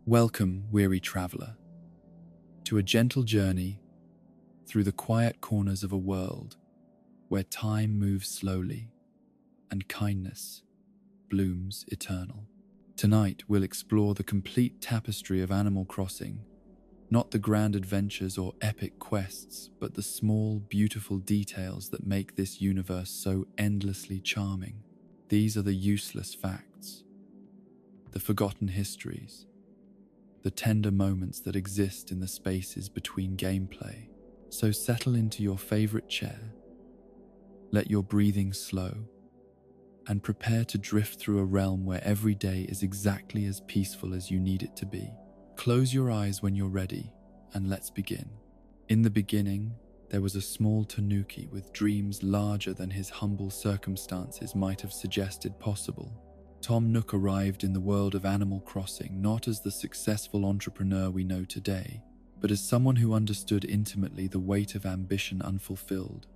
Welcome, weary traveler, to a gentle journey through the quiet corners of a world where time moves slowly and kindness blooms eternal. Tonight, we'll explore the complete tapestry of Animal Crossing, not the grand adventures or epic quests, but the small, beautiful details that make this universe so endlessly charming. These are the useless facts, the forgotten histories, the tender moments that exist in the spaces between gameplay. So settle into your favorite chair, let your breathing slow, and prepare to drift through a realm where every day is exactly as peaceful as you need it to be. Close your eyes when you're ready, and let's begin. In the beginning, there was a small Tanuki with dreams larger than his humble circumstances might have suggested possible. Tom Nook arrived in the world of Animal Crossing not as the successful entrepreneur we know today, but as someone who understood intimately the weight of ambition unfulfilled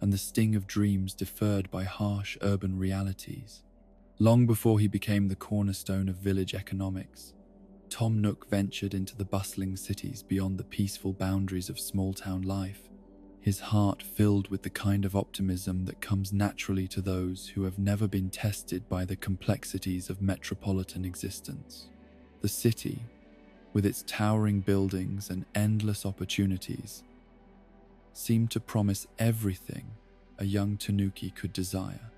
and the sting of dreams deferred by harsh urban realities. Long before he became the cornerstone of village economics, Tom Nook ventured into the bustling cities beyond the peaceful boundaries of small-town life, his heart filled with the kind of optimism that comes naturally to those who have never been tested by the complexities of metropolitan existence. The city, with its towering buildings and endless opportunities, seemed to promise everything a young Tanuki could desire.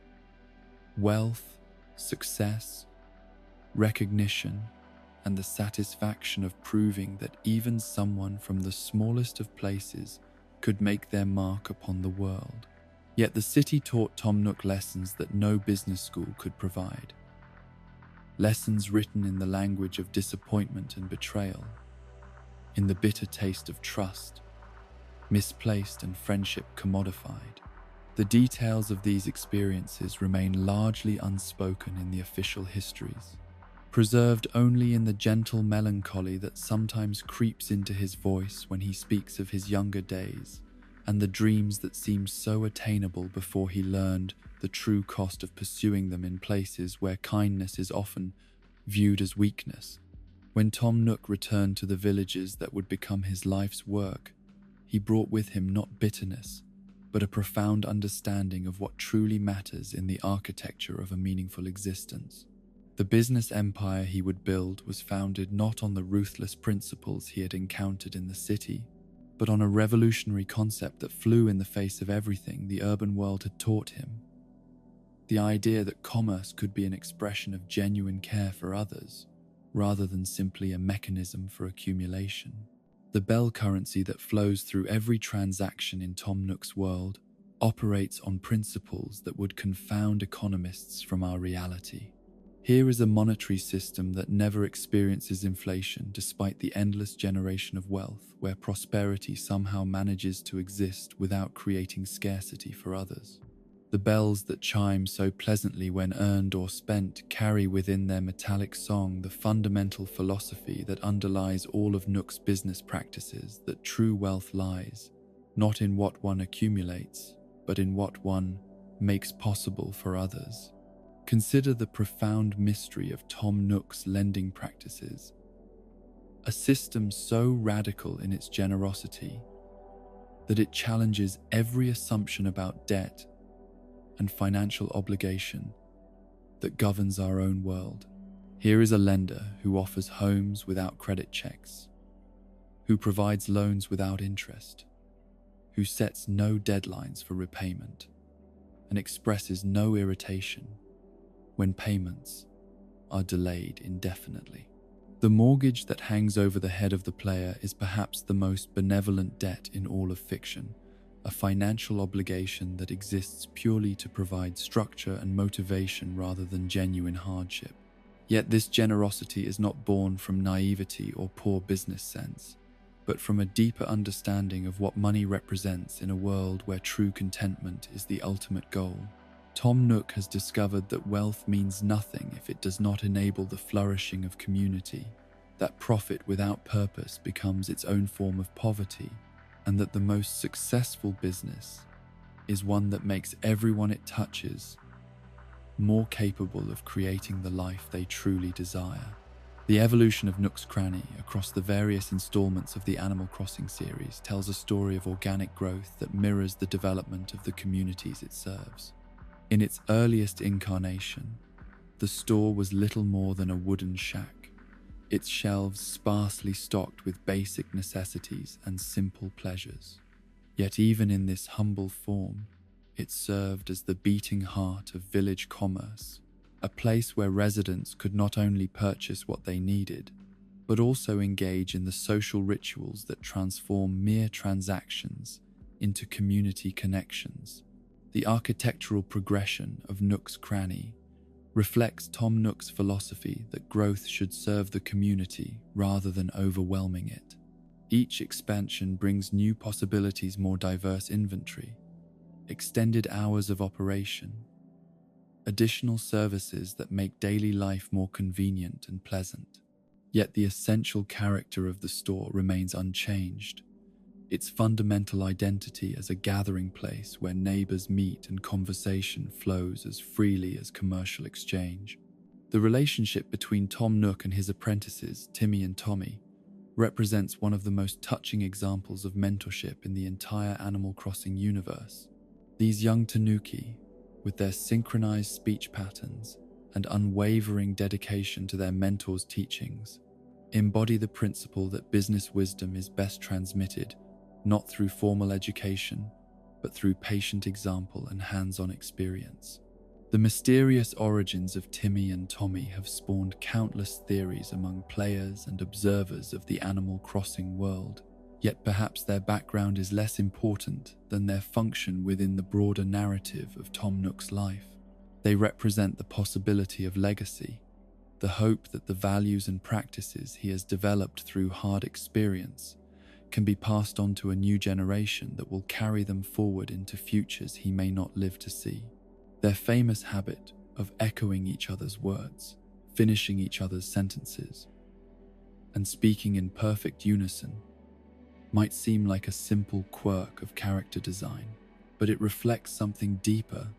Wealth, success, recognition, and the satisfaction of proving that even someone from the smallest of places could make their mark upon the world. Yet the city taught Tom Nook lessons that no business school could provide. Lessons written in the language of disappointment and betrayal, in the bitter taste of trust, misplaced and friendship commodified. The details of these experiences remain largely unspoken in the official histories, preserved only in the gentle melancholy that sometimes creeps into his voice when he speaks of his younger days and the dreams that seemed so attainable before he learned the true cost of pursuing them in places where kindness is often viewed as weakness. When Tom Nook returned to the villages that would become his life's work, he brought with him not bitterness, but a profound understanding of what truly matters in the architecture of a meaningful existence. The business empire he would build was founded not on the ruthless principles he had encountered in the city, but on a revolutionary concept that flew in the face of everything the urban world had taught him. The idea that commerce could be an expression of genuine care for others, rather than simply a mechanism for accumulation. The bell currency that flows through every transaction in Tom Nook's world operates on principles that would confound economists from our reality. Here is a monetary system that never experiences inflation despite the endless generation of wealth, where prosperity somehow manages to exist without creating scarcity for others. The bells that chime so pleasantly when earned or spent carry within their metallic song the fundamental philosophy that underlies all of Nook's business practices, that true wealth lies not in what one accumulates, but in what one makes possible for others. Consider the profound mystery of Tom Nook's lending practices, a system so radical in its generosity that it challenges every assumption about debt and financial obligation that governs our own world. Here is a lender who offers homes without credit checks, who provides loans without interest, who sets no deadlines for repayment, and expresses no irritation when payments are delayed indefinitely. The mortgage that hangs over the head of the player is perhaps the most benevolent debt in all of fiction, a financial obligation that exists purely to provide structure and motivation rather than genuine hardship. Yet this generosity is not born from naivety or poor business sense, but from a deeper understanding of what money represents in a world where true contentment is the ultimate goal. Tom Nook has discovered that wealth means nothing if it does not enable the flourishing of community, that profit without purpose becomes its own form of poverty, and that the most successful business is one that makes everyone it touches more capable of creating the life they truly desire. The evolution of Nook's Cranny across the various installments of the Animal Crossing series tells a story of organic growth that mirrors the development of the communities it serves. In its earliest incarnation, the store was little more than a wooden shack, its shelves sparsely stocked with basic necessities and simple pleasures. Yet even in this humble form, it served as the beating heart of village commerce, a place where residents could not only purchase what they needed, but also engage in the social rituals that transform mere transactions into community connections. The architectural progression of Nook's Cranny reflects Tom Nook's philosophy that growth should serve the community rather than overwhelming it. Each expansion brings new possibilities, more diverse inventory, extended hours of operation, additional services that make daily life more convenient and pleasant. Yet the essential character of the store remains unchanged, its fundamental identity as a gathering place where neighbors meet and conversation flows as freely as commercial exchange. The relationship between Tom Nook and his apprentices, Timmy and Tommy, represents one of the most touching examples of mentorship in the entire Animal Crossing universe. These young Tanuki, with their synchronized speech patterns and unwavering dedication to their mentor's teachings, embody the principle that business wisdom is best transmitted not through formal education, but through patient example and hands-on experience. The mysterious origins of Timmy and Tommy have spawned countless theories among players and observers of the Animal Crossing world, yet perhaps their background is less important than their function within the broader narrative of Tom Nook's life. They represent the possibility of legacy, the hope that the values and practices he has developed through hard experience can be passed on to a new generation that will carry them forward into futures he may not live to see. Their famous habit of echoing each other's words, finishing each other's sentences, and speaking in perfect unison might seem like a simple quirk of character design, but it reflects something deeper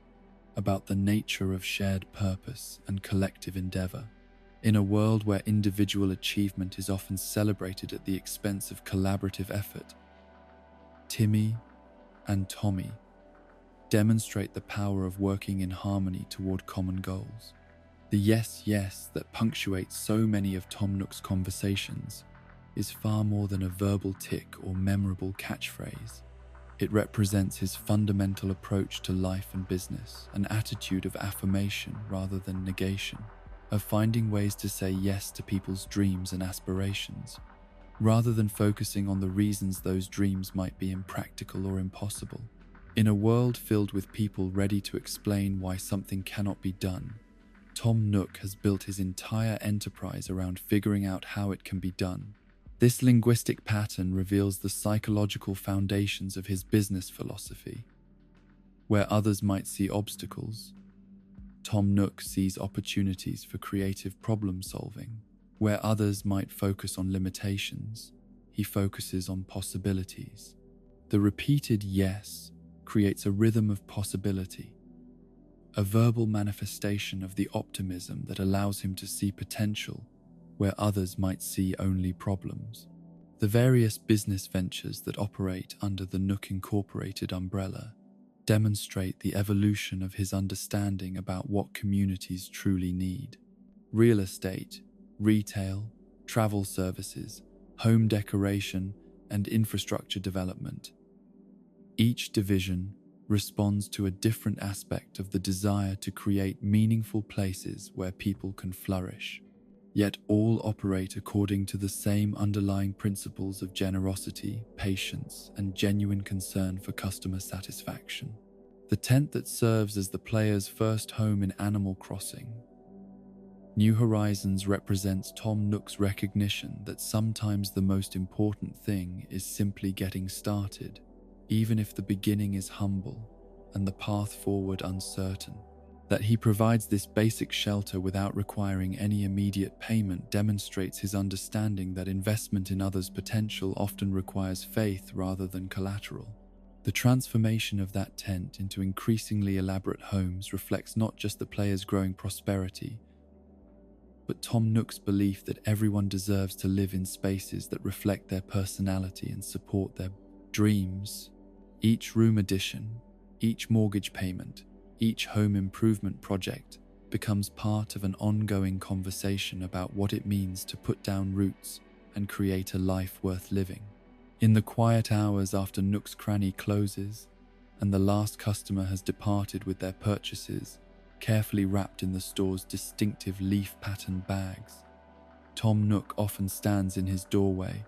about the nature of shared purpose and collective endeavor. In a world where individual achievement is often celebrated at the expense of collaborative effort, Timmy and Tommy demonstrate the power of working in harmony toward common goals. The yes, yes that punctuates so many of Tom Nook's conversations is far more than a verbal tick or memorable catchphrase. It represents his fundamental approach to life and business, an attitude of affirmation rather than negation, of finding ways to say yes to people's dreams and aspirations, rather than focusing on the reasons those dreams might be impractical or impossible. In a world filled with people ready to explain why something cannot be done, Tom Nook has built his entire enterprise around figuring out how it can be done. This linguistic pattern reveals the psychological foundations of his business philosophy. Where others might see obstacles, Tom Nook sees opportunities for creative problem solving. Where others might focus on limitations, he focuses on possibilities. The repeated yes creates a rhythm of possibility, a verbal manifestation of the optimism that allows him to see potential where others might see only problems. The various business ventures that operate under the Nook Incorporated umbrella demonstrate the evolution of his understanding about what communities truly need. Real estate, retail, travel services, home decoration, and infrastructure development. Each division responds to a different aspect of the desire to create meaningful places where people can flourish. Yet all operate according to the same underlying principles of generosity, patience, and genuine concern for customer satisfaction. The tent that serves as the player's first home in Animal Crossing, New Horizons represents Tom Nook's recognition that sometimes the most important thing is simply getting started, even if the beginning is humble and the path forward uncertain. That he provides this basic shelter without requiring any immediate payment demonstrates his understanding that investment in others' potential often requires faith rather than collateral. The transformation of that tent into increasingly elaborate homes reflects not just the player's growing prosperity, but Tom Nook's belief that everyone deserves to live in spaces that reflect their personality and support their dreams. Each room addition, each mortgage payment, each home improvement project becomes part of an ongoing conversation about what it means to put down roots and create a life worth living. In the quiet hours after Nook's Cranny closes and the last customer has departed with their purchases carefully wrapped in the store's distinctive leaf-patterned bags, Tom Nook often stands in his doorway,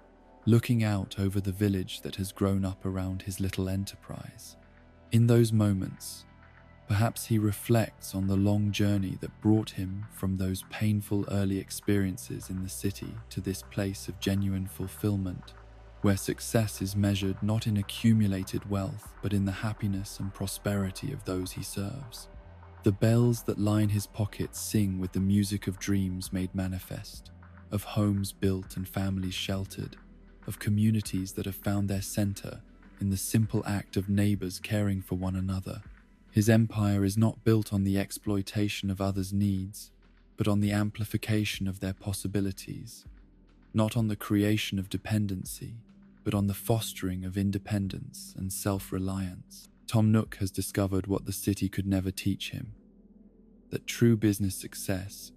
looking out over the village that has grown up around his little enterprise. In those moments, perhaps he reflects on the long journey that brought him from those painful early experiences in the city to this place of genuine fulfillment, where success is measured not in accumulated wealth but in the happiness and prosperity of those he serves. The bells that line his pockets sing with the music of dreams made manifest, of homes built and families sheltered, of communities that have found their center in the simple act of neighbors caring for one another. His empire is not built on the exploitation of others' needs, but on the amplification of their possibilities, not on the creation of dependency, but on the fostering of independence and self-reliance. Tom Nook has discovered what the city could never teach him, that true business success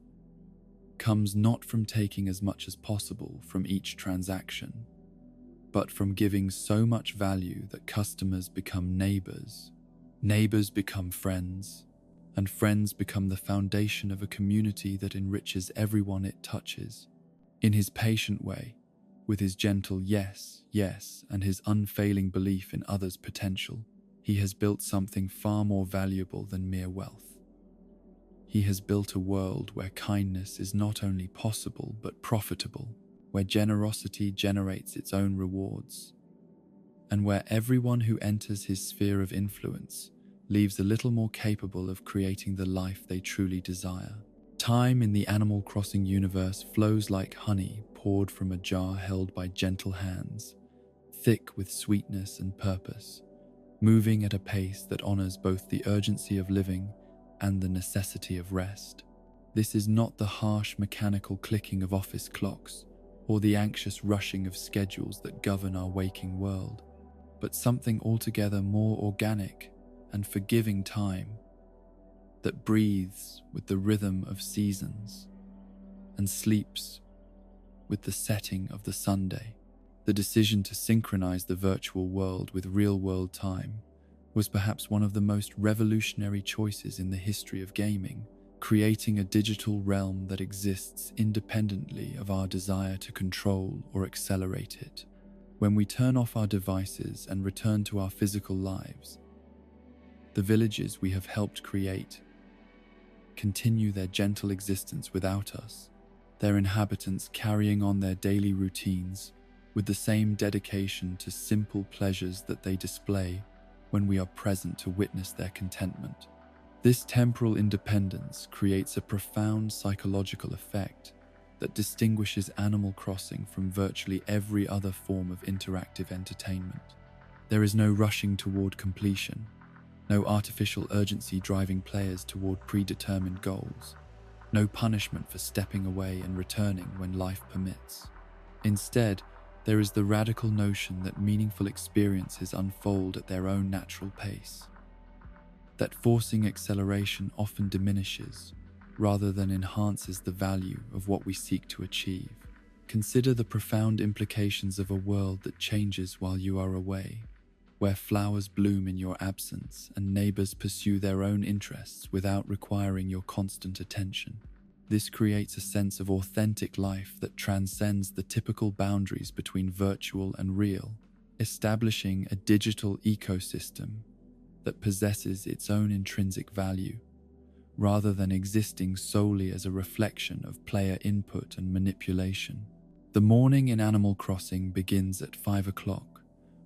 comes not from taking as much as possible from each transaction, but from giving so much value that customers become neighbors, neighbors become friends, and friends become the foundation of a community that enriches everyone it touches. In his patient way, with his gentle yes, yes, and his unfailing belief in others' potential, he has built something far more valuable than mere wealth. He has built a world where kindness is not only possible but profitable, where generosity generates its own rewards, and where everyone who enters his sphere of influence leaves a little more capable of creating the life they truly desire. Time in the Animal Crossing universe flows like honey poured from a jar held by gentle hands, thick with sweetness and purpose, moving at a pace that honors both the urgency of living and the necessity of rest. This is not the harsh mechanical clicking of office clocks or the anxious rushing of schedules that govern our waking world, but something altogether more organic and forgiving time that breathes with the rhythm of seasons and sleeps with the setting of the Sunday. The decision to synchronize the virtual world with real-world time was perhaps one of the most revolutionary choices in the history of gaming, creating a digital realm that exists independently of our desire to control or accelerate it. When we turn off our devices and return to our physical lives, the villages we have helped create continue their gentle existence without us, their inhabitants carrying on their daily routines with the same dedication to simple pleasures that they display when we are present to witness their contentment. This temporal independence creates a profound psychological effect that distinguishes Animal Crossing from virtually every other form of interactive entertainment. There is no rushing toward completion, no artificial urgency driving players toward predetermined goals, no punishment for stepping away and returning when life permits. Instead, there is the radical notion that meaningful experiences unfold at their own natural pace, that forcing acceleration often diminishes rather than enhances the value of what we seek to achieve. Consider the profound implications of a world that changes while you are away, where flowers bloom in your absence and neighbors pursue their own interests without requiring your constant attention. This creates a sense of authentic life that transcends the typical boundaries between virtual and real, establishing a digital ecosystem that possesses its own intrinsic value, rather than existing solely as a reflection of player input and manipulation. The morning in Animal Crossing begins at 5 o'clock,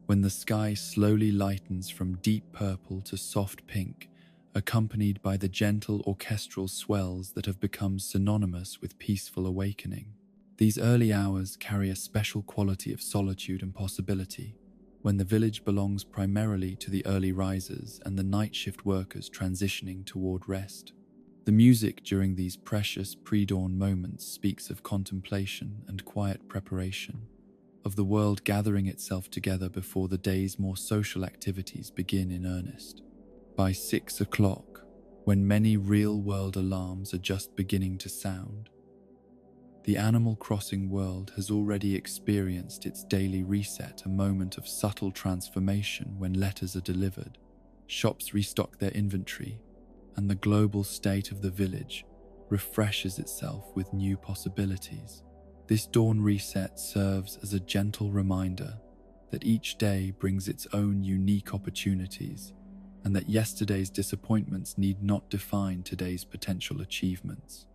when the sky slowly lightens from deep purple to soft pink, accompanied by the gentle orchestral swells that have become synonymous with peaceful awakening. These early hours carry a special quality of solitude and possibility, when the village belongs primarily to the early risers and the night shift workers transitioning toward rest. The music during these precious pre-dawn moments speaks of contemplation and quiet preparation, of the world gathering itself together before the day's more social activities begin in earnest. By 6 o'clock, when many real-world alarms are just beginning to sound, the Animal Crossing world has already experienced its daily reset, a moment of subtle transformation when letters are delivered, shops restock their inventory, and the global state of the village refreshes itself with new possibilities. This dawn reset serves as a gentle reminder that each day brings its own unique opportunities, and that yesterday's disappointments need not define today's potential achievements.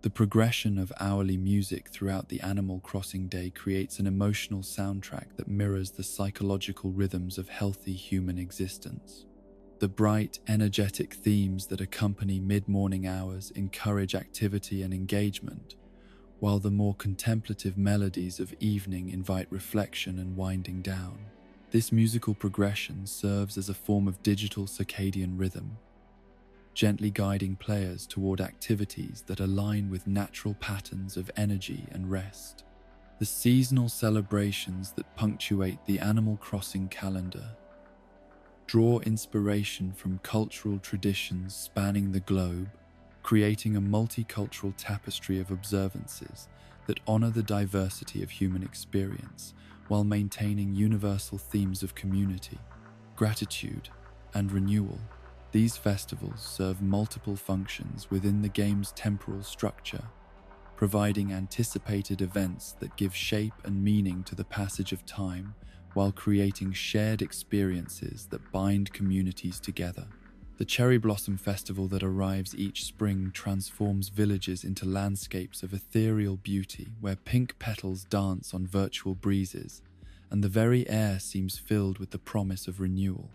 The progression of hourly music throughout the Animal Crossing day creates an emotional soundtrack that mirrors the psychological rhythms of healthy human existence. The bright, energetic themes that accompany mid-morning hours encourage activity and engagement, while the more contemplative melodies of evening invite reflection and winding down. This musical progression serves as a form of digital circadian rhythm, gently guiding players toward activities that align with natural patterns of energy and rest. The seasonal celebrations that punctuate the Animal Crossing calendar draw inspiration from cultural traditions spanning the globe, creating a multicultural tapestry of observances that honor the diversity of human experience while maintaining universal themes of community, gratitude, and renewal. These festivals serve multiple functions within the game's temporal structure, providing anticipated events that give shape and meaning to the passage of time while creating shared experiences that bind communities together. The Cherry Blossom Festival that arrives each spring transforms villages into landscapes of ethereal beauty where pink petals dance on virtual breezes, and the very air seems filled with the promise of renewal.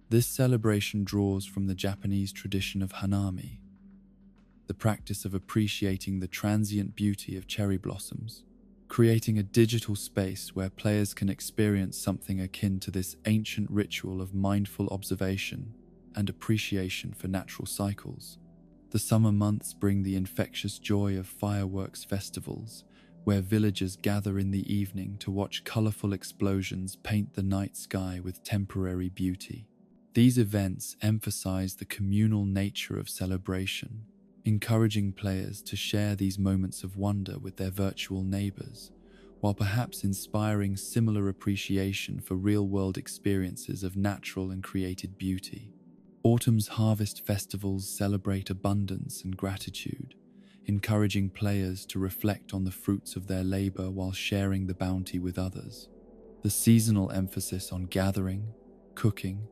This celebration draws from the Japanese tradition of hanami, the practice of appreciating the transient beauty of cherry blossoms, creating a digital space where players can experience something akin to this ancient ritual of mindful observation and appreciation for natural cycles. The summer months bring the infectious joy of fireworks festivals, where villagers gather in the evening to watch colorful explosions paint the night sky with temporary beauty. These events emphasize the communal nature of celebration, encouraging players to share these moments of wonder with their virtual neighbors, while perhaps inspiring similar appreciation for real-world experiences of natural and created beauty. Autumn's harvest festivals celebrate abundance and gratitude, encouraging players to reflect on the fruits of their labor while sharing the bounty with others. The seasonal emphasis on gathering, cooking,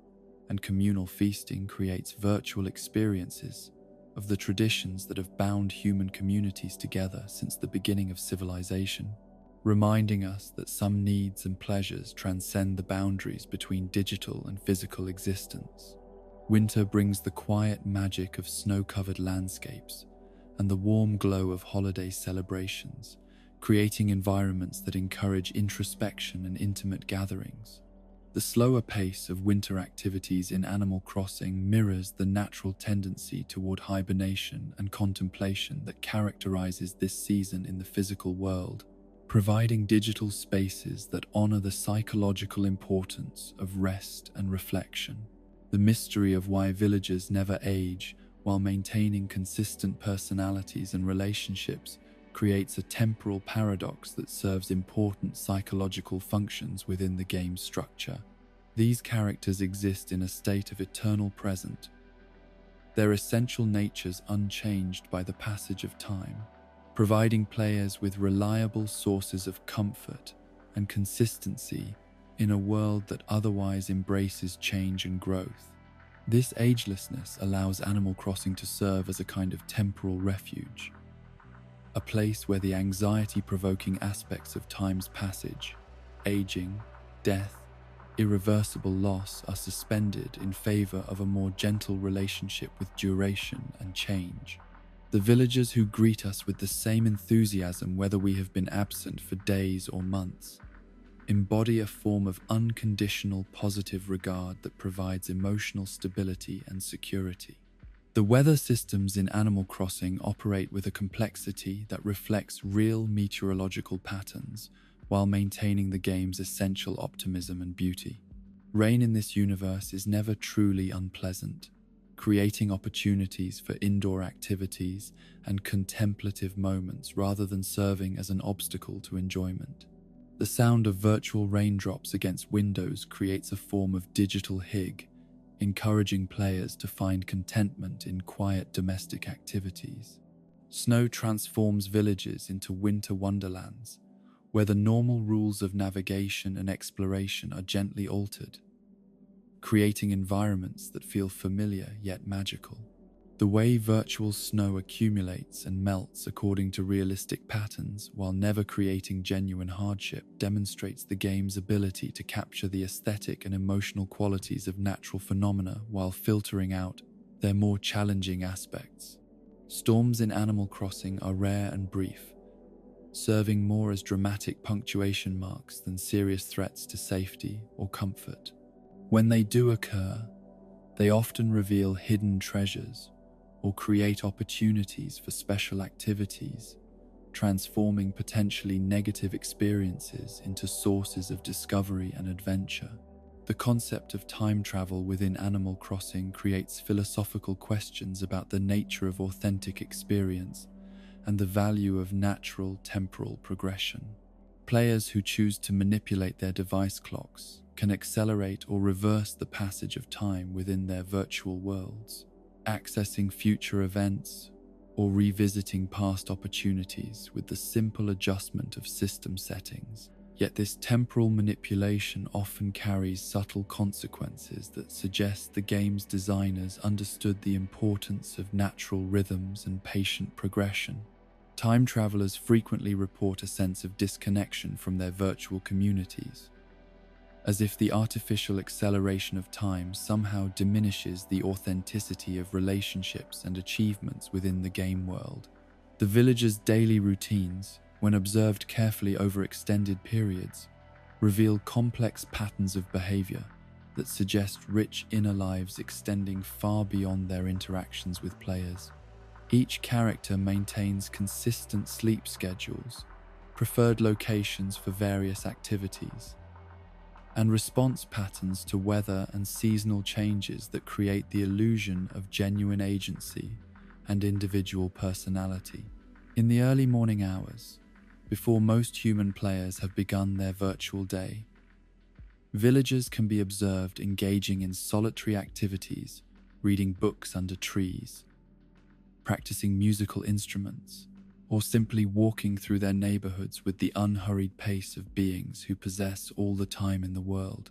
and communal feasting creates virtual experiences of the traditions that have bound human communities together since the beginning of civilization, reminding us that some needs and pleasures transcend the boundaries between digital and physical existence. Winter brings the quiet magic of snow-covered landscapes and the warm glow of holiday celebrations, creating environments that encourage introspection and intimate gatherings. The slower pace of winter activities in Animal Crossing mirrors the natural tendency toward hibernation and contemplation that characterizes this season in the physical world, providing digital spaces that honor the psychological importance of rest and reflection. The mystery of why villagers never age while maintaining consistent personalities and relationships creates a temporal paradox that serves important psychological functions within the game's structure. These characters exist in a state of eternal present, their essential natures unchanged by the passage of time, providing players with reliable sources of comfort and consistency in a world that otherwise embraces change and growth. This agelessness allows Animal Crossing to serve as a kind of temporal refuge, a place where the anxiety-provoking aspects of time's passage, aging, death, irreversible loss are suspended in favor of a more gentle relationship with duration and change. The villagers who greet us with the same enthusiasm whether we have been absent for days or months embody a form of unconditional positive regard that provides emotional stability and security. The weather systems in Animal Crossing operate with a complexity that reflects real meteorological patterns while maintaining the game's essential optimism and beauty. Rain in this universe is never truly unpleasant, creating opportunities for indoor activities and contemplative moments rather than serving as an obstacle to enjoyment. The sound of virtual raindrops against windows creates a form of digital hygge, encouraging players to find contentment in quiet domestic activities. Snow transforms villages into winter wonderlands, where the normal rules of navigation and exploration are gently altered, creating environments that feel familiar yet magical. The way virtual snow accumulates and melts according to realistic patterns while never creating genuine hardship demonstrates the game's ability to capture the aesthetic and emotional qualities of natural phenomena while filtering out their more challenging aspects. Storms in Animal Crossing are rare and brief, serving more as dramatic punctuation marks than serious threats to safety or comfort. When they do occur, they often reveal hidden treasures or create opportunities for special activities, transforming potentially negative experiences into sources of discovery and adventure. The concept of time travel within Animal Crossing creates philosophical questions about the nature of authentic experience and the value of natural temporal progression. Players who choose to manipulate their device clocks can accelerate or reverse the passage of time within their virtual worlds, accessing future events or revisiting past opportunities with the simple adjustment of system settings. Yet this temporal manipulation often carries subtle consequences that suggest the game's designers understood the importance of natural rhythms and patient progression. Time travelers frequently report a sense of disconnection from their virtual communities, as if the artificial acceleration of time somehow diminishes the authenticity of relationships and achievements within the game world. The villagers' daily routines, when observed carefully over extended periods, reveal complex patterns of behavior that suggest rich inner lives extending far beyond their interactions with players. Each character maintains consistent sleep schedules, preferred locations for various activities, and response patterns to weather and seasonal changes that create the illusion of genuine agency and individual personality. In the early morning hours, before most human players have begun their virtual day, villagers can be observed engaging in solitary activities, reading books under trees, practicing musical instruments, or simply walking through their neighborhoods with the unhurried pace of beings who possess all the time in the world.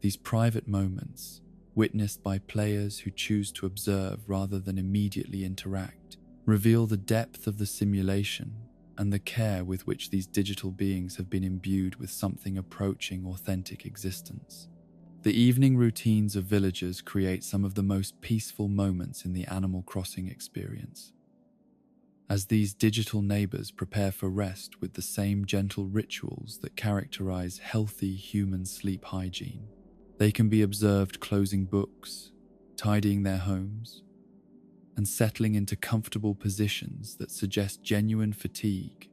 These private moments, witnessed by players who choose to observe rather than immediately interact, reveal the depth of the simulation and the care with which these digital beings have been imbued with something approaching authentic existence. The evening routines of villagers create some of the most peaceful moments in the Animal Crossing experience, as these digital neighbors prepare for rest with the same gentle rituals that characterize healthy human sleep hygiene. They can be observed closing books, tidying their homes, and settling into comfortable positions that suggest genuine fatigue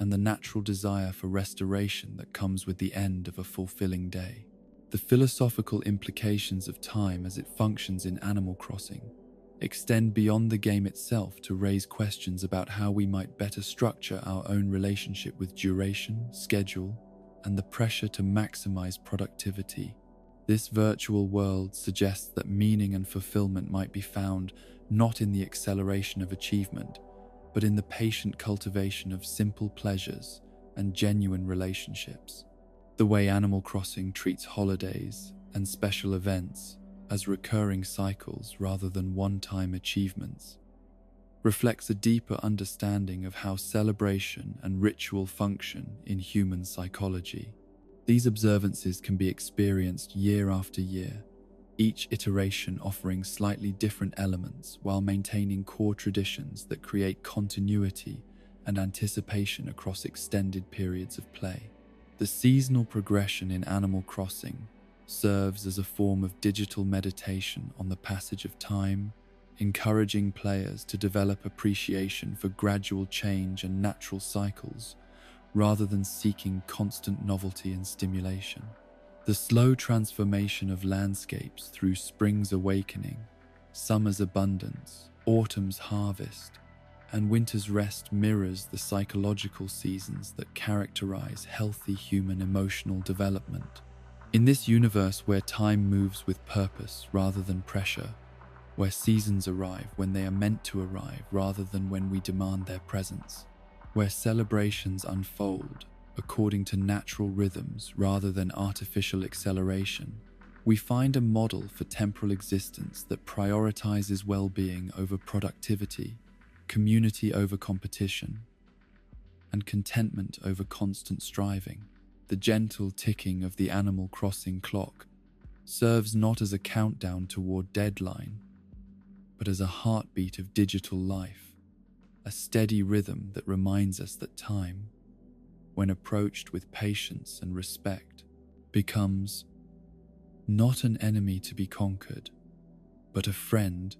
and the natural desire for restoration that comes with the end of a fulfilling day. The philosophical implications of time as it functions in Animal Crossing extend beyond the game itself to raise questions about how we might better structure our own relationship with duration, schedule, and the pressure to maximize productivity. This virtual world suggests that meaning and fulfillment might be found not in the acceleration of achievement, but in the patient cultivation of simple pleasures and genuine relationships. The way Animal Crossing treats holidays and special events as recurring cycles rather than one-time achievements reflects a deeper understanding of how celebration and ritual function in human psychology. These observances can be experienced year after year, each iteration offering slightly different elements while maintaining core traditions that create continuity and anticipation across extended periods of play. The seasonal progression in Animal Crossing serves as a form of digital meditation on the passage of time encouraging players to develop appreciation for gradual change and natural cycles rather than seeking constant novelty and stimulation. The slow transformation of landscapes through spring's awakening, summer's abundance, autumn's harvest, and winter's rest mirrors the psychological seasons that characterize healthy human emotional development. In this universe where time moves with purpose rather than pressure, where seasons arrive when they are meant to arrive rather than when we demand their presence, where celebrations unfold according to natural rhythms rather than artificial acceleration, we find a model for temporal existence that prioritizes well-being over productivity, community over competition, and contentment over constant striving. The gentle ticking of the Animal Crossing clock serves not as a countdown toward deadline, but as a heartbeat of digital life, a steady rhythm that reminds us that time, when approached with patience and respect, becomes not an enemy to be conquered, but a friend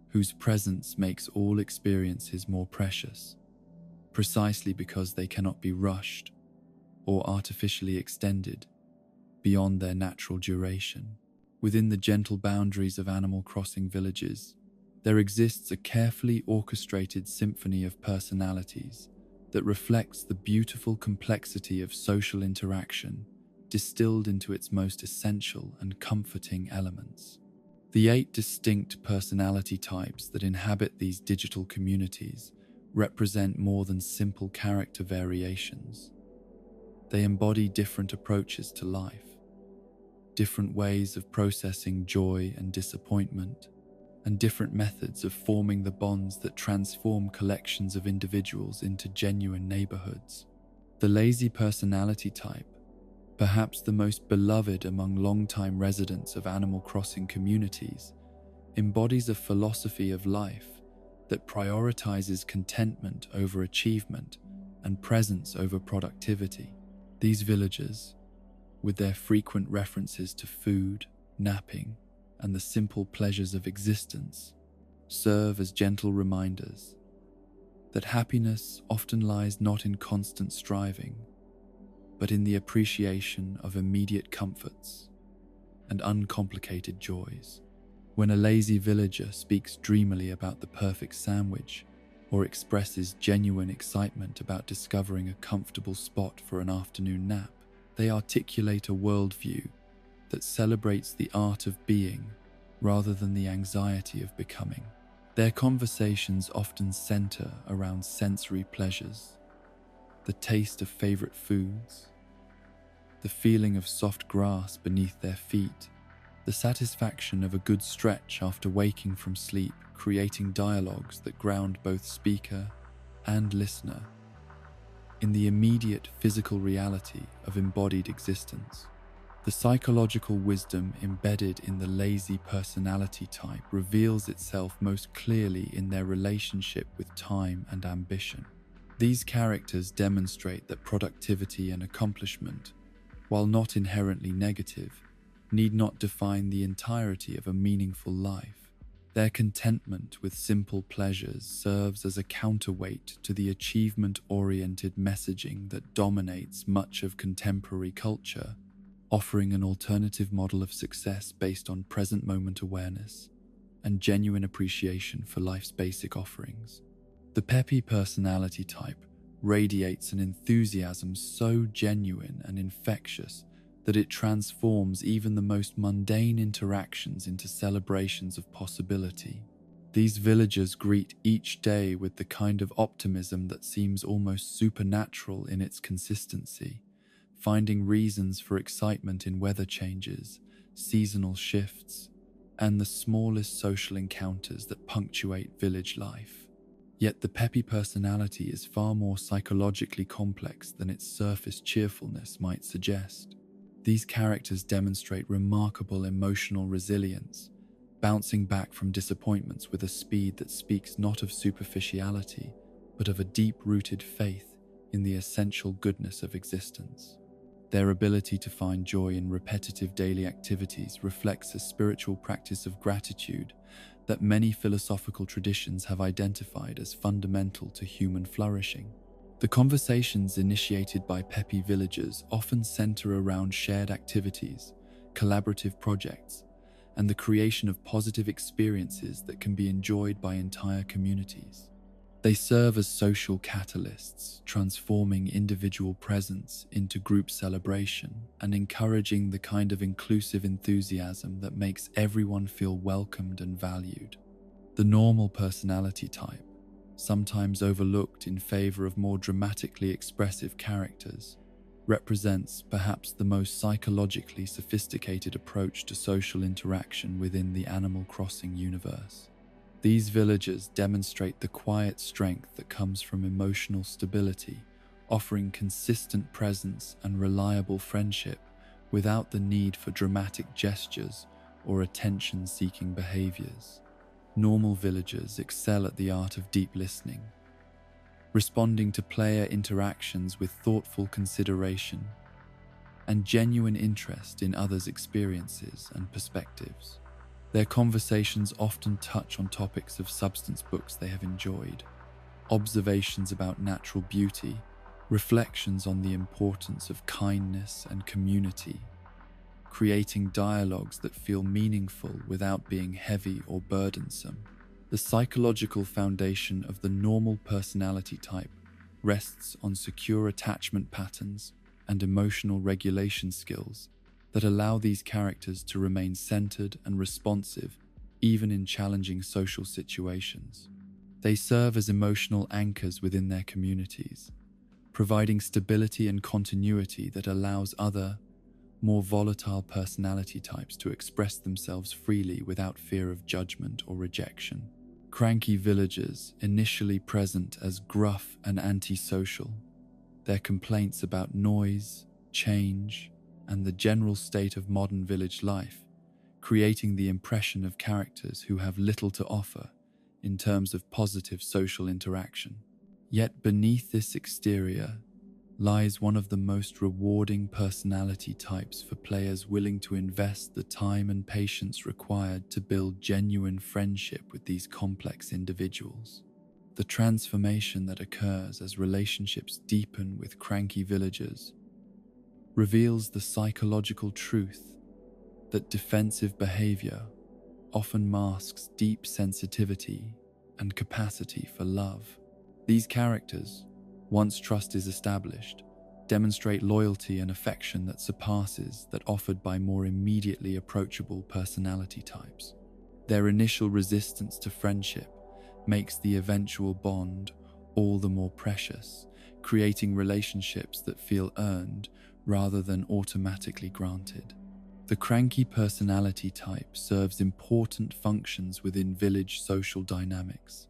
whose presence makes all experiences more precious, precisely because they cannot be rushed or artificially extended beyond their natural duration. Within the gentle boundaries of Animal Crossing villages, there exists a carefully orchestrated symphony of personalities that reflects the beautiful complexity of social interaction distilled into its most essential and comforting elements. The 8 distinct personality types that inhabit these digital communities represent more than simple character variations. They embody different approaches to life, different ways of processing joy and disappointment, and different methods of forming the bonds that transform collections of individuals into genuine neighborhoods. The lazy personality type, perhaps the most beloved among longtime residents of Animal Crossing communities, embodies a philosophy of life that prioritizes contentment over achievement and presence over productivity. These villagers, with their frequent references to food, napping, and the simple pleasures of existence, serve as gentle reminders that happiness often lies not in constant striving, but in the appreciation of immediate comforts and uncomplicated joys. When a lazy villager speaks dreamily about the perfect sandwich, or expresses genuine excitement about discovering a comfortable spot for an afternoon nap, they articulate a worldview that celebrates the art of being rather than the anxiety of becoming. Their conversations often center around sensory pleasures, the taste of favorite foods, the feeling of soft grass beneath their feet, the satisfaction of a good stretch after waking from sleep, creating dialogues that ground both speaker and listener in the immediate physical reality of embodied existence. The psychological wisdom embedded in the lazy personality type reveals itself most clearly in their relationship with time and ambition. These characters demonstrate that productivity and accomplishment, while not inherently negative, need not define the entirety of a meaningful life. Their contentment with simple pleasures serves as a counterweight to the achievement-oriented messaging that dominates much of contemporary culture, offering an alternative model of success based on present moment awareness and genuine appreciation for life's basic offerings. The peppy personality type radiates an enthusiasm so genuine and infectious that it transforms even the most mundane interactions into celebrations of possibility. These villagers greet each day with the kind of optimism that seems almost supernatural in its consistency, finding reasons for excitement in weather changes, seasonal shifts, and the smallest social encounters that punctuate village life. Yet the peppy personality is far more psychologically complex than its surface cheerfulness might suggest. These characters demonstrate remarkable emotional resilience, bouncing back from disappointments with a speed that speaks not of superficiality, but of a deep-rooted faith in the essential goodness of existence. Their ability to find joy in repetitive daily activities reflects a spiritual practice of gratitude that many philosophical traditions have identified as fundamental to human flourishing. The conversations initiated by Pepi villagers often center around shared activities, collaborative projects, and the creation of positive experiences that can be enjoyed by entire communities. They serve as social catalysts, transforming individual presence into group celebration and encouraging the kind of inclusive enthusiasm that makes everyone feel welcomed and valued. The normal personality type, sometimes overlooked in favor of more dramatically expressive characters, represents perhaps the most psychologically sophisticated approach to social interaction within the Animal Crossing universe. These villagers demonstrate the quiet strength that comes from emotional stability, offering consistent presence and reliable friendship without the need for dramatic gestures or attention-seeking behaviors. Normal villagers excel at the art of deep listening, responding to player interactions with thoughtful consideration and genuine interest in others' experiences and perspectives. Their conversations often touch on topics of substance books they have enjoyed, observations about natural beauty, reflections on the importance of kindness and community, creating dialogues that feel meaningful without being heavy or burdensome. The psychological foundation of the normal personality type rests on secure attachment patterns and emotional regulation skills that allow these characters to remain centered and responsive even in challenging social situations. They serve as emotional anchors within their communities, providing stability and continuity that allows other, more volatile personality types to express themselves freely without fear of judgment or rejection. Cranky villagers, initially present as gruff and antisocial, their complaints about noise, change, and the general state of modern village life, creating the impression of characters who have little to offer in terms of positive social interaction. Yet beneath this exterior lies one of the most rewarding personality types for players willing to invest the time and patience required to build genuine friendship with these complex individuals. The transformation that occurs as relationships deepen with cranky villagers reveals the psychological truth that defensive behavior often masks deep sensitivity and capacity for love. These characters, once trust is established, demonstrate loyalty and affection that surpasses that offered by more immediately approachable personality types. Their initial resistance to friendship makes the eventual bond all the more precious, creating relationships that feel earned rather than automatically granted. The cranky personality type serves important functions within village social dynamics,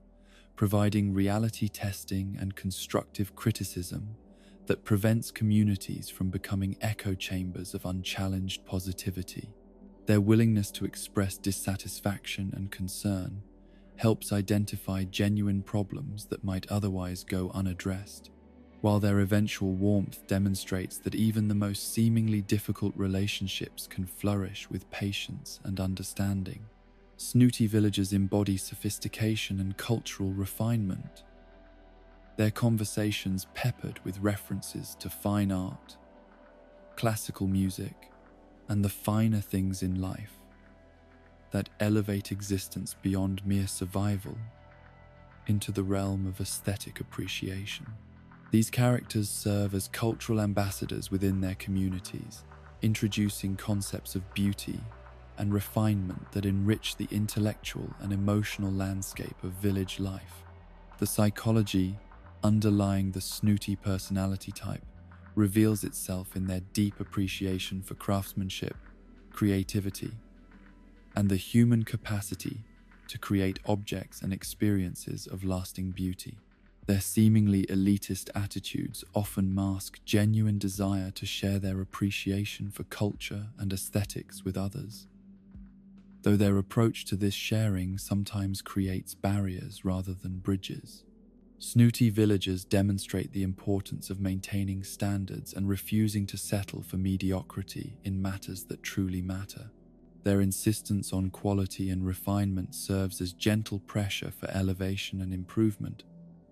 providing reality testing and constructive criticism that prevents communities from becoming echo chambers of unchallenged positivity. Their willingness to express dissatisfaction and concern helps identify genuine problems that might otherwise go unaddressed, while their eventual warmth demonstrates that even the most seemingly difficult relationships can flourish with patience and understanding. Snooty villagers embody sophistication and cultural refinement, their conversations peppered with references to fine art, classical music, and the finer things in life that elevate existence beyond mere survival into the realm of aesthetic appreciation. These characters serve as cultural ambassadors within their communities, introducing concepts of beauty and refinement that enrich the intellectual and emotional landscape of village life. The psychology underlying the snooty personality type reveals itself in their deep appreciation for craftsmanship, creativity, and the human capacity to create objects and experiences of lasting beauty. Their seemingly elitist attitudes often mask genuine desire to share their appreciation for culture and aesthetics with others, though their approach to this sharing sometimes creates barriers rather than bridges. Snooty villagers demonstrate the importance of maintaining standards and refusing to settle for mediocrity in matters that truly matter. Their insistence on quality and refinement serves as gentle pressure for elevation and improvement,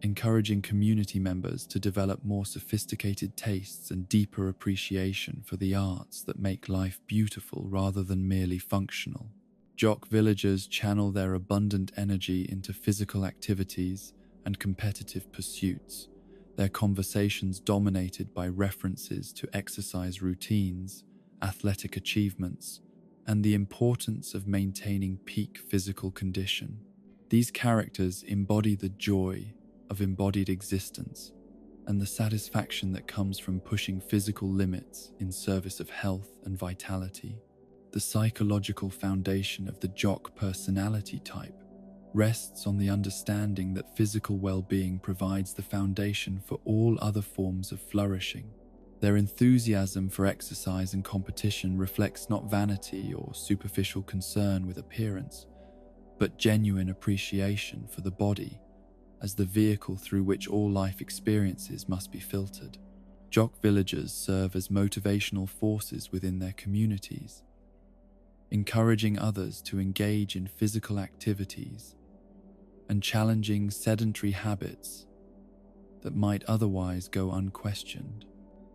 encouraging community members to develop more sophisticated tastes and deeper appreciation for the arts that make life beautiful rather than merely functional. Jock villagers channel their abundant energy into physical activities and competitive pursuits, their conversations dominated by references to exercise routines, athletic achievements, and the importance of maintaining peak physical condition. These characters embody the joy of embodied existence and the satisfaction that comes from pushing physical limits in service of health and vitality. The psychological foundation of the Jock personality type rests on the understanding that physical well-being provides the foundation for all other forms of flourishing. Their enthusiasm for exercise and competition reflects not vanity or superficial concern with appearance, but genuine appreciation for the body as the vehicle through which all life experiences must be filtered. Jock villagers serve as motivational forces within their communities, encouraging others to engage in physical activities and challenging sedentary habits that might otherwise go unquestioned.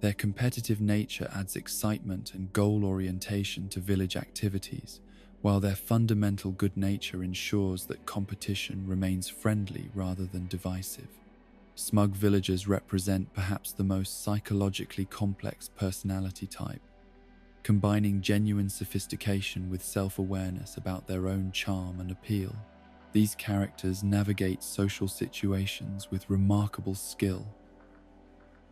Their competitive nature adds excitement and goal orientation to village activities, while their fundamental good nature ensures that competition remains friendly rather than divisive. Smug villagers represent perhaps the most psychologically complex personality type, combining genuine sophistication with self-awareness about their own charm and appeal. These characters navigate social situations with remarkable skill,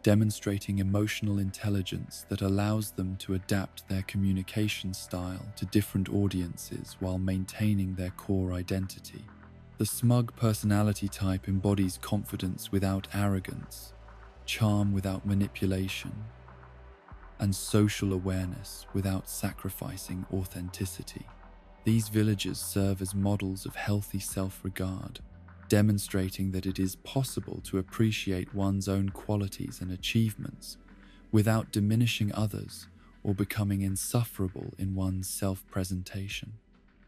demonstrating emotional intelligence that allows them to adapt their communication style to different audiences while maintaining their core identity. The smug personality type embodies confidence without arrogance, charm without manipulation, and social awareness without sacrificing authenticity. These villagers serve as models of healthy self-regard, demonstrating that it is possible to appreciate one's own qualities and achievements without diminishing others or becoming insufferable in one's self-presentation.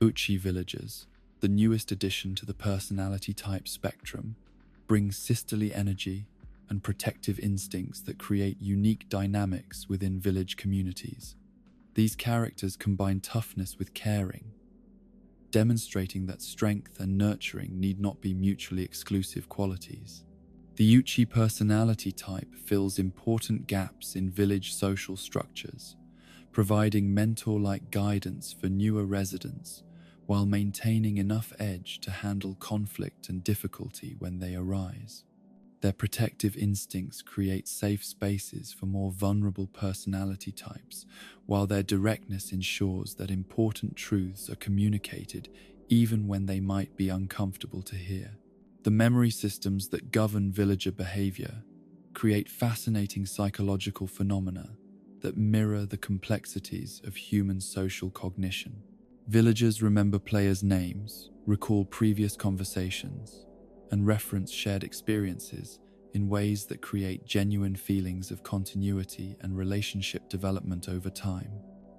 Uchi villagers, the newest addition to the personality type spectrum, bring sisterly energy and protective instincts that create unique dynamics within village communities. These characters combine toughness with caring, demonstrating that strength and nurturing need not be mutually exclusive qualities. The Uchi personality type fills important gaps in village social structures, providing mentor-like guidance for newer residents while maintaining enough edge to handle conflict and difficulty when they arise. Their protective instincts create safe spaces for more vulnerable personality types, while their directness ensures that important truths are communicated even when they might be uncomfortable to hear. The memory systems that govern villager behavior create fascinating psychological phenomena that mirror the complexities of human social cognition. Villagers remember players' names, recall previous conversations, and reference shared experiences in ways that create genuine feelings of continuity and relationship development over time.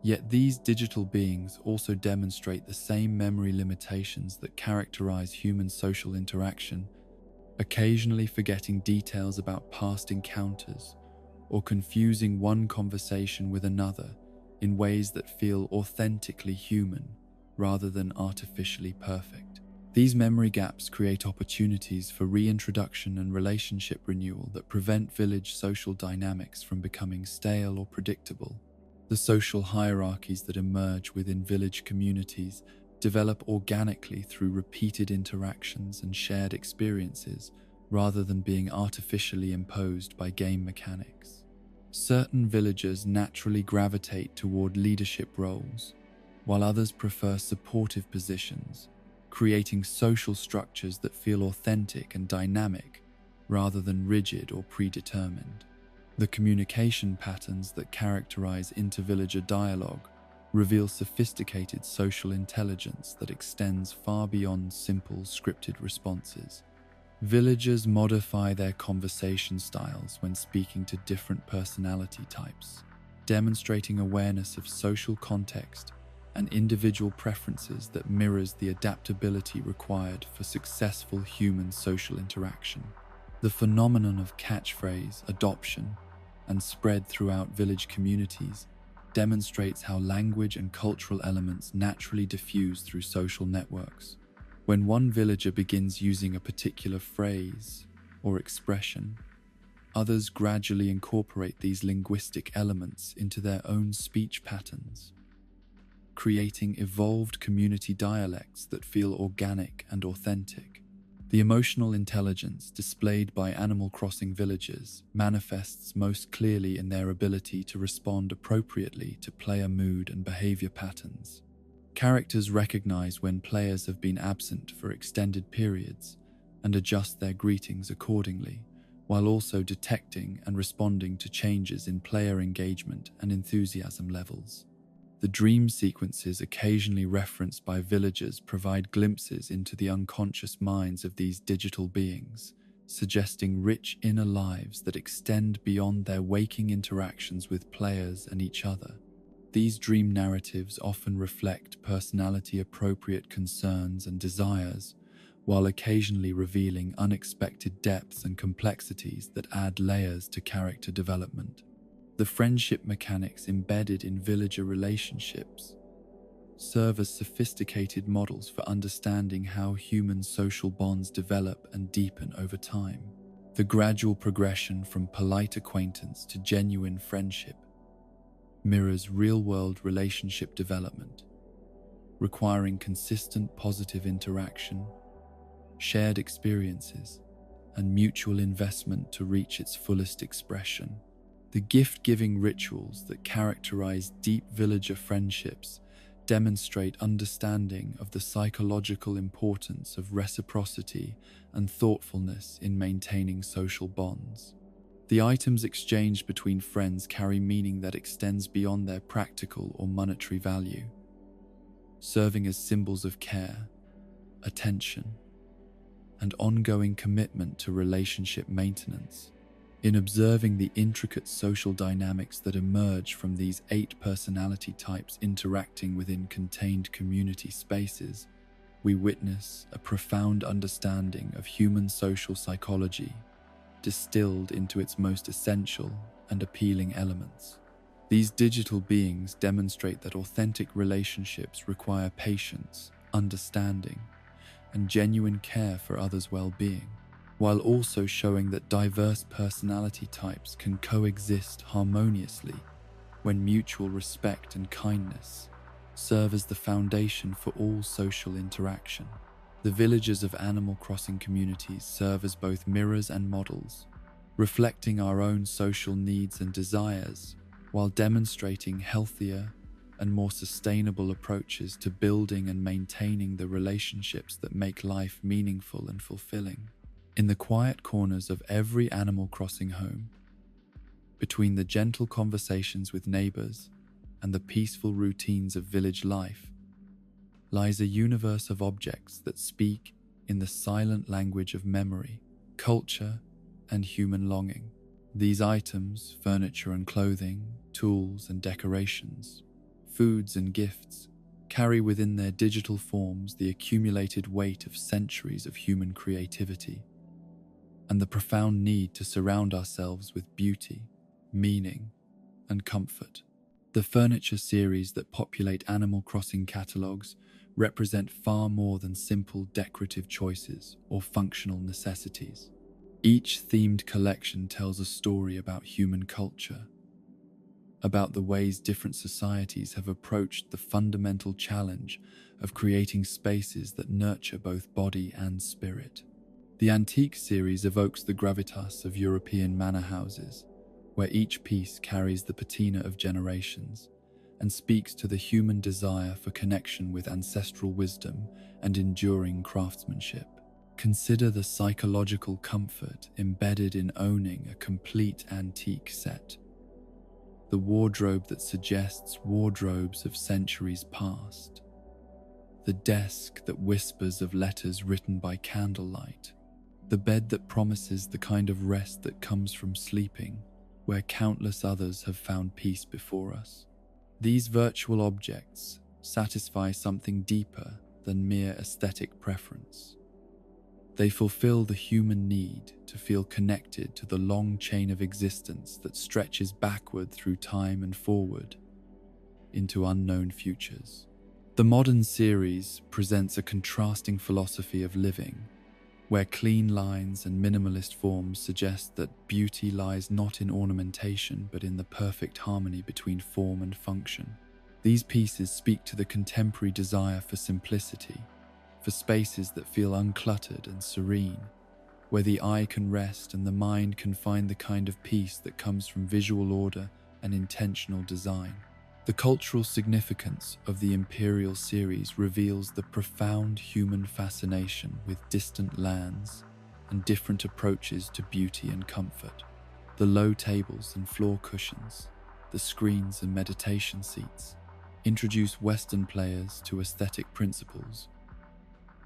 Yet these digital beings also demonstrate the same memory limitations that characterize human social interaction, occasionally forgetting details about past encounters or confusing one conversation with another in ways that feel authentically human rather than artificially perfect. These memory gaps create opportunities for reintroduction and relationship renewal that prevent village social dynamics from becoming stale or predictable. The social hierarchies that emerge within village communities develop organically through repeated interactions and shared experiences rather than being artificially imposed by game mechanics. Certain villagers naturally gravitate toward leadership roles, while others prefer supportive positions, creating social structures that feel authentic and dynamic rather than rigid or predetermined. The communication patterns that characterize intervillager dialogue reveal sophisticated social intelligence that extends far beyond simple scripted responses. Villagers modify their conversation styles when speaking to different personality types, demonstrating awareness of social context and individual preferences that mirrors the adaptability required for successful human social interaction. The phenomenon of catchphrase adoption and spread throughout village communities demonstrates how language and cultural elements naturally diffuse through social networks. When one villager begins using a particular phrase or expression, others gradually incorporate these linguistic elements into their own speech patterns, creating evolved community dialects that feel organic and authentic. The emotional intelligence displayed by Animal Crossing villagers manifests most clearly in their ability to respond appropriately to player mood and behavior patterns. Characters recognize when players have been absent for extended periods and adjust their greetings accordingly, while also detecting and responding to changes in player engagement and enthusiasm levels. The dream sequences occasionally referenced by villagers provide glimpses into the unconscious minds of these digital beings, suggesting rich inner lives that extend beyond their waking interactions with players and each other. These dream narratives often reflect personality-appropriate concerns and desires, while occasionally revealing unexpected depths and complexities that add layers to character development. The friendship mechanics embedded in villager relationships serve as sophisticated models for understanding how human social bonds develop and deepen over time. The gradual progression from polite acquaintance to genuine friendship mirrors real-world relationship development, requiring consistent positive interaction, shared experiences, and mutual investment to reach its fullest expression. The gift-giving rituals that characterize deep villager friendships demonstrate understanding of the psychological importance of reciprocity and thoughtfulness in maintaining social bonds. The items exchanged between friends carry meaning that extends beyond their practical or monetary value, serving as symbols of care, attention, and ongoing commitment to relationship maintenance. In observing the intricate social dynamics that emerge from these 8 personality types interacting within contained community spaces, we witness a profound understanding of human social psychology, distilled into its most essential and appealing elements. These digital beings demonstrate that authentic relationships require patience, understanding, and genuine care for others' well-being, while also showing that diverse personality types can coexist harmoniously when mutual respect and kindness serve as the foundation for all social interaction. The villagers of Animal Crossing communities serve as both mirrors and models, reflecting our own social needs and desires, while demonstrating healthier and more sustainable approaches to building and maintaining the relationships that make life meaningful and fulfilling. In the quiet corners of every Animal Crossing home, between the gentle conversations with neighbors and the peaceful routines of village life, lies a universe of objects that speak in the silent language of memory, culture, and human longing. These items, furniture and clothing, tools and decorations, foods and gifts, carry within their digital forms the accumulated weight of centuries of human creativity, and the profound need to surround ourselves with beauty, meaning, and comfort. The furniture series that populate Animal Crossing catalogs represent far more than simple decorative choices or functional necessities. Each themed collection tells a story about human culture, about the ways different societies have approached the fundamental challenge of creating spaces that nurture both body and spirit. The Antique series evokes the gravitas of European manor houses, where each piece carries the patina of generations and speaks to the human desire for connection with ancestral wisdom and enduring craftsmanship. Consider the psychological comfort embedded in owning a complete antique set. The wardrobe that suggests wardrobes of centuries past. The desk that whispers of letters written by candlelight. The bed that promises the kind of rest that comes from sleeping, where countless others have found peace before us. These virtual objects satisfy something deeper than mere aesthetic preference. They fulfill the human need to feel connected to the long chain of existence that stretches backward through time and forward into unknown futures. The modern series presents a contrasting philosophy of living, where clean lines and minimalist forms suggest that beauty lies not in ornamentation but in the perfect harmony between form and function. These pieces speak to the contemporary desire for simplicity, for spaces that feel uncluttered and serene, where the eye can rest and the mind can find the kind of peace that comes from visual order and intentional design. The cultural significance of the Imperial series reveals the profound human fascination with distant lands and different approaches to beauty and comfort. The low tables and floor cushions, the screens and meditation seats, introduce Western players to aesthetic principles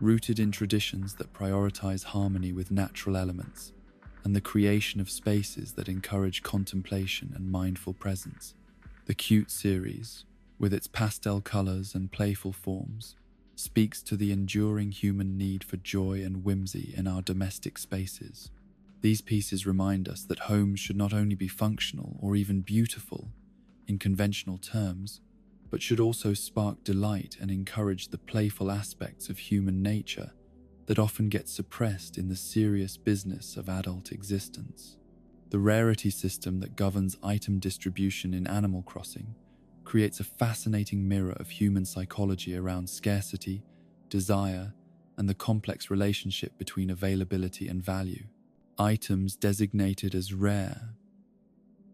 rooted in traditions that prioritize harmony with natural elements and the creation of spaces that encourage contemplation and mindful presence. The Cute series, with its pastel colors and playful forms, speaks to the enduring human need for joy and whimsy in our domestic spaces. These pieces remind us that homes should not only be functional or even beautiful in conventional terms, but should also spark delight and encourage the playful aspects of human nature that often get suppressed in the serious business of adult existence. The rarity system that governs item distribution in Animal Crossing creates a fascinating mirror of human psychology around scarcity, desire, and the complex relationship between availability and value. Items designated as rare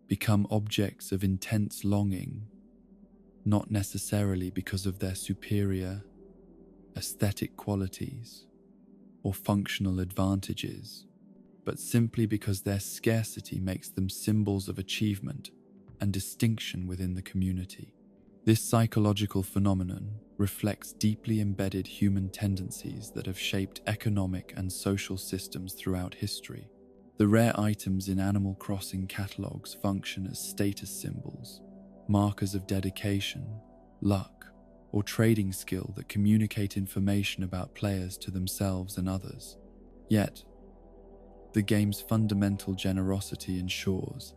become objects of intense longing, not necessarily because of their superior aesthetic qualities or functional advantages, but simply because their scarcity makes them symbols of achievement and distinction within the community. This psychological phenomenon reflects deeply embedded human tendencies that have shaped economic and social systems throughout history. The rare items in Animal Crossing catalogs function as status symbols, markers of dedication, luck, or trading skill that communicate information about players to themselves and others. Yet, the game's fundamental generosity ensures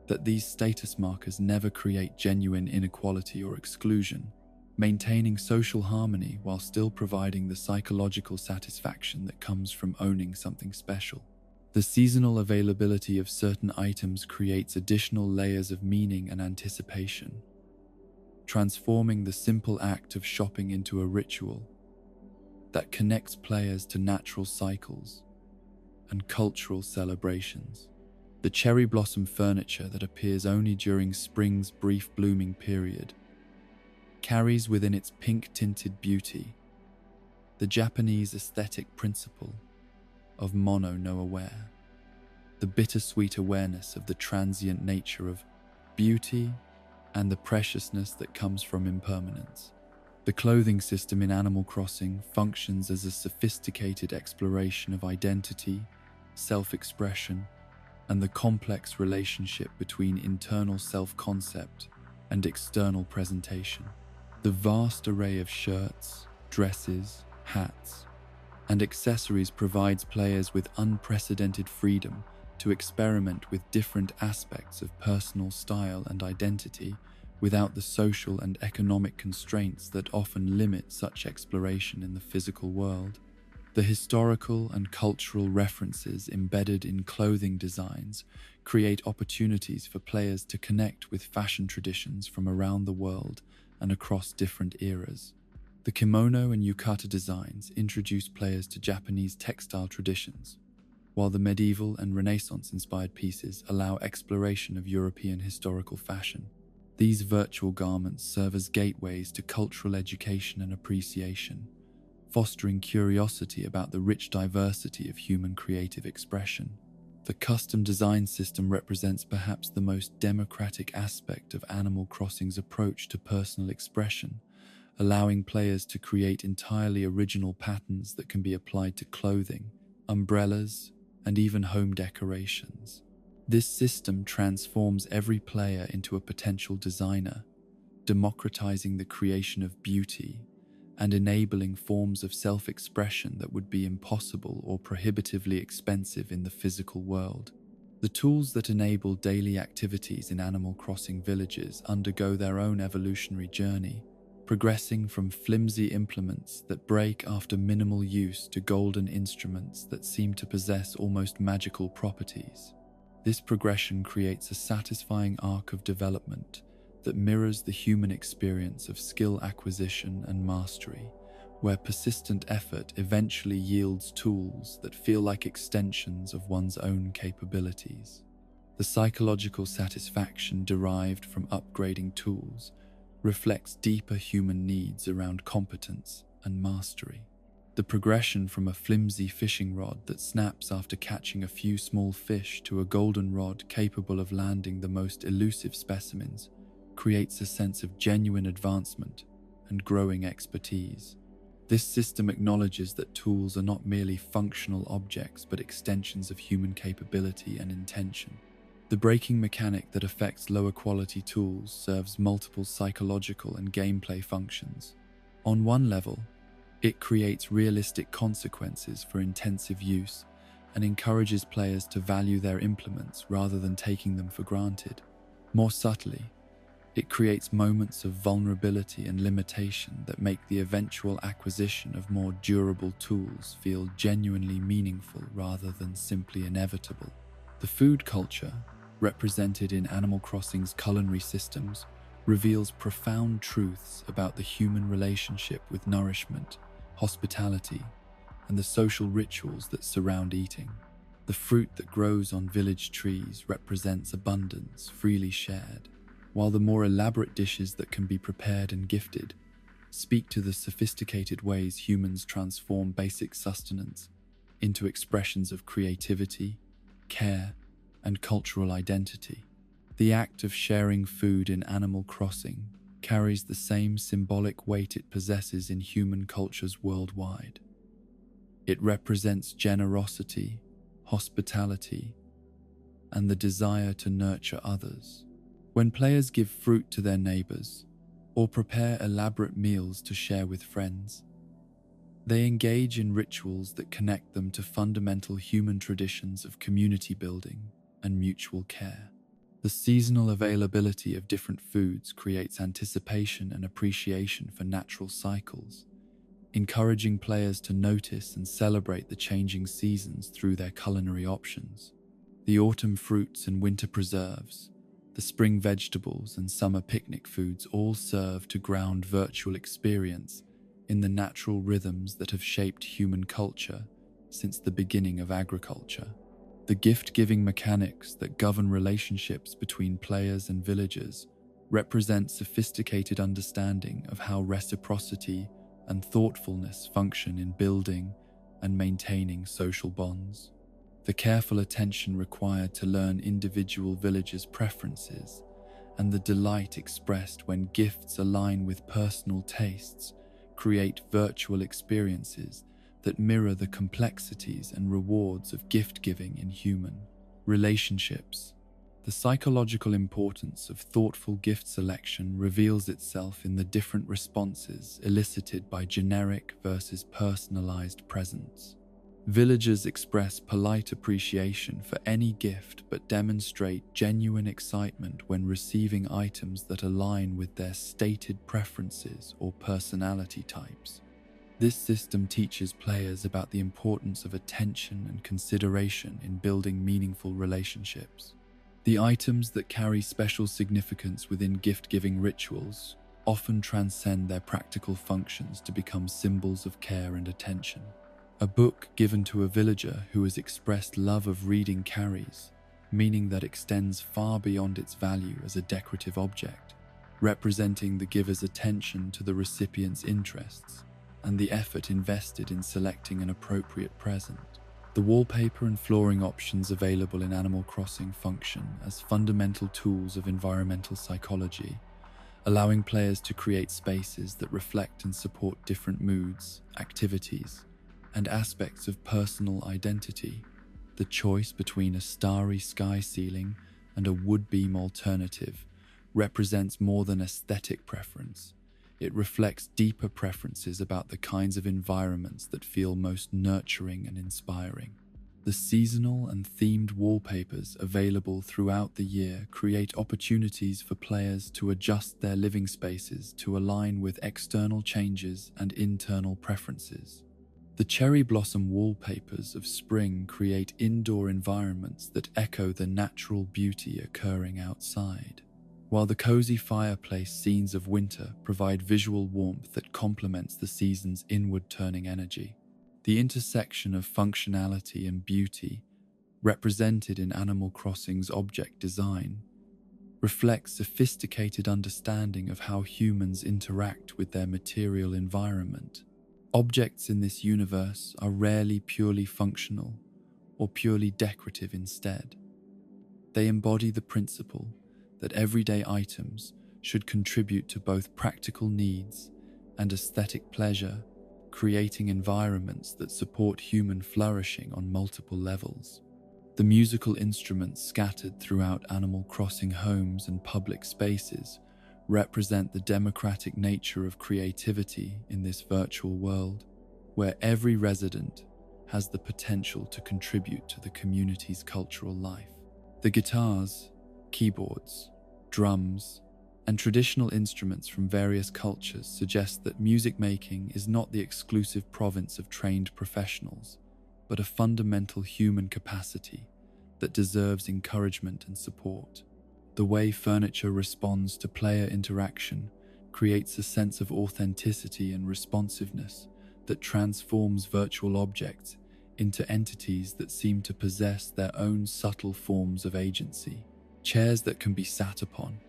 that these status markers never create genuine inequality or exclusion, maintaining social harmony while still providing the psychological satisfaction that comes from owning something special. The seasonal availability of certain items creates additional layers of meaning and anticipation, transforming the simple act of shopping into a ritual that connects players to natural cycles and cultural celebrations. The cherry blossom furniture that appears only during spring's brief blooming period carries within its pink-tinted beauty the Japanese aesthetic principle of mono no aware, the bittersweet awareness of the transient nature of beauty and the preciousness that comes from impermanence. The clothing system in Animal Crossing functions as a sophisticated exploration of identity, self-expression, and the complex relationship between internal self-concept and external presentation. The vast array of shirts, dresses, hats, and accessories provides players with unprecedented freedom to experiment with different aspects of personal style and identity without the social and economic constraints that often limit such exploration in the physical world. The historical and cultural references embedded in clothing designs create opportunities for players to connect with fashion traditions from around the world and across different eras. The kimono and yukata designs introduce players to Japanese textile traditions, while the medieval and Renaissance-inspired pieces allow exploration of European historical fashion. These virtual garments serve as gateways to cultural education and appreciation, fostering curiosity about the rich diversity of human creative expression. The custom design system represents perhaps the most democratic aspect of Animal Crossing's approach to personal expression, allowing players to create entirely original patterns that can be applied to clothing, umbrellas, and even home decorations. This system transforms every player into a potential designer, democratizing the creation of beauty and enabling forms of self-expression that would be impossible or prohibitively expensive in the physical world. The tools that enable daily activities in Animal Crossing villages undergo their own evolutionary journey, progressing from flimsy implements that break after minimal use to golden instruments that seem to possess almost magical properties. This progression creates a satisfying arc of development that mirrors the human experience of skill acquisition and mastery, where persistent effort eventually yields tools that feel like extensions of one's own capabilities. The psychological satisfaction derived from upgrading tools reflects deeper human needs around competence and mastery. The progression from a flimsy fishing rod that snaps after catching a few small fish to a golden rod capable of landing the most elusive specimens creates a sense of genuine advancement and growing expertise. This system acknowledges that tools are not merely functional objects but extensions of human capability and intention. The braking mechanic that affects lower quality tools serves multiple psychological and gameplay functions. On one level, it creates realistic consequences for intensive use and encourages players to value their implements rather than taking them for granted. More subtly, it creates moments of vulnerability and limitation that make the eventual acquisition of more durable tools feel genuinely meaningful rather than simply inevitable. The food culture, represented in Animal Crossing's culinary systems, reveals profound truths about the human relationship with nourishment, hospitality, and the social rituals that surround eating. The fruit that grows on village trees represents abundance freely shared, while the more elaborate dishes that can be prepared and gifted speak to the sophisticated ways humans transform basic sustenance into expressions of creativity, care, and cultural identity. The act of sharing food in Animal Crossing carries the same symbolic weight it possesses in human cultures worldwide. It represents generosity, hospitality, and the desire to nurture others. When players give fruit to their neighbors or prepare elaborate meals to share with friends, they engage in rituals that connect them to fundamental human traditions of community building and mutual care. The seasonal availability of different foods creates anticipation and appreciation for natural cycles, encouraging players to notice and celebrate the changing seasons through their culinary options. The autumn fruits and winter preserves, the spring vegetables and summer picnic foods all serve to ground virtual experience in the natural rhythms that have shaped human culture since the beginning of agriculture. The gift-giving mechanics that govern relationships between players and villagers represent sophisticated understanding of how reciprocity and thoughtfulness function in building and maintaining social bonds. The careful attention required to learn individual villagers' preferences and the delight expressed when gifts align with personal tastes create virtual experiences that mirror the complexities and rewards of gift-giving in human relationships. The psychological importance of thoughtful gift selection reveals itself in the different responses elicited by generic versus personalized presents. Villagers express polite appreciation for any gift but demonstrate genuine excitement when receiving items that align with their stated preferences or personality types. This system teaches players about the importance of attention and consideration in building meaningful relationships. The items that carry special significance within gift-giving rituals often transcend their practical functions to become symbols of care and attention. A book given to a villager who has expressed love of reading carries meaning that extends far beyond its value as a decorative object, representing the giver's attention to the recipient's interests and the effort invested in selecting an appropriate present. The wallpaper and flooring options available in Animal Crossing function as fundamental tools of environmental psychology, allowing players to create spaces that reflect and support different moods, activities, and aspects of personal identity. The choice between a starry sky ceiling and a wood beam alternative represents more than aesthetic preference. It reflects deeper preferences about the kinds of environments that feel most nurturing and inspiring. The seasonal and themed wallpapers available throughout the year create opportunities for players to adjust their living spaces to align with external changes and internal preferences. The cherry blossom wallpapers of spring create indoor environments that echo the natural beauty occurring outside, while the cozy fireplace scenes of winter provide visual warmth that complements the season's inward-turning energy. The intersection of functionality and beauty, represented in Animal Crossing's object design, reflects sophisticated understanding of how humans interact with their material environment. Objects in this universe are rarely purely functional or purely decorative instead. They embody the principle that everyday items should contribute to both practical needs and aesthetic pleasure, creating environments that support human flourishing on multiple levels. The musical instruments scattered throughout Animal Crossing homes and public spaces represent the democratic nature of creativity in this virtual world, where every resident has the potential to contribute to the community's cultural life. The guitars, keyboards, drums, and traditional instruments from various cultures suggest that music making is not the exclusive province of trained professionals, but a fundamental human capacity that deserves encouragement and support. The way furniture responds to player interaction creates a sense of authenticity and responsiveness that transforms virtual objects into entities that seem to possess their own subtle forms of agency. Chairs that can be sat upon,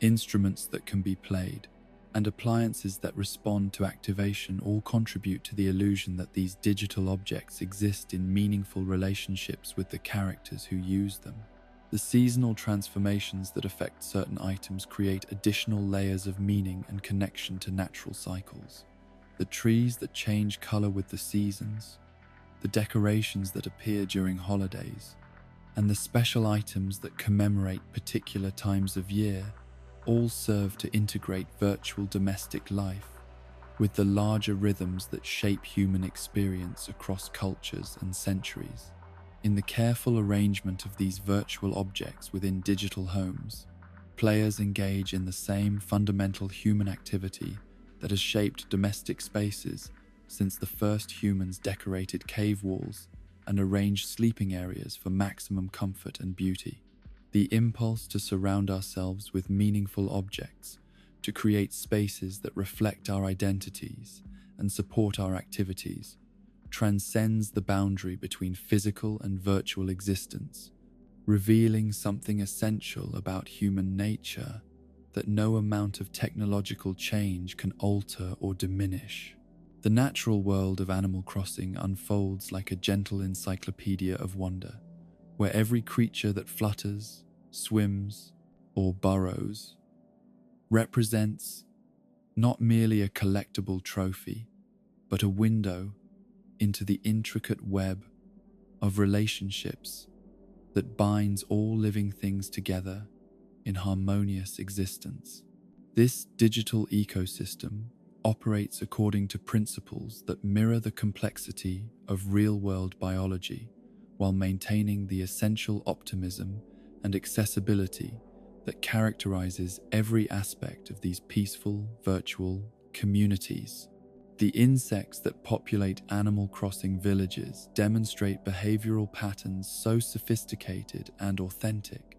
instruments that can be played, and appliances that respond to activation all contribute to the illusion that these digital objects exist in meaningful relationships with the characters who use them. The seasonal transformations that affect certain items create additional layers of meaning and connection to natural cycles. The trees that change color with the seasons, the decorations that appear during holidays, and the special items that commemorate particular times of year all serve to integrate virtual domestic life with the larger rhythms that shape human experience across cultures and centuries. In the careful arrangement of these virtual objects within digital homes, players engage in the same fundamental human activity that has shaped domestic spaces since the first humans decorated cave walls and arranged sleeping areas for maximum comfort and beauty. The impulse to surround ourselves with meaningful objects, to create spaces that reflect our identities and support our activities, transcends the boundary between physical and virtual existence, revealing something essential about human nature that no amount of technological change can alter or diminish. The natural world of Animal Crossing unfolds like a gentle encyclopedia of wonder, where every creature that flutters, swims, or burrows represents not merely a collectible trophy, but a window into the intricate web of relationships that binds all living things together in harmonious existence. This digital ecosystem operates according to principles that mirror the complexity of real-world biology while maintaining the essential optimism and accessibility that characterizes every aspect of these peaceful virtual communities. The insects that populate Animal Crossing villages demonstrate behavioral patterns so sophisticated and authentic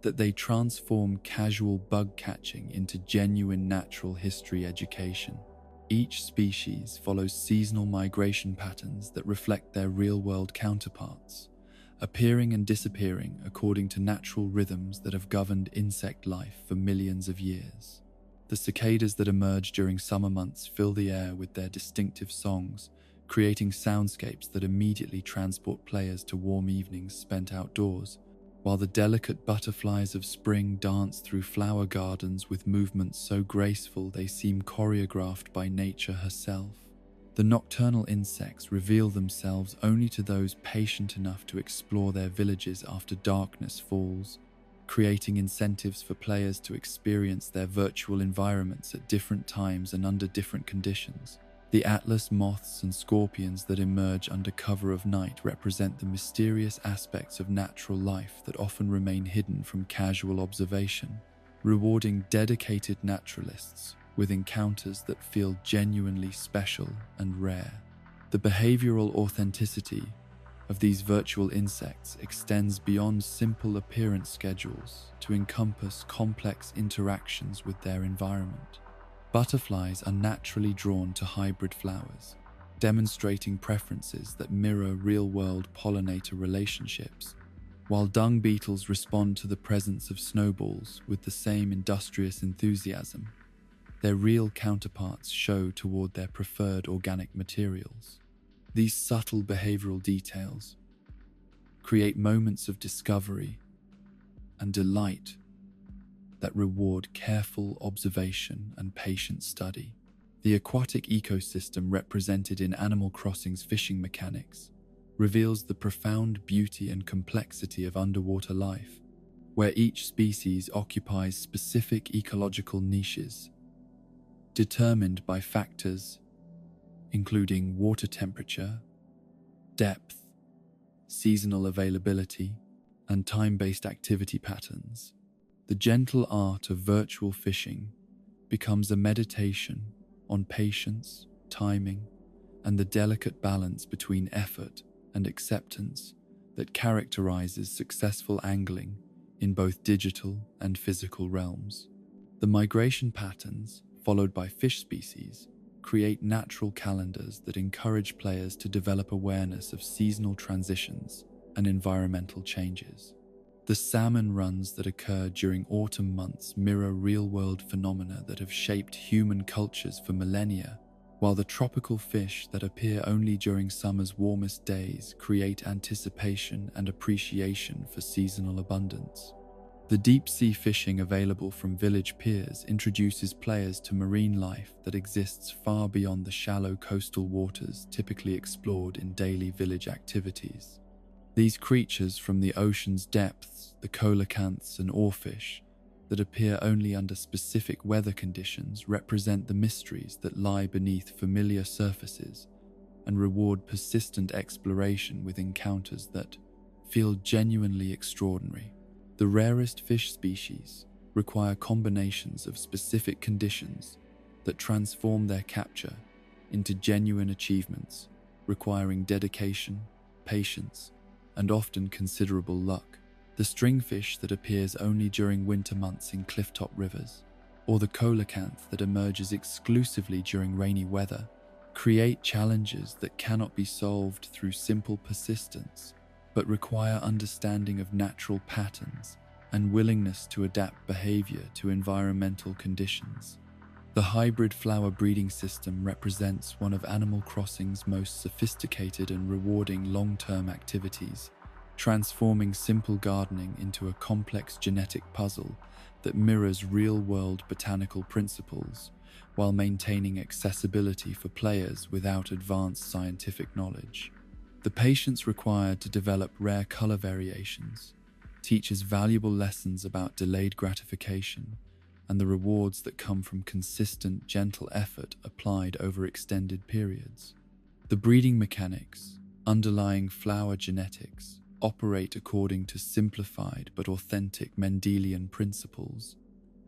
that they transform casual bug catching into genuine natural history education. Each species follows seasonal migration patterns that reflect their real-world counterparts, appearing and disappearing according to natural rhythms that have governed insect life for millions of years. The cicadas that emerge during summer months fill the air with their distinctive songs, creating soundscapes that immediately transport players to warm evenings spent outdoors, while the delicate butterflies of spring dance through flower gardens with movements so graceful they seem choreographed by nature herself. The nocturnal insects reveal themselves only to those patient enough to explore their villages after darkness falls, creating incentives for players to experience their virtual environments at different times and under different conditions. The Atlas moths and scorpions that emerge under cover of night represent the mysterious aspects of natural life that often remain hidden from casual observation, rewarding dedicated naturalists with encounters that feel genuinely special and rare. The behavioral authenticity of these virtual insects extends beyond simple appearance schedules to encompass complex interactions with their environment. Butterflies are naturally drawn to hybrid flowers, demonstrating preferences that mirror real-world pollinator relationships, while dung beetles respond to the presence of snowballs with the same industrious enthusiasm. Their real counterparts show toward their preferred organic materials. These subtle behavioral details create moments of discovery and delight that reward careful observation and patient study. The aquatic ecosystem represented in Animal Crossing's fishing mechanics reveals the profound beauty and complexity of underwater life, where each species occupies specific ecological niches, determined by factors including water temperature, depth, seasonal availability, and time-based activity patterns. The gentle art of virtual fishing becomes a meditation on patience, timing, and the delicate balance between effort and acceptance that characterizes successful angling in both digital and physical realms. The migration patterns, followed by fish species, create natural calendars that encourage players to develop awareness of seasonal transitions and environmental changes. The salmon runs that occur during autumn months mirror real-world phenomena that have shaped human cultures for millennia, while the tropical fish that appear only during summer's warmest days create anticipation and appreciation for seasonal abundance. The deep-sea fishing available from village piers introduces players to marine life that exists far beyond the shallow coastal waters typically explored in daily village activities. These creatures from the ocean's depths, the coelacanths and oarfish, that appear only under specific weather conditions represent the mysteries that lie beneath familiar surfaces and reward persistent exploration with encounters that feel genuinely extraordinary. The rarest fish species require combinations of specific conditions that transform their capture into genuine achievements, requiring dedication, patience, and often considerable luck. The stringfish that appears only during winter months in clifftop rivers, or the coelacanth that emerges exclusively during rainy weather, create challenges that cannot be solved through simple persistence, but require understanding of natural patterns and willingness to adapt behavior to environmental conditions. The hybrid flower breeding system represents one of Animal Crossing's most sophisticated and rewarding long-term activities, transforming simple gardening into a complex genetic puzzle that mirrors real-world botanical principles while maintaining accessibility for players without advanced scientific knowledge. The patience required to develop rare color variations teaches valuable lessons about delayed gratification and the rewards that come from consistent, gentle effort applied over extended periods. The breeding mechanics underlying flower genetics operate according to simplified but authentic Mendelian principles,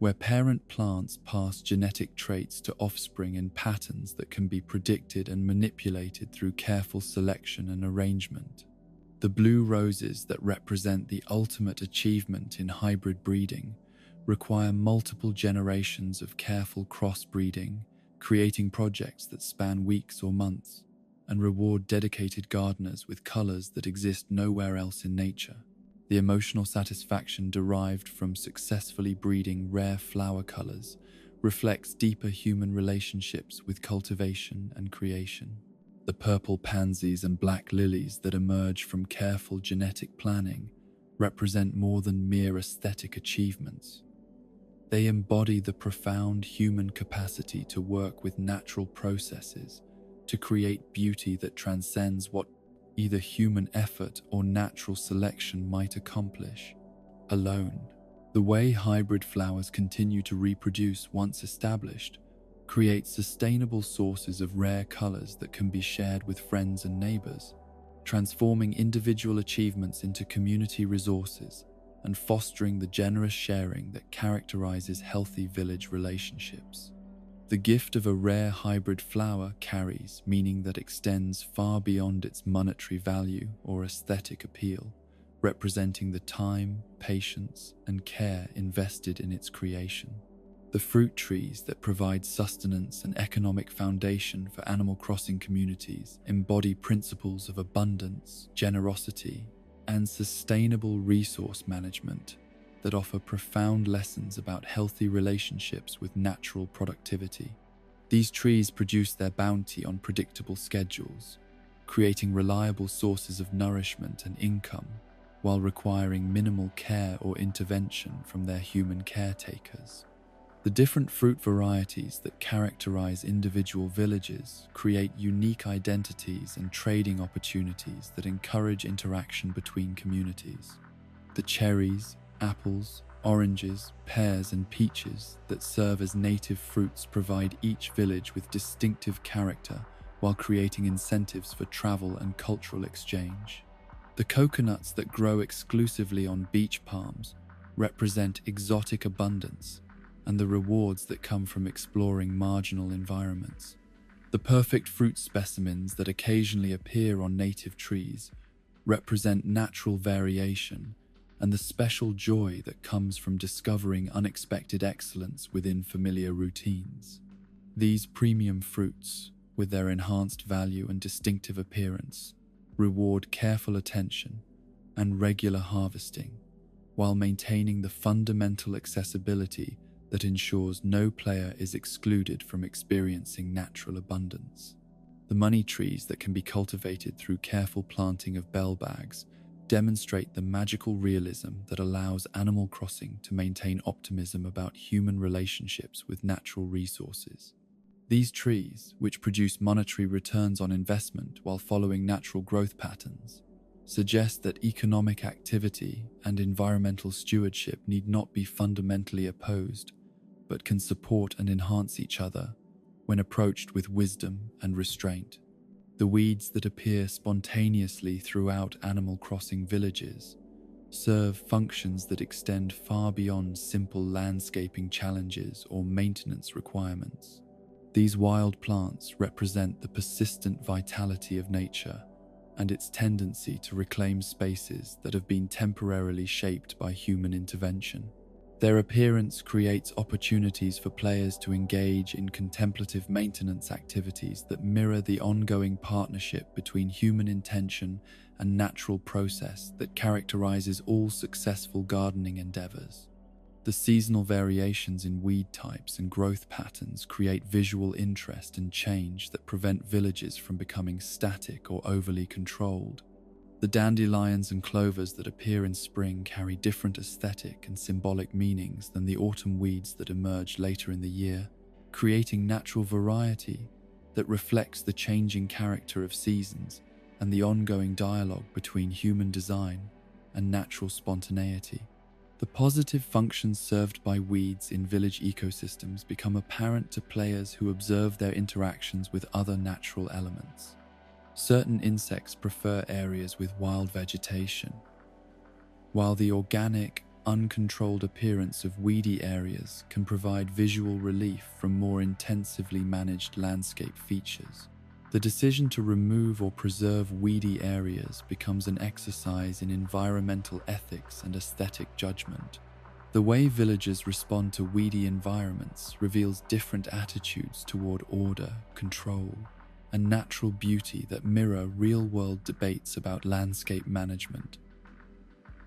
where parent plants pass genetic traits to offspring in patterns that can be predicted and manipulated through careful selection and arrangement. The blue roses that represent the ultimate achievement in hybrid breeding require multiple generations of careful crossbreeding, creating projects that span weeks or months, and reward dedicated gardeners with colors that exist nowhere else in nature. The emotional satisfaction derived from successfully breeding rare flower colors reflects deeper human relationships with cultivation and creation. The purple pansies and black lilies that emerge from careful genetic planning represent more than mere aesthetic achievements. They embody the profound human capacity to work with natural processes to create beauty that transcends what either human effort or natural selection might accomplish alone. The way hybrid flowers continue to reproduce once established creates sustainable sources of rare colors that can be shared with friends and neighbors, transforming individual achievements into community resources and fostering the generous sharing that characterizes healthy village relationships. The gift of a rare hybrid flower carries meaning that extends far beyond its monetary value or aesthetic appeal, representing the time, patience, and care invested in its creation. The fruit trees that provide sustenance and economic foundation for Animal Crossing communities embody principles of abundance, generosity, and sustainable resource management that offer profound lessons about healthy relationships with natural productivity. These trees produce their bounty on predictable schedules, creating reliable sources of nourishment and income, while requiring minimal care or intervention from their human caretakers. The different fruit varieties that characterize individual villages create unique identities and trading opportunities that encourage interaction between communities. The cherries, apples, oranges, pears, and peaches that serve as native fruits provide each village with distinctive character while creating incentives for travel and cultural exchange. The coconuts that grow exclusively on beach palms represent exotic abundance and the rewards that come from exploring marginal environments. The perfect fruit specimens that occasionally appear on native trees represent natural variation and the special joy that comes from discovering unexpected excellence within familiar routines. These premium fruits, with their enhanced value and distinctive appearance, reward careful attention and regular harvesting, while maintaining the fundamental accessibility that ensures no player is excluded from experiencing natural abundance. The money trees that can be cultivated through careful planting of bell bags demonstrate the magical realism that allows Animal Crossing to maintain optimism about human relationships with natural resources. These trees, which produce monetary returns on investment while following natural growth patterns, suggest that economic activity and environmental stewardship need not be fundamentally opposed, but can support and enhance each other when approached with wisdom and restraint. The weeds that appear spontaneously throughout Animal Crossing villages serve functions that extend far beyond simple landscaping challenges or maintenance requirements. These wild plants represent the persistent vitality of nature and its tendency to reclaim spaces that have been temporarily shaped by human intervention. Their appearance creates opportunities for players to engage in contemplative maintenance activities that mirror the ongoing partnership between human intention and natural process that characterizes all successful gardening endeavors. The seasonal variations in weed types and growth patterns create visual interest and change that prevent villages from becoming static or overly controlled. The dandelions and clovers that appear in spring carry different aesthetic and symbolic meanings than the autumn weeds that emerge later in the year, creating natural variety that reflects the changing character of seasons and the ongoing dialogue between human design and natural spontaneity. The positive functions served by weeds in village ecosystems become apparent to players who observe their interactions with other natural elements. Certain insects prefer areas with wild vegetation, while the organic, uncontrolled appearance of weedy areas can provide visual relief from more intensively managed landscape features. The decision to remove or preserve weedy areas becomes an exercise in environmental ethics and aesthetic judgment. The way villagers respond to weedy environments reveals different attitudes toward order, control, and natural beauty that mirror real-world debates about landscape management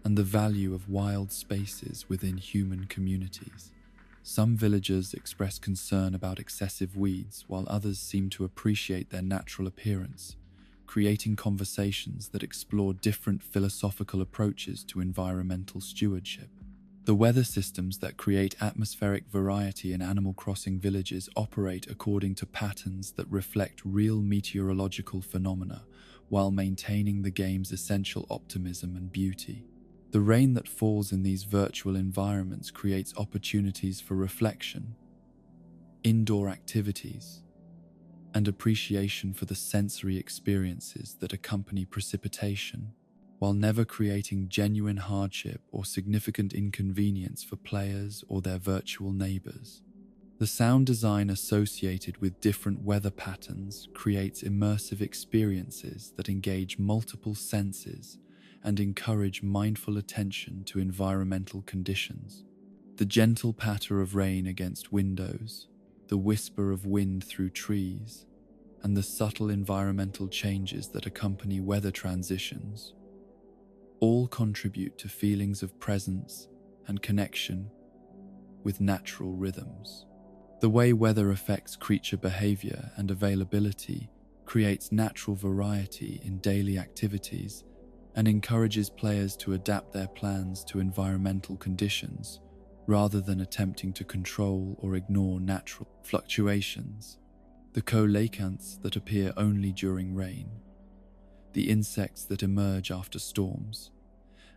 and the value of wild spaces within human communities. Some villagers express concern about excessive weeds, while others seem to appreciate their natural appearance, creating conversations that explore different philosophical approaches to environmental stewardship. The weather systems that create atmospheric variety in Animal Crossing villages operate according to patterns that reflect real meteorological phenomena, while maintaining the game's essential optimism and beauty. The rain that falls in these virtual environments creates opportunities for reflection, indoor activities, and appreciation for the sensory experiences that accompany precipitation, while never creating genuine hardship or significant inconvenience for players or their virtual neighbors. The sound design associated with different weather patterns creates immersive experiences that engage multiple senses and encourage mindful attention to environmental conditions. The gentle patter of rain against windows, the whisper of wind through trees, and the subtle environmental changes that accompany weather transitions all contribute to feelings of presence and connection with natural rhythms. The way weather affects creature behavior and availability creates natural variety in daily activities and encourages players to adapt their plans to environmental conditions rather than attempting to control or ignore natural fluctuations. The coelacanths that appear only during rain, the insects that emerge after storms,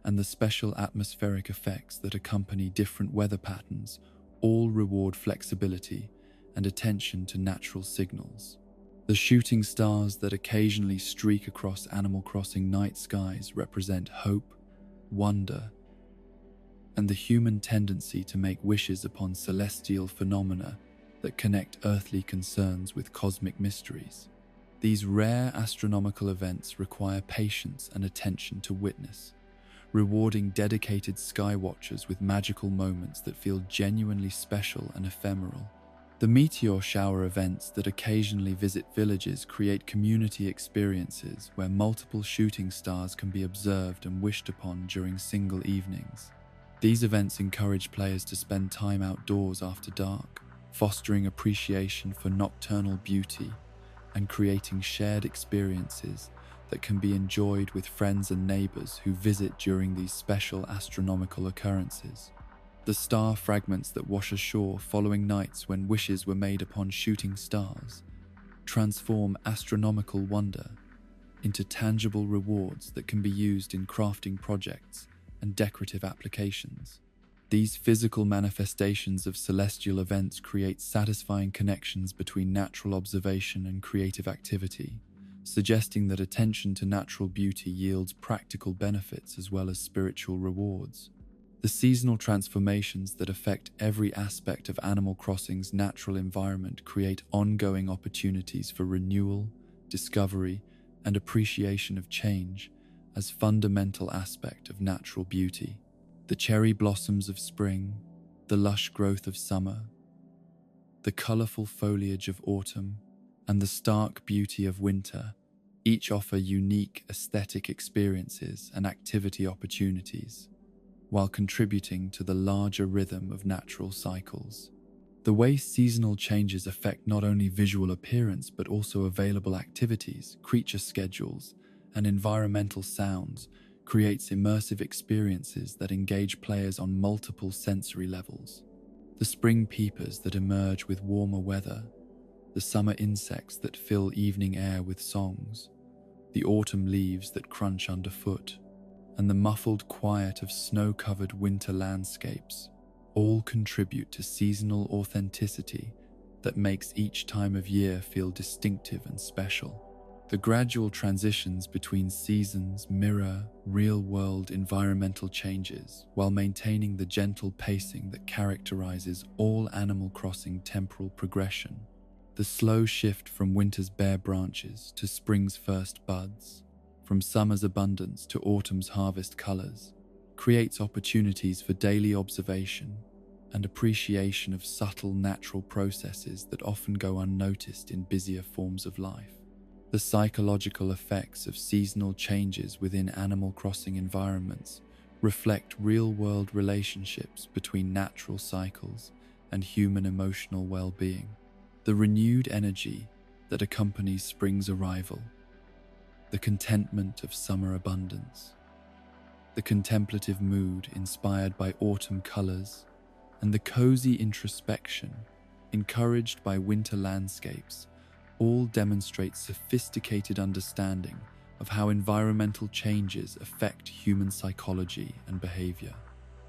and the special atmospheric effects that accompany different weather patterns all reward flexibility and attention to natural signals. The shooting stars that occasionally streak across Animal Crossing night skies represent hope, wonder, and the human tendency to make wishes upon celestial phenomena that connect earthly concerns with cosmic mysteries. These rare astronomical events require patience and attention to witness, rewarding dedicated sky watchers with magical moments that feel genuinely special and ephemeral. The meteor shower events that occasionally visit villages create community experiences where multiple shooting stars can be observed and wished upon during single evenings. These events encourage players to spend time outdoors after dark, fostering appreciation for nocturnal beauty and creating shared experiences that can be enjoyed with friends and neighbors who visit during these special astronomical occurrences. The star fragments that wash ashore following nights when wishes were made upon shooting stars transform astronomical wonder into tangible rewards that can be used in crafting projects and decorative applications. These physical manifestations of celestial events create satisfying connections between natural observation and creative activity, suggesting that attention to natural beauty yields practical benefits as well as spiritual rewards. The seasonal transformations that affect every aspect of Animal Crossing's natural environment create ongoing opportunities for renewal, discovery, and appreciation of change as fundamental aspect of natural beauty. The cherry blossoms of spring, the lush growth of summer, the colorful foliage of autumn, and the stark beauty of winter each offer unique aesthetic experiences and activity opportunities, while contributing to the larger rhythm of natural cycles. The way seasonal changes affect not only visual appearance but also available activities, creature schedules, and environmental sounds creates immersive experiences that engage players on multiple sensory levels. The spring peepers that emerge with warmer weather, the summer insects that fill evening air with songs, the autumn leaves that crunch underfoot, and the muffled quiet of snow-covered winter landscapes all contribute to seasonal authenticity that makes each time of year feel distinctive and special. The gradual transitions between seasons mirror real-world environmental changes while maintaining the gentle pacing that characterizes all Animal Crossing temporal progression. The slow shift from winter's bare branches to spring's first buds, from summer's abundance to autumn's harvest colors, creates opportunities for daily observation and appreciation of subtle natural processes that often go unnoticed in busier forms of life. The psychological effects of seasonal changes within Animal Crossing environments reflect real-world relationships between natural cycles and human emotional well-being. The renewed energy that accompanies spring's arrival, the contentment of summer abundance, the contemplative mood inspired by autumn colors, and the cozy introspection encouraged by winter landscapes all demonstrate sophisticated understanding of how environmental changes affect human psychology and behavior.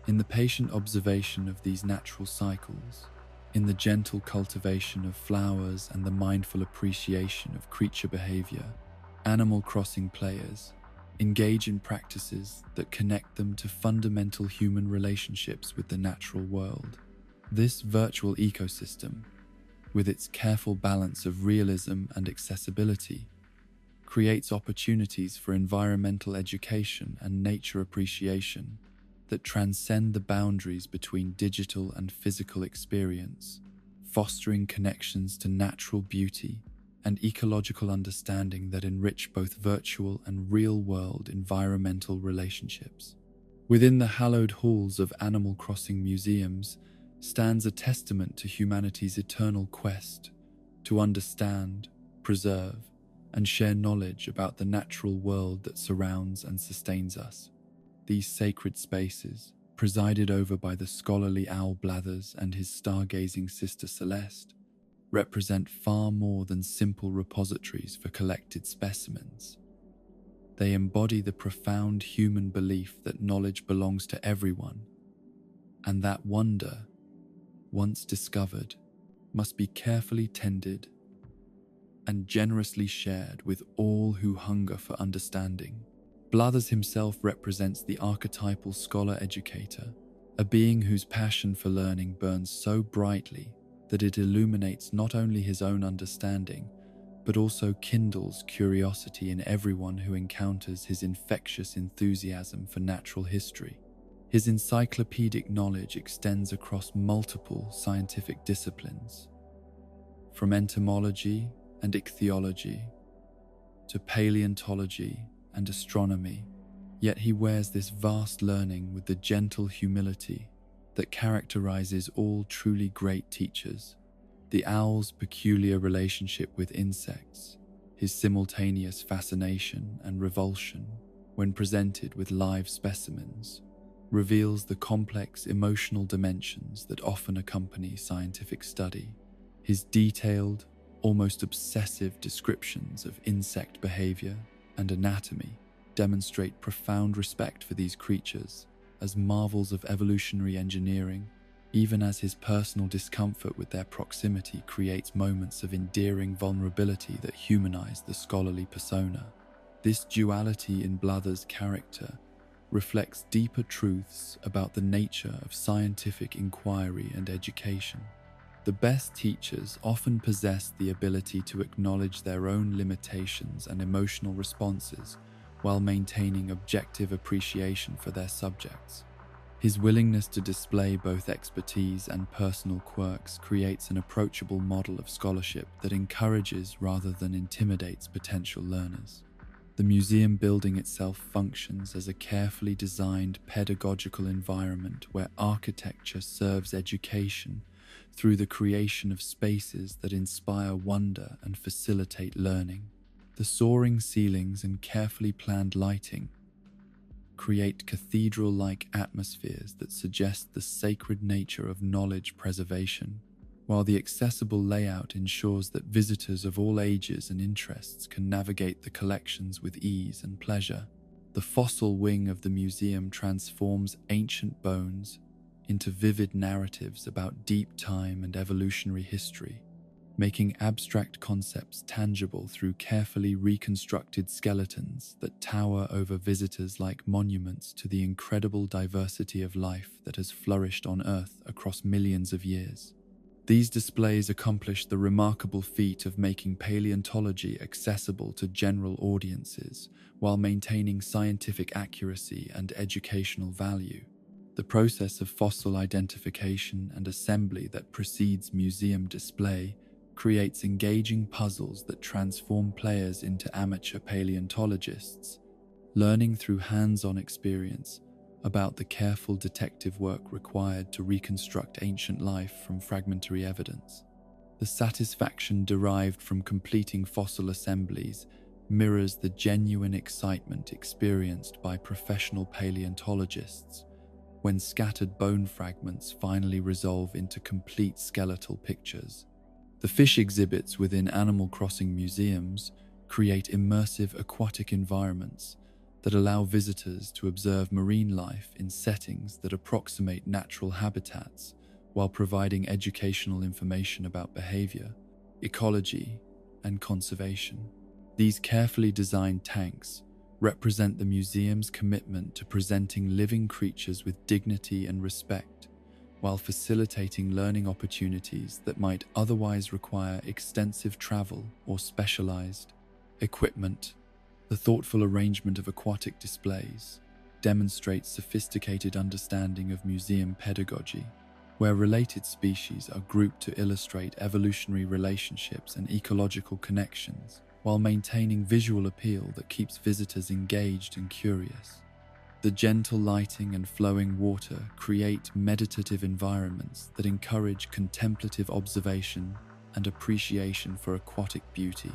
In the patient observation of these natural cycles, in the gentle cultivation of flowers and the mindful appreciation of creature behavior, Animal Crossing players engage in practices that connect them to fundamental human relationships with the natural world. This virtual ecosystem, with its careful balance of realism and accessibility, creates opportunities for environmental education and nature appreciation that transcend the boundaries between digital and physical experience, fostering connections to natural beauty and ecological understanding that enrich both virtual and real-world environmental relationships. Within the hallowed halls of Animal Crossing museums stands a testament to humanity's eternal quest to understand, preserve, and share knowledge about the natural world that surrounds and sustains us. These sacred spaces, presided over by the scholarly Owl Blathers and his stargazing sister Celeste, represent far more than simple repositories for collected specimens. They embody the profound human belief that knowledge belongs to everyone, and that wonder, once discovered, must be carefully tended and generously shared with all who hunger for understanding. Blathers himself represents the archetypal scholar-educator, a being whose passion for learning burns so brightly that it illuminates not only his own understanding, but also kindles curiosity in everyone who encounters his infectious enthusiasm for natural history. His encyclopedic knowledge extends across multiple scientific disciplines, from entomology and ichthyology to paleontology and astronomy, yet he wears this vast learning with the gentle humility that characterizes all truly great teachers. The owl's peculiar relationship with insects, his simultaneous fascination and revulsion when presented with live specimens, reveals the complex emotional dimensions that often accompany scientific study. His detailed, almost obsessive descriptions of insect behavior and anatomy demonstrate profound respect for these creatures as marvels of evolutionary engineering, even as his personal discomfort with their proximity creates moments of endearing vulnerability that humanize the scholarly persona. This duality in Blather's character reflects deeper truths about the nature of scientific inquiry and education. The best teachers often possess the ability to acknowledge their own limitations and emotional responses while maintaining objective appreciation for their subjects. His willingness to display both expertise and personal quirks creates an approachable model of scholarship that encourages rather than intimidates potential learners. The museum building itself functions as a carefully designed pedagogical environment where architecture serves education through the creation of spaces that inspire wonder and facilitate learning. The soaring ceilings and carefully planned lighting create cathedral-like atmospheres that suggest the sacred nature of knowledge preservation, while the accessible layout ensures that visitors of all ages and interests can navigate the collections with ease and pleasure. The fossil wing of the museum transforms ancient bones into vivid narratives about deep time and evolutionary history, making abstract concepts tangible through carefully reconstructed skeletons that tower over visitors like monuments to the incredible diversity of life that has flourished on Earth across millions of years. These displays accomplish the remarkable feat of making paleontology accessible to general audiences while maintaining scientific accuracy and educational value. The process of fossil identification and assembly that precedes museum display creates engaging puzzles that transform players into amateur paleontologists, learning through hands-on experience about the careful detective work required to reconstruct ancient life from fragmentary evidence. The satisfaction derived from completing fossil assemblies mirrors the genuine excitement experienced by professional paleontologists when scattered bone fragments finally resolve into complete skeletal pictures. The fish exhibits within Animal Crossing museums create immersive aquatic environments that allow visitors to observe marine life in settings that approximate natural habitats while providing educational information about behavior, ecology, and conservation. These carefully designed tanks represent the museum's commitment to presenting living creatures with dignity and respect, while facilitating learning opportunities that might otherwise require extensive travel or specialized equipment. The thoughtful arrangement of aquatic displays demonstrates sophisticated understanding of museum pedagogy, where related species are grouped to illustrate evolutionary relationships and ecological connections, while maintaining visual appeal that keeps visitors engaged and curious. The gentle lighting and flowing water create meditative environments that encourage contemplative observation and appreciation for aquatic beauty.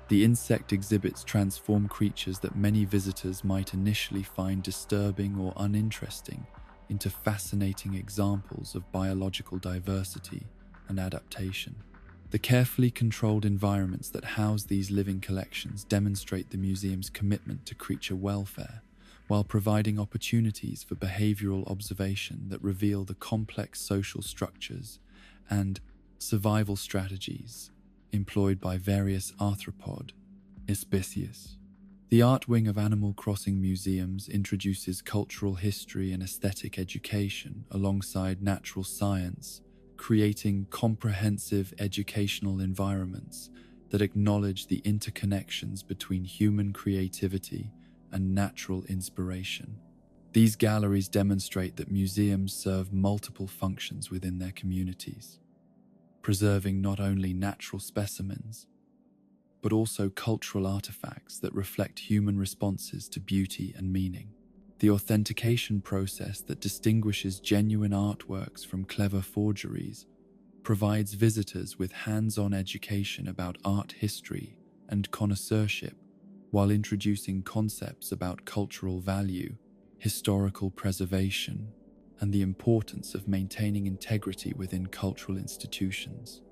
The insect exhibits transform creatures that many visitors might initially find disturbing or uninteresting into fascinating examples of biological diversity and adaptation. The carefully controlled environments that house these living collections demonstrate the museum's commitment to creature welfare, while providing opportunities for behavioral observation that reveal the complex social structures and survival strategies employed by various arthropod species. The art wing of Animal Crossing museums introduces cultural history and aesthetic education alongside natural science, creating comprehensive educational environments that acknowledge the interconnections between human creativity and natural inspiration. These galleries demonstrate that museums serve multiple functions within their communities, preserving not only natural specimens, but also cultural artifacts that reflect human responses to beauty and meaning. The authentication process that distinguishes genuine artworks from clever forgeries provides visitors with hands-on education about art history and connoisseurship, while introducing concepts about cultural value, historical preservation, and the importance of maintaining integrity within cultural institutions.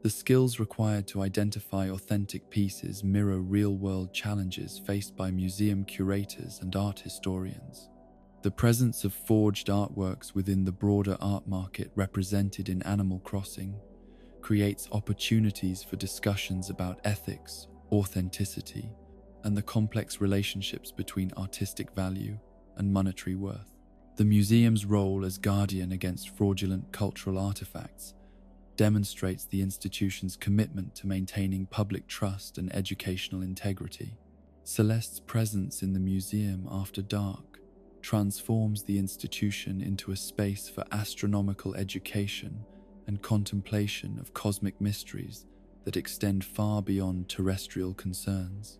The skills required to identify authentic pieces mirror real-world challenges faced by museum curators and art historians. The presence of forged artworks within the broader art market represented in Animal Crossing creates opportunities for discussions about ethics, authenticity, and the complex relationships between artistic value and monetary worth. The museum's role as guardian against fraudulent cultural artifacts demonstrates the institution's commitment to maintaining public trust and educational integrity. Celeste's presence in the museum after dark transforms the institution into a space for astronomical education and contemplation of cosmic mysteries that extend far beyond terrestrial concerns.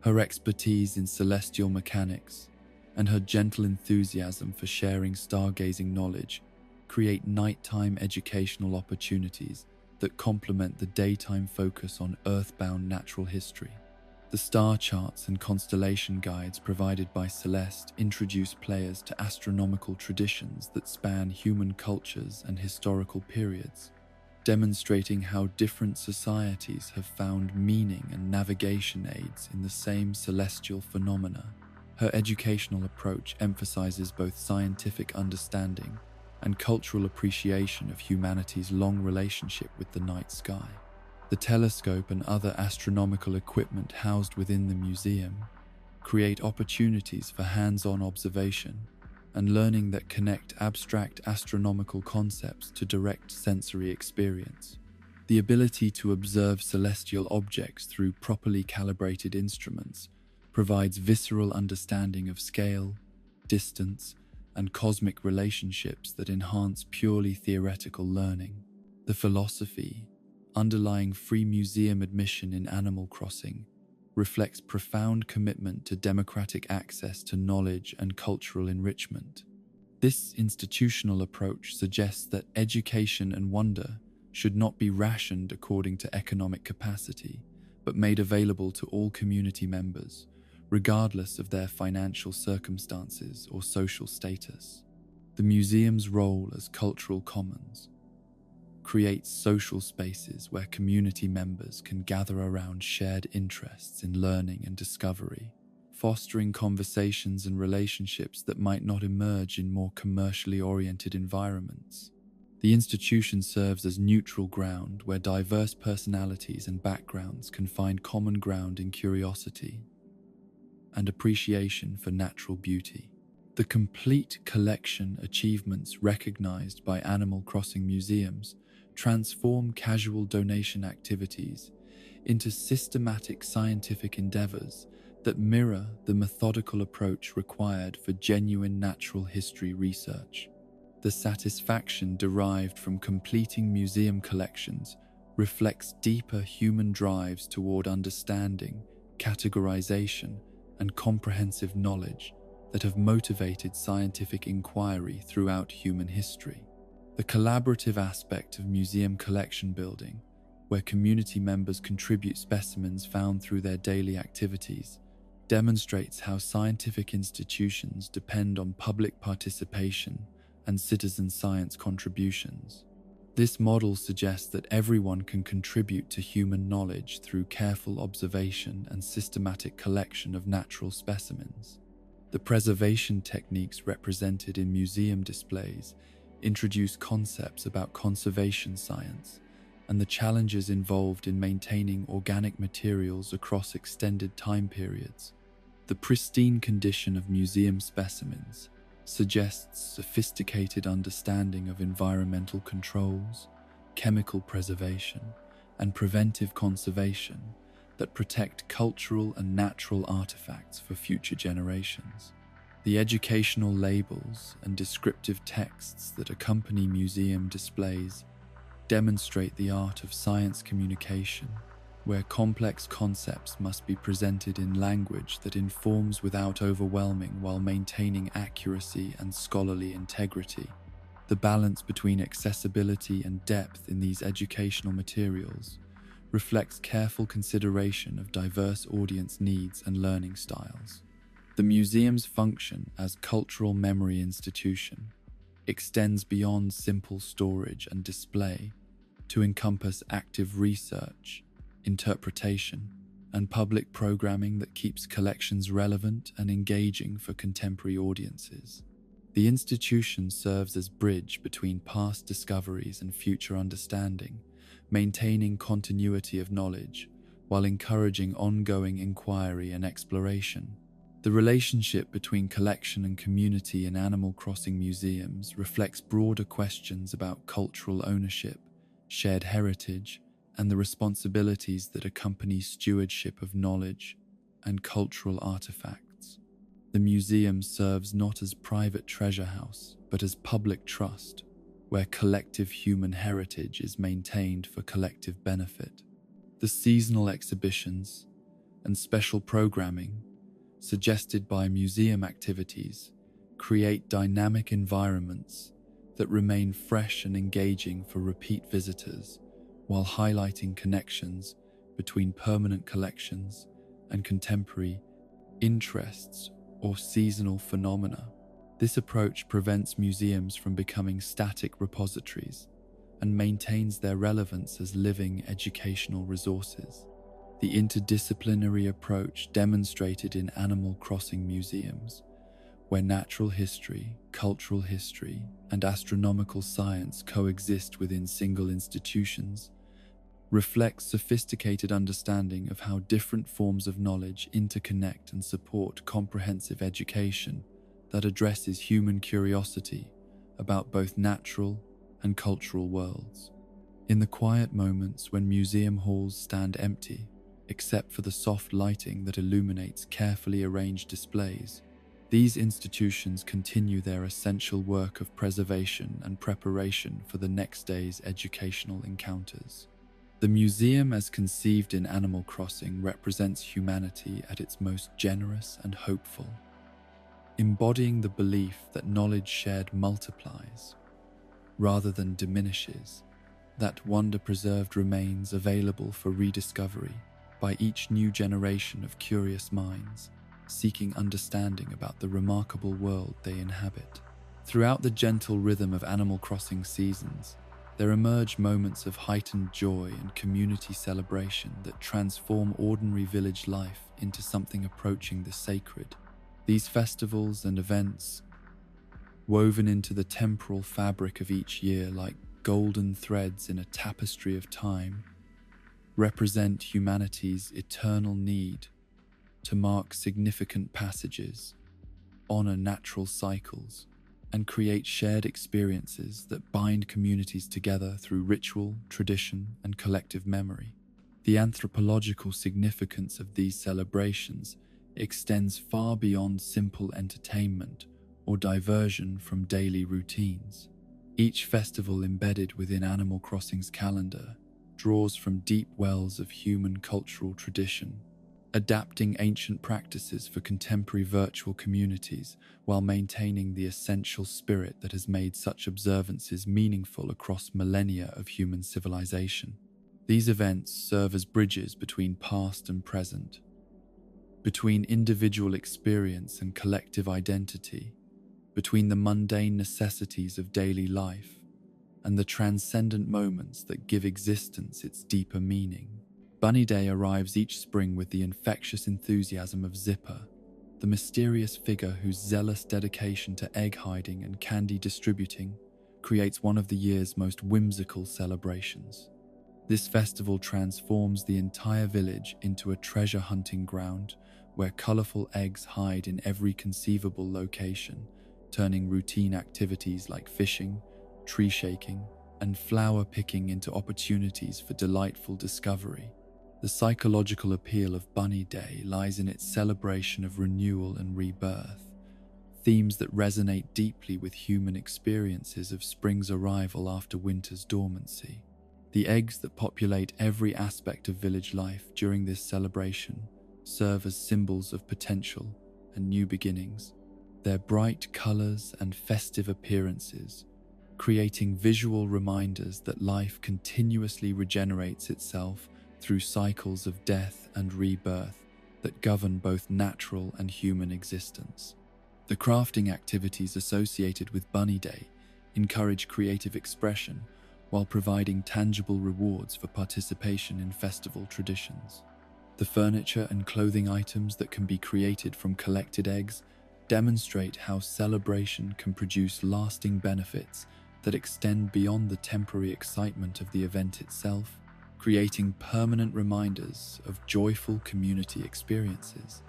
Her expertise in celestial mechanics and her gentle enthusiasm for sharing stargazing knowledge create nighttime educational opportunities that complement the daytime focus on earthbound natural history. The star charts and constellation guides provided by Celeste introduce players to astronomical traditions that span human cultures and historical periods, demonstrating how different societies have found meaning and navigation aids in the same celestial phenomena. Her educational approach emphasizes both scientific understanding and cultural appreciation of humanity's long relationship with the night sky. The telescope and other astronomical equipment housed within the museum create opportunities for hands-on observation and learning that connect abstract astronomical concepts to direct sensory experience. The ability to observe celestial objects through properly calibrated instruments provides visceral understanding of scale, distance, and cosmic relationships that enhance purely theoretical learning. The philosophy underlying free museum admission in Animal Crossing reflects profound commitment to democratic access to knowledge and cultural enrichment. This institutional approach suggests that education and wonder should not be rationed according to economic capacity, but made available to all community members, regardless of their financial circumstances or social status. The museum's role as cultural commons creates social spaces where community members can gather around shared interests in learning and discovery, fostering conversations and relationships that might not emerge in more commercially oriented environments. The institution serves as neutral ground where diverse personalities and backgrounds can find common ground in curiosity and appreciation for natural beauty. The complete collection achievements recognized by Animal Crossing museums transform casual donation activities into systematic scientific endeavors that mirror the methodical approach required for genuine natural history research. The satisfaction derived from completing museum collections reflects deeper human drives toward understanding, categorization, and comprehensive knowledge that have motivated scientific inquiry throughout human history. The collaborative aspect of museum collection building, where community members contribute specimens found through their daily activities, demonstrates how scientific institutions depend on public participation and citizen science contributions. This model suggests that everyone can contribute to human knowledge through careful observation and systematic collection of natural specimens. The preservation techniques represented in museum displays introduce concepts about conservation science and the challenges involved in maintaining organic materials across extended time periods. The pristine condition of museum specimens suggests sophisticated understanding of environmental controls, chemical preservation, and preventive conservation that protect cultural and natural artifacts for future generations. The educational labels and descriptive texts that accompany museum displays demonstrate the art of science communication, where complex concepts must be presented in language that informs without overwhelming while maintaining accuracy and scholarly integrity. The balance between accessibility and depth in these educational materials reflects careful consideration of diverse audience needs and learning styles. The museum's function as cultural memory institution extends beyond simple storage and display to encompass active research, interpretation, and public programming that keeps collections relevant and engaging for contemporary audiences. The institution serves as bridge between past discoveries and future understanding, maintaining continuity of knowledge while encouraging ongoing inquiry and exploration. The relationship between collection and community in Animal Crossing museums reflects broader questions about cultural ownership, shared heritage, and the responsibilities that accompany stewardship of knowledge and cultural artifacts. The museum serves not as private treasure house, but as public trust, where collective human heritage is maintained for collective benefit. The seasonal exhibitions and special programming suggested by museum activities create dynamic environments that remain fresh and engaging for repeat visitors, while highlighting connections between permanent collections and contemporary interests or seasonal phenomena. This approach prevents museums from becoming static repositories and maintains their relevance as living educational resources. The interdisciplinary approach demonstrated in Animal Crossing museums, where natural history, cultural history, and astronomical science coexist within single institutions, reflects sophisticated understanding of how different forms of knowledge interconnect and support comprehensive education that addresses human curiosity about both natural and cultural worlds. In the quiet moments when museum halls stand empty, except for the soft lighting that illuminates carefully arranged displays, these institutions continue their essential work of preservation and preparation for the next day's educational encounters. The museum as conceived in Animal Crossing represents humanity at its most generous and hopeful, embodying the belief that knowledge shared multiplies rather than diminishes, that wonder preserved remains available for rediscovery by each new generation of curious minds seeking understanding about the remarkable world they inhabit. Throughout the gentle rhythm of Animal Crossing seasons, There emerge moments of heightened joy and community celebration that transform ordinary village life into something approaching the sacred. These festivals and events, woven into the temporal fabric of each year like golden threads in a tapestry of time, represent humanity's eternal need to mark significant passages, honor natural cycles, and create shared experiences that bind communities together through ritual, tradition, and collective memory. The anthropological significance of these celebrations extends far beyond simple entertainment or diversion from daily routines. Each festival embedded within Animal Crossing's calendar draws from deep wells of human cultural tradition, adapting ancient practices for contemporary virtual communities while maintaining the essential spirit that has made such observances meaningful across millennia of human civilization. These events serve as bridges between past and present, between individual experience and collective identity, between the mundane necessities of daily life and the transcendent moments that give existence its deeper meaning. Bunny Day arrives each spring with the infectious enthusiasm of Zipper, the mysterious figure whose zealous dedication to egg hiding and candy distributing creates one of the year's most whimsical celebrations. This festival transforms the entire village into a treasure hunting ground where colorful eggs hide in every conceivable location, turning routine activities like fishing, tree shaking, and flower picking into opportunities for delightful discovery. The psychological appeal of Bunny Day lies in its celebration of renewal and rebirth, themes that resonate deeply with human experiences of spring's arrival after winter's dormancy. The eggs that populate every aspect of village life during this celebration serve as symbols of potential and new beginnings, their bright colors and festive appearances creating visual reminders that life continuously regenerates itself through cycles of death and rebirth that govern both natural and human existence. The crafting activities associated with Bunny Day encourage creative expression while providing tangible rewards for participation in festival traditions. The furniture and clothing items that can be created from collected eggs demonstrate how celebration can produce lasting benefits that extend beyond the temporary excitement of the event itself, creating permanent reminders of joyful community experiences.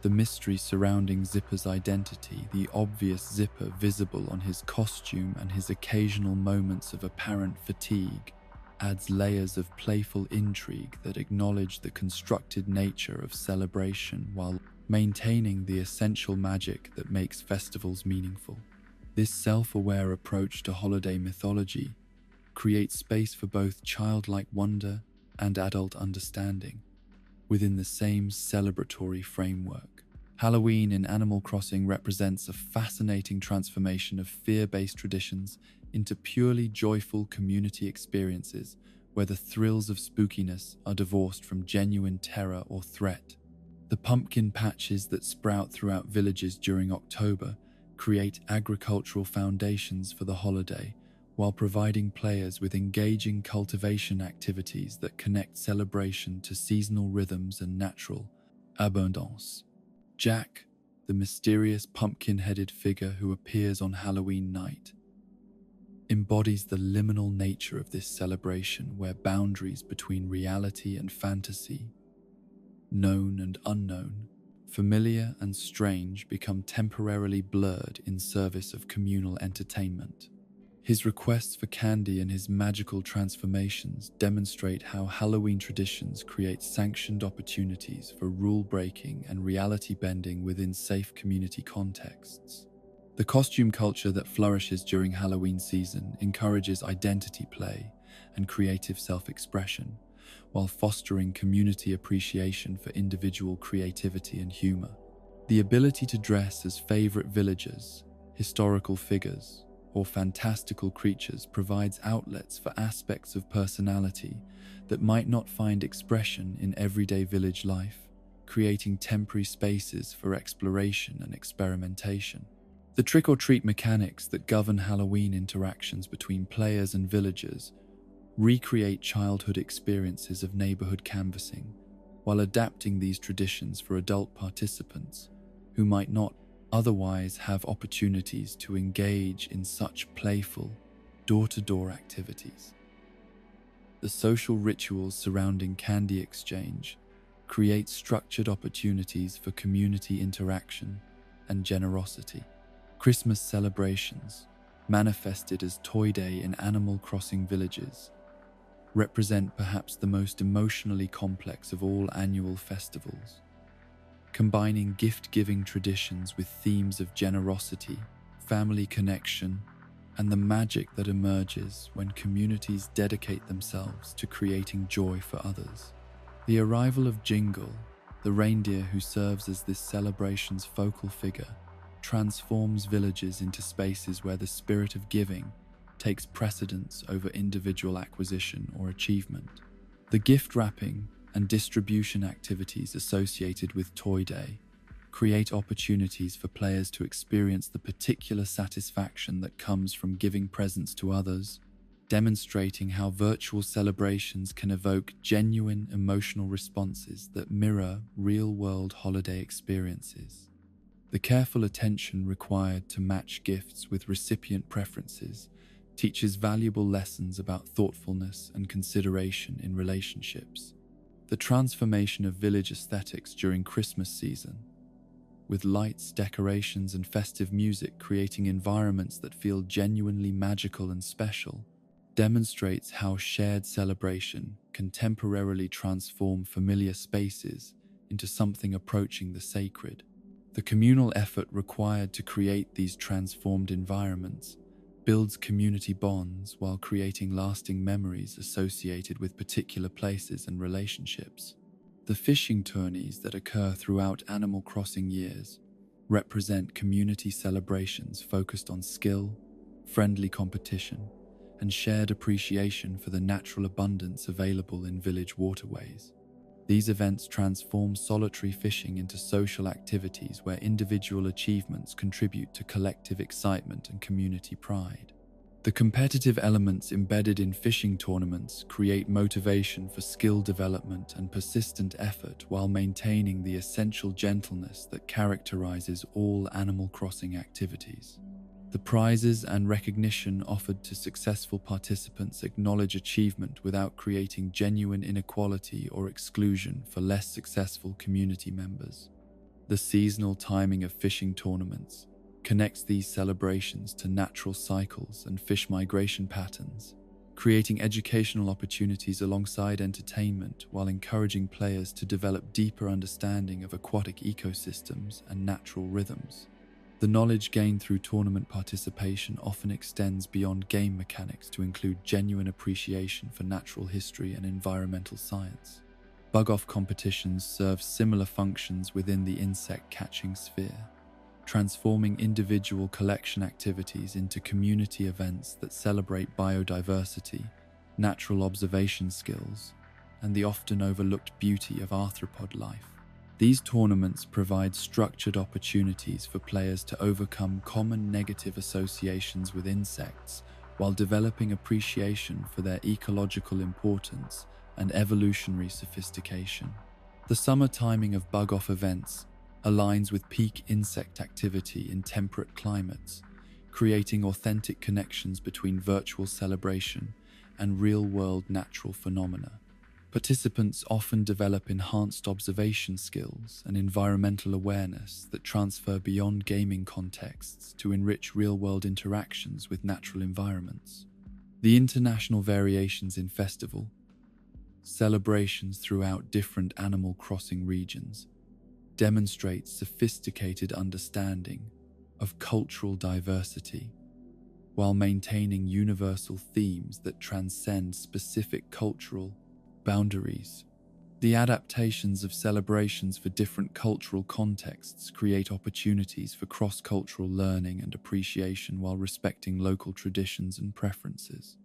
The mystery surrounding Zipper's identity, the obvious Zipper visible on his costume and his occasional moments of apparent fatigue, adds layers of playful intrigue that acknowledge the constructed nature of celebration while maintaining the essential magic that makes festivals meaningful. This self-aware approach to holiday mythology creates space for both childlike wonder and adult understanding within the same celebratory framework. Halloween in Animal Crossing represents a fascinating transformation of fear-based traditions into purely joyful community experiences where the thrills of spookiness are divorced from genuine terror or threat. The pumpkin patches that sprout throughout villages during October create agricultural foundations for the holiday, while providing players with engaging cultivation activities that connect celebration to seasonal rhythms and natural abundance. Jack, the mysterious pumpkin-headed figure who appears on Halloween night, embodies the liminal nature of this celebration where boundaries between reality and fantasy, known and unknown, familiar and strange become temporarily blurred in service of communal entertainment. His requests for candy and his magical transformations demonstrate how Halloween traditions create sanctioned opportunities for rule-breaking and reality-bending within safe community contexts. The costume culture that flourishes during Halloween season encourages identity play and creative self-expression, while fostering community appreciation for individual creativity and humor. The ability to dress as favorite villagers, historical figures, or fantastical creatures provides outlets for aspects of personality that might not find expression in everyday village life, creating temporary spaces for exploration and experimentation. The trick-or-treat mechanics that govern Halloween interactions between players and villagers recreate childhood experiences of neighborhood canvassing, while adapting these traditions for adult participants who might not otherwise have opportunities to engage in such playful, door-to-door activities. The social rituals surrounding candy exchange create structured opportunities for community interaction and generosity. Christmas celebrations, manifested as Toy Day in Animal Crossing villages, represent perhaps the most emotionally complex of all annual festivals, combining gift-giving traditions with themes of generosity, family connection, and the magic that emerges when communities dedicate themselves to creating joy for others. The arrival of Jingle, the reindeer who serves as this celebration's focal figure, transforms villages into spaces where the spirit of giving takes precedence over individual acquisition or achievement. The gift wrapping and distribution activities associated with Toy Day create opportunities for players to experience the particular satisfaction that comes from giving presents to others, demonstrating how virtual celebrations can evoke genuine emotional responses that mirror real-world holiday experiences. The careful attention required to match gifts with recipient preferences teaches valuable lessons about thoughtfulness and consideration in relationships. The transformation of village aesthetics during Christmas season, with lights, decorations, and festive music creating environments that feel genuinely magical and special, demonstrates how shared celebration can temporarily transform familiar spaces into something approaching the sacred. The communal effort required to create these transformed environments builds community bonds while creating lasting memories associated with particular places and relationships. The fishing tourneys that occur throughout Animal Crossing years represent community celebrations focused on skill, friendly competition, and shared appreciation for the natural abundance available in village waterways. These events transform solitary fishing into social activities where individual achievements contribute to collective excitement and community pride. The competitive elements embedded in fishing tournaments create motivation for skill development and persistent effort while maintaining the essential gentleness that characterizes all Animal Crossing activities. The prizes and recognition offered to successful participants acknowledge achievement without creating genuine inequality or exclusion for less successful community members. The seasonal timing of fishing tournaments connects these celebrations to natural cycles and fish migration patterns, creating educational opportunities alongside entertainment while encouraging players to develop deeper understanding of aquatic ecosystems and natural rhythms. The knowledge gained through tournament participation often extends beyond game mechanics to include genuine appreciation for natural history and environmental science. Bug-off competitions serve similar functions within the insect-catching sphere, transforming individual collection activities into community events that celebrate biodiversity, natural observation skills, and the often overlooked beauty of arthropod life. These tournaments provide structured opportunities for players to overcome common negative associations with insects while developing appreciation for their ecological importance and evolutionary sophistication. The summer timing of bug-off events aligns with peak insect activity in temperate climates, creating authentic connections between virtual celebration and real-world natural phenomena. Participants often develop enhanced observation skills and environmental awareness that transfer beyond gaming contexts to enrich real-world interactions with natural environments. The international variations in festival celebrations throughout different Animal Crossing regions demonstrate sophisticated understanding of cultural diversity while maintaining universal themes that transcend specific cultural boundaries. The adaptations of celebrations for different cultural contexts create opportunities for cross-cultural learning and appreciation while respecting local traditions and preferences.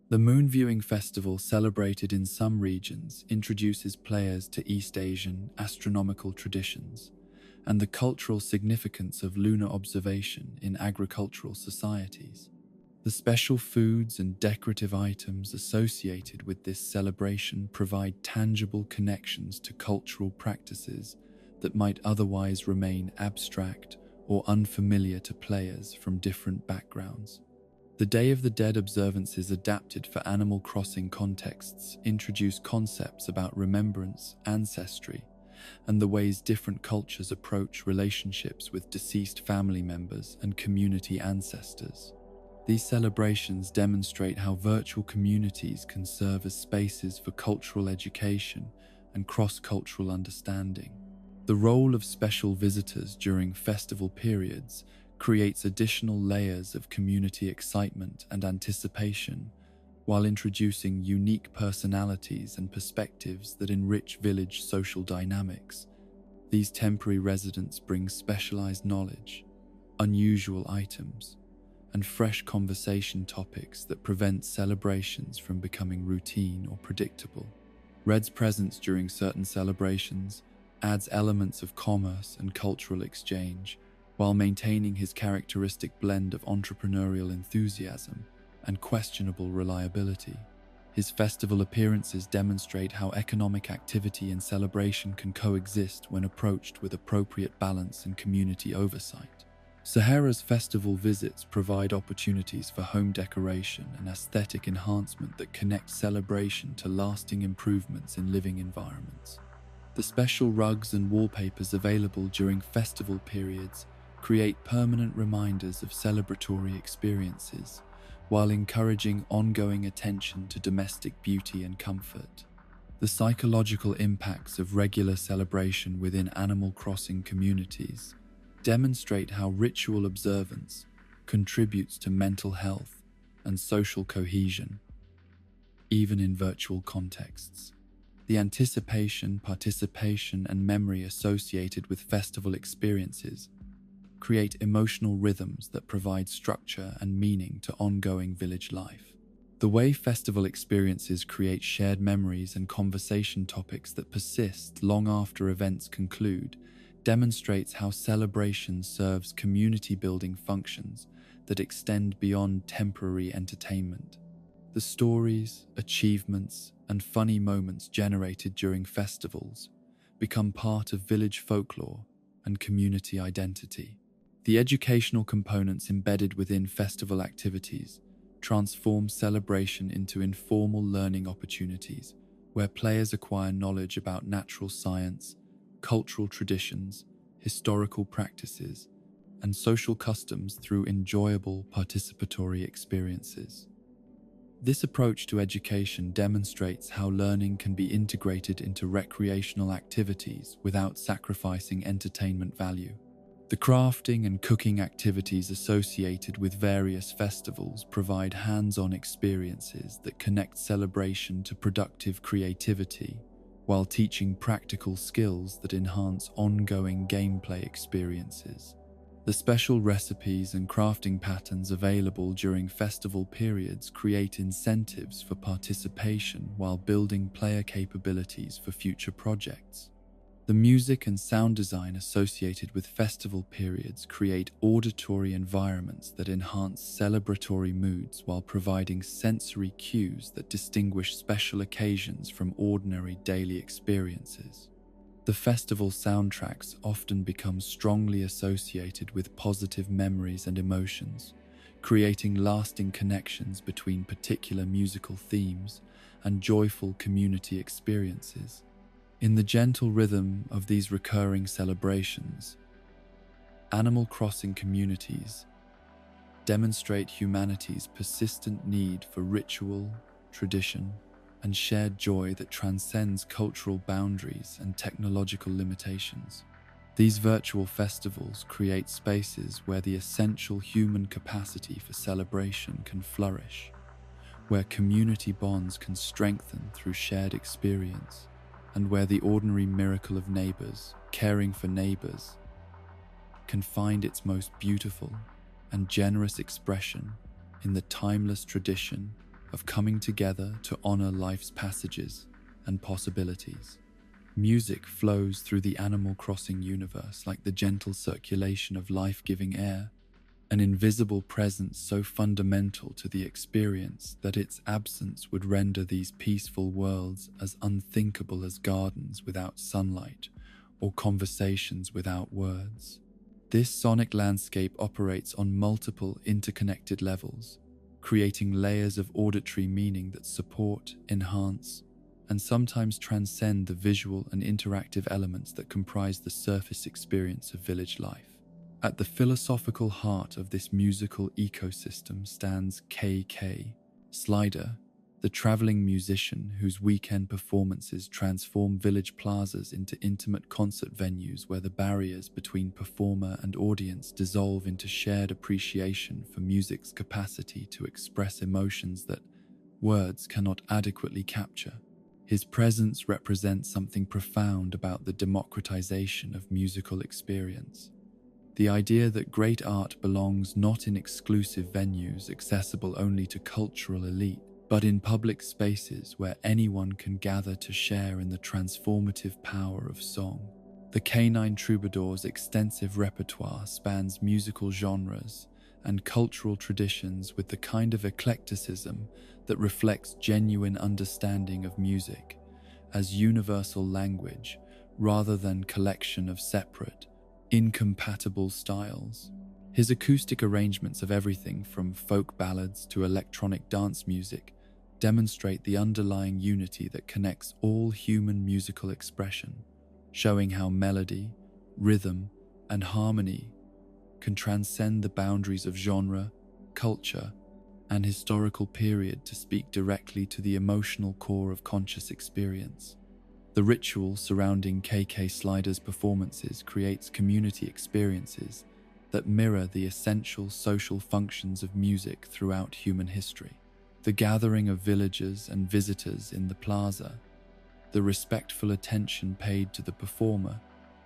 The Moon Viewing Festival, celebrated in some regions, introduces players to East Asian astronomical traditions and the cultural significance of lunar observation in agricultural societies. The special foods and decorative items associated with this celebration provide tangible connections to cultural practices that might otherwise remain abstract or unfamiliar to players from different backgrounds. The Day of the Dead observances adapted for Animal Crossing contexts introduce concepts about remembrance, ancestry, and the ways different cultures approach relationships with deceased family members and community ancestors. These celebrations demonstrate how virtual communities can serve as spaces for cultural education and cross-cultural understanding. The role of special visitors during festival periods creates additional layers of community excitement and anticipation, while introducing unique personalities and perspectives that enrich village social dynamics. These temporary residents bring specialized knowledge, unusual items, and fresh conversation topics that prevent celebrations from becoming routine or predictable. Red's presence during certain celebrations adds elements of commerce and cultural exchange, while maintaining his characteristic blend of entrepreneurial enthusiasm and questionable reliability. His festival appearances demonstrate how economic activity and celebration can coexist when approached with appropriate balance and community oversight. Sahara's festival visits provide opportunities for home decoration and aesthetic enhancement that connect celebration to lasting improvements in living environments. The special rugs and wallpapers available during festival periods create permanent reminders of celebratory experiences, while encouraging ongoing attention to domestic beauty and comfort. The psychological impacts of regular celebration within Animal Crossing communities demonstrate how ritual observance contributes to mental health and social cohesion, even in virtual contexts. The anticipation, participation, and memory associated with festival experiences create emotional rhythms that provide structure and meaning to ongoing village life. The way festival experiences create shared memories and conversation topics that persist long after events conclude demonstrates how celebration serves community-building functions that extend beyond temporary entertainment. The stories, achievements, and funny moments generated during festivals become part of village folklore and community identity. The educational components embedded within festival activities transform celebration into informal learning opportunities where players acquire knowledge about natural science, cultural traditions, historical practices, and social customs through enjoyable participatory experiences. This approach to education demonstrates how learning can be integrated into recreational activities without sacrificing entertainment value. The crafting and cooking activities associated with various festivals provide hands-on experiences that connect celebration to productive creativity, while teaching practical skills that enhance ongoing gameplay experiences. The special recipes and crafting patterns available during festival periods create incentives for participation while building player capabilities for future projects. The music and sound design associated with festival periods create auditory environments that enhance celebratory moods while providing sensory cues that distinguish special occasions from ordinary daily experiences. The festival soundtracks often become strongly associated with positive memories and emotions, creating lasting connections between particular musical themes and joyful community experiences. In the gentle rhythm of these recurring celebrations, Animal Crossing communities demonstrate humanity's persistent need for ritual, tradition, and shared joy that transcends cultural boundaries and technological limitations. These virtual festivals create spaces where the essential human capacity for celebration can flourish, where community bonds can strengthen through shared experience, and where the ordinary miracle of neighbors, caring for neighbors, can find its most beautiful and generous expression in the timeless tradition of coming together to honor life's passages and possibilities. Music flows through the Animal Crossing universe like the gentle circulation of life-giving air, an invisible presence so fundamental to the experience that its absence would render these peaceful worlds as unthinkable as gardens without sunlight or conversations without words. This sonic landscape operates on multiple interconnected levels, creating layers of auditory meaning that support, enhance, and sometimes transcend the visual and interactive elements that comprise the surface experience of village life. At the philosophical heart of this musical ecosystem stands KK Slider, the traveling musician whose weekend performances transform village plazas into intimate concert venues where the barriers between performer and audience dissolve into shared appreciation for music's capacity to express emotions that words cannot adequately capture. His presence represents something profound about the democratization of musical experience. The idea that great art belongs not in exclusive venues accessible only to cultural elite, but in public spaces where anyone can gather to share in the transformative power of song. The Canine Troubadour's extensive repertoire spans musical genres and cultural traditions with the kind of eclecticism that reflects genuine understanding of music as universal language rather than collection of separate, incompatible styles. His acoustic arrangements of everything from folk ballads to electronic dance music demonstrate the underlying unity that connects all human musical expression, showing how melody, rhythm, and harmony can transcend the boundaries of genre, culture, and historical period to speak directly to the emotional core of conscious experience. The ritual surrounding KK Slider's performances creates community experiences that mirror the essential social functions of music throughout human history. The gathering of villagers and visitors in the plaza, the respectful attention paid to the performer,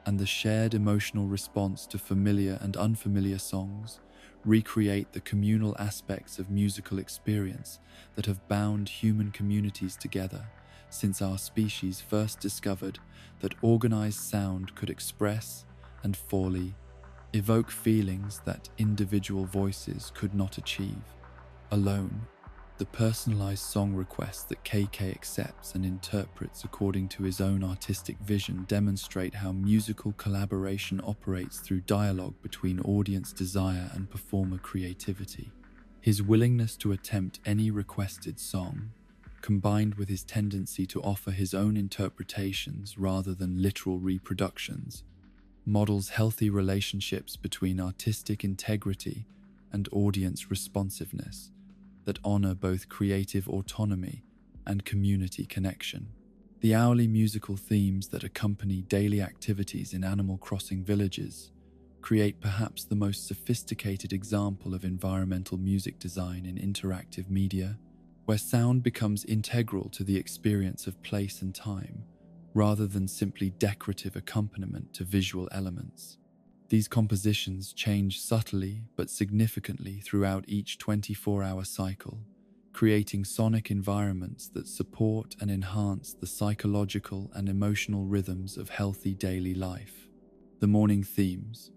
and the shared emotional response to familiar and unfamiliar songs recreate the communal aspects of musical experience that have bound human communities together since our species first discovered that organized sound could express and fully evoke feelings that individual voices could not achieve alone. The personalized song requests that KK accepts and interprets according to his own artistic vision demonstrate how musical collaboration operates through dialogue between audience desire and performer creativity. His willingness to attempt any requested song, combined with his tendency to offer his own interpretations rather than literal reproductions, models healthy relationships between artistic integrity and audience responsiveness that honor both creative autonomy and community connection. The hourly musical themes that accompany daily activities in Animal Crossing villages create perhaps the most sophisticated example of environmental music design in interactive media, where sound becomes integral to the experience of place and time, rather than simply decorative accompaniment to visual elements. These compositions change subtly but significantly throughout each 24-hour cycle, creating sonic environments that support and enhance the psychological and emotional rhythms of healthy daily life. The morning themes,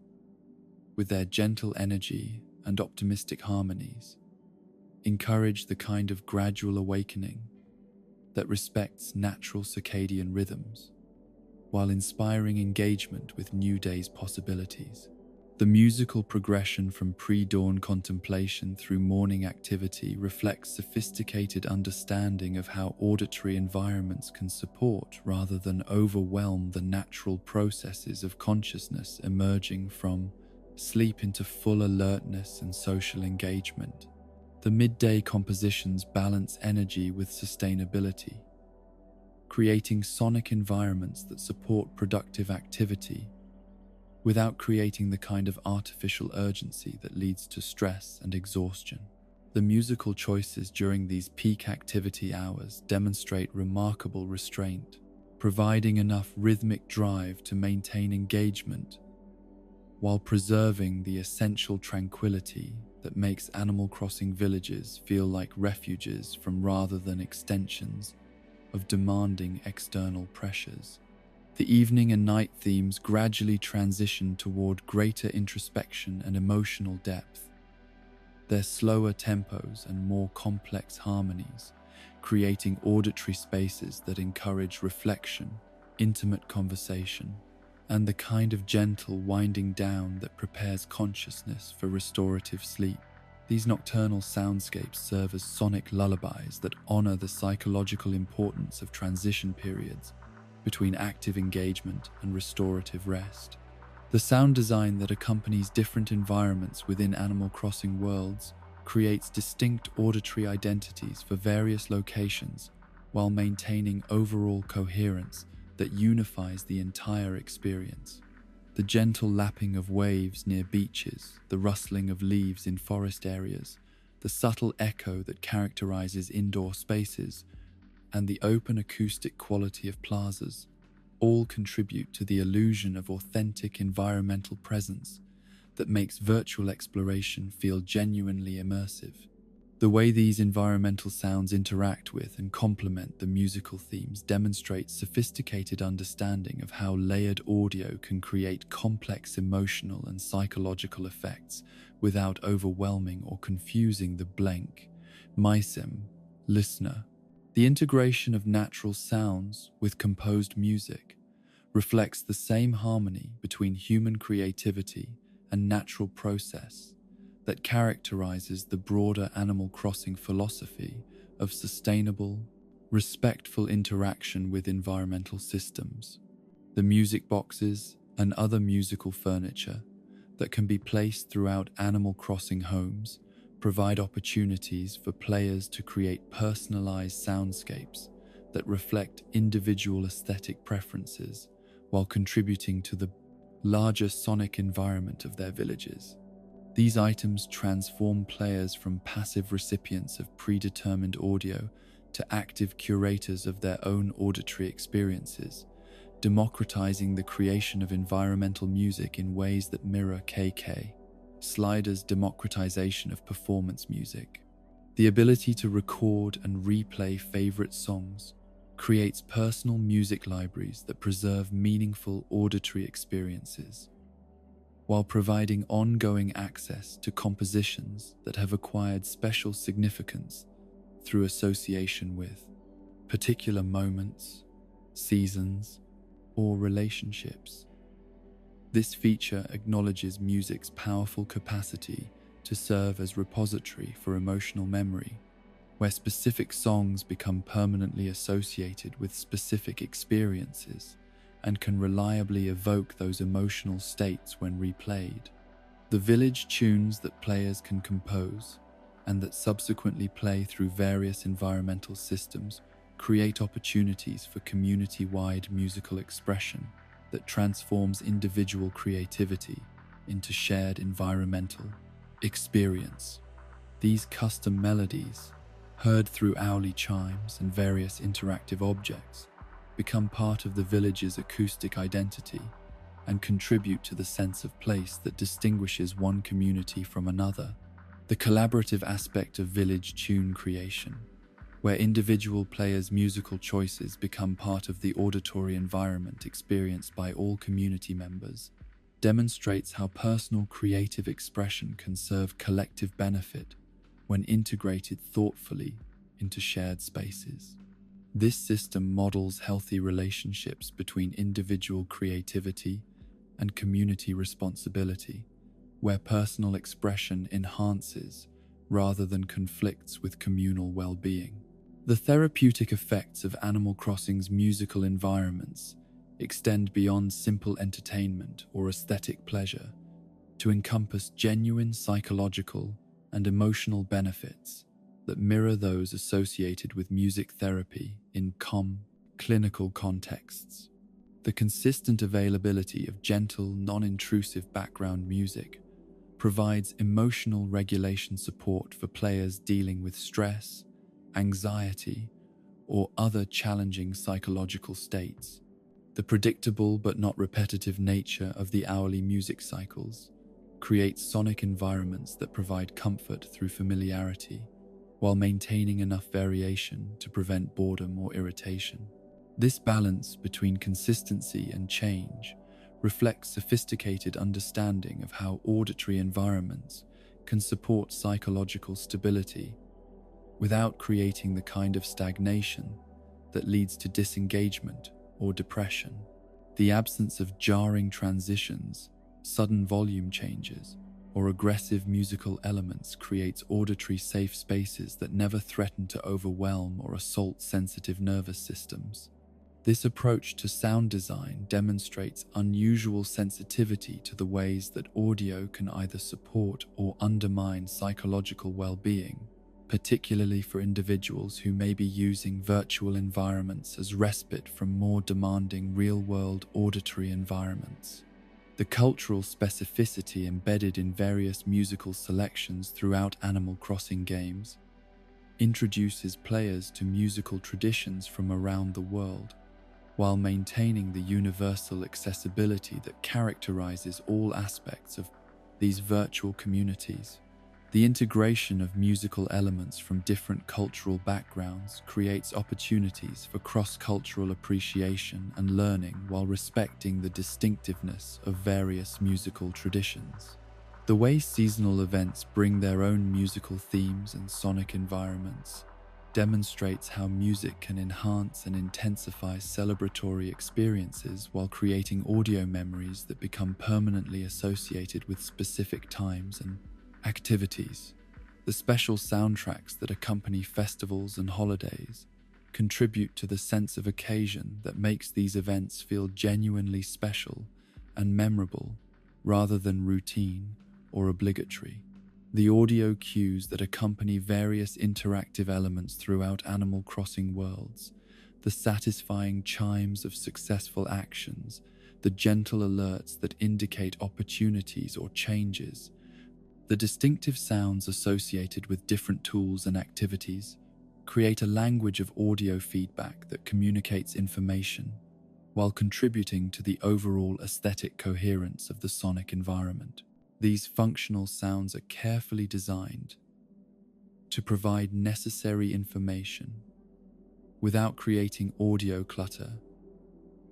with their gentle energy and optimistic harmonies, encourage the kind of gradual awakening that respects natural circadian rhythms, while inspiring engagement with new day's possibilities. The musical progression from pre-dawn contemplation through morning activity reflects sophisticated understanding of how auditory environments can support rather than overwhelm the natural processes of consciousness emerging from sleep into full alertness and social engagement. The midday compositions balance energy with sustainability, creating sonic environments that support productive activity without creating the kind of artificial urgency that leads to stress and exhaustion. The musical choices during these peak activity hours demonstrate remarkable restraint, providing enough rhythmic drive to maintain engagement while preserving the essential tranquility that makes Animal Crossing villages feel like refuges from rather than extensions of demanding external pressures. The evening and night themes gradually transition toward greater introspection and emotional depth. Their slower tempos and more complex harmonies, creating auditory spaces that encourage reflection, intimate conversation, and the kind of gentle winding down that prepares consciousness for restorative sleep. These nocturnal soundscapes serve as sonic lullabies that honor the psychological importance of transition periods between active engagement and restorative rest. The sound design that accompanies different environments within Animal Crossing worlds creates distinct auditory identities for various locations while maintaining overall coherence that unifies the entire experience. The gentle lapping of waves near beaches, the rustling of leaves in forest areas, the subtle echo that characterizes indoor spaces, and the open acoustic quality of plazas all contribute to the illusion of authentic environmental presence that makes virtual exploration feel genuinely immersive. The way these environmental sounds interact with and complement the musical themes demonstrates sophisticated understanding of how layered audio can create complex emotional and psychological effects without overwhelming or confusing the blank, MISEM, listener. The integration of natural sounds with composed music reflects the same harmony between human creativity and natural process that characterizes the broader Animal Crossing philosophy of sustainable, respectful interaction with environmental systems. The music boxes and other musical furniture that can be placed throughout Animal Crossing homes provide opportunities for players to create personalized soundscapes that reflect individual aesthetic preferences while contributing to the larger sonic environment of their villages. These items transform players from passive recipients of predetermined audio to active curators of their own auditory experiences, democratizing the creation of environmental music in ways that mirror KK Slider's democratization of performance music. The ability to record and replay favorite songs creates personal music libraries that preserve meaningful auditory experiences, while providing ongoing access to compositions that have acquired special significance through association with particular moments, seasons, or relationships. This feature acknowledges music's powerful capacity to serve as repository for emotional memory, where specific songs become permanently associated with specific experiences and can reliably evoke those emotional states when replayed. The village tunes that players can compose and that subsequently play through various environmental systems create opportunities for community-wide musical expression that transforms individual creativity into shared environmental experience. These custom melodies, heard through Owly chimes and various interactive objects, become part of the village's acoustic identity and contribute to the sense of place that distinguishes one community from another. The collaborative aspect of village tune creation, where individual players' musical choices become part of the auditory environment experienced by all community members, demonstrates how personal creative expression can serve collective benefit when integrated thoughtfully into shared spaces. This system models healthy relationships between individual creativity and community responsibility, where personal expression enhances rather than conflicts with communal well-being. The therapeutic effects of Animal Crossing's musical environments extend beyond simple entertainment or aesthetic pleasure to encompass genuine psychological and emotional benefits that mirror those associated with music therapy in clinical contexts. The consistent availability of gentle, non-intrusive background music provides emotional regulation support for players dealing with stress, anxiety, or other challenging psychological states. The predictable but not repetitive nature of the hourly music cycles creates sonic environments that provide comfort through familiarity, while maintaining enough variation to prevent boredom or irritation. This balance between consistency and change reflects sophisticated understanding of how auditory environments can support psychological stability without creating the kind of stagnation that leads to disengagement or depression. The absence of jarring transitions, sudden volume changes, or aggressive musical elements creates auditory safe spaces that never threaten to overwhelm or assault sensitive nervous systems. This approach to sound design demonstrates unusual sensitivity to the ways that audio can either support or undermine psychological well-being, particularly for individuals who may be using virtual environments as respite from more demanding real-world auditory environments. The cultural specificity embedded in various musical selections throughout Animal Crossing games introduces players to musical traditions from around the world, while maintaining the universal accessibility that characterizes all aspects of these virtual communities. The integration of musical elements from different cultural backgrounds creates opportunities for cross-cultural appreciation and learning while respecting the distinctiveness of various musical traditions. The way seasonal events bring their own musical themes and sonic environments demonstrates how music can enhance and intensify celebratory experiences while creating audio memories that become permanently associated with specific times and activities. The special soundtracks that accompany festivals and holidays contribute to the sense of occasion that makes these events feel genuinely special and memorable rather than routine or obligatory. The audio cues that accompany various interactive elements throughout Animal Crossing worlds, the satisfying chimes of successful actions, the gentle alerts that indicate opportunities or changes, the distinctive sounds associated with different tools and activities create a language of audio feedback that communicates information while contributing to the overall aesthetic coherence of the sonic environment. These functional sounds are carefully designed to provide necessary information without creating audio clutter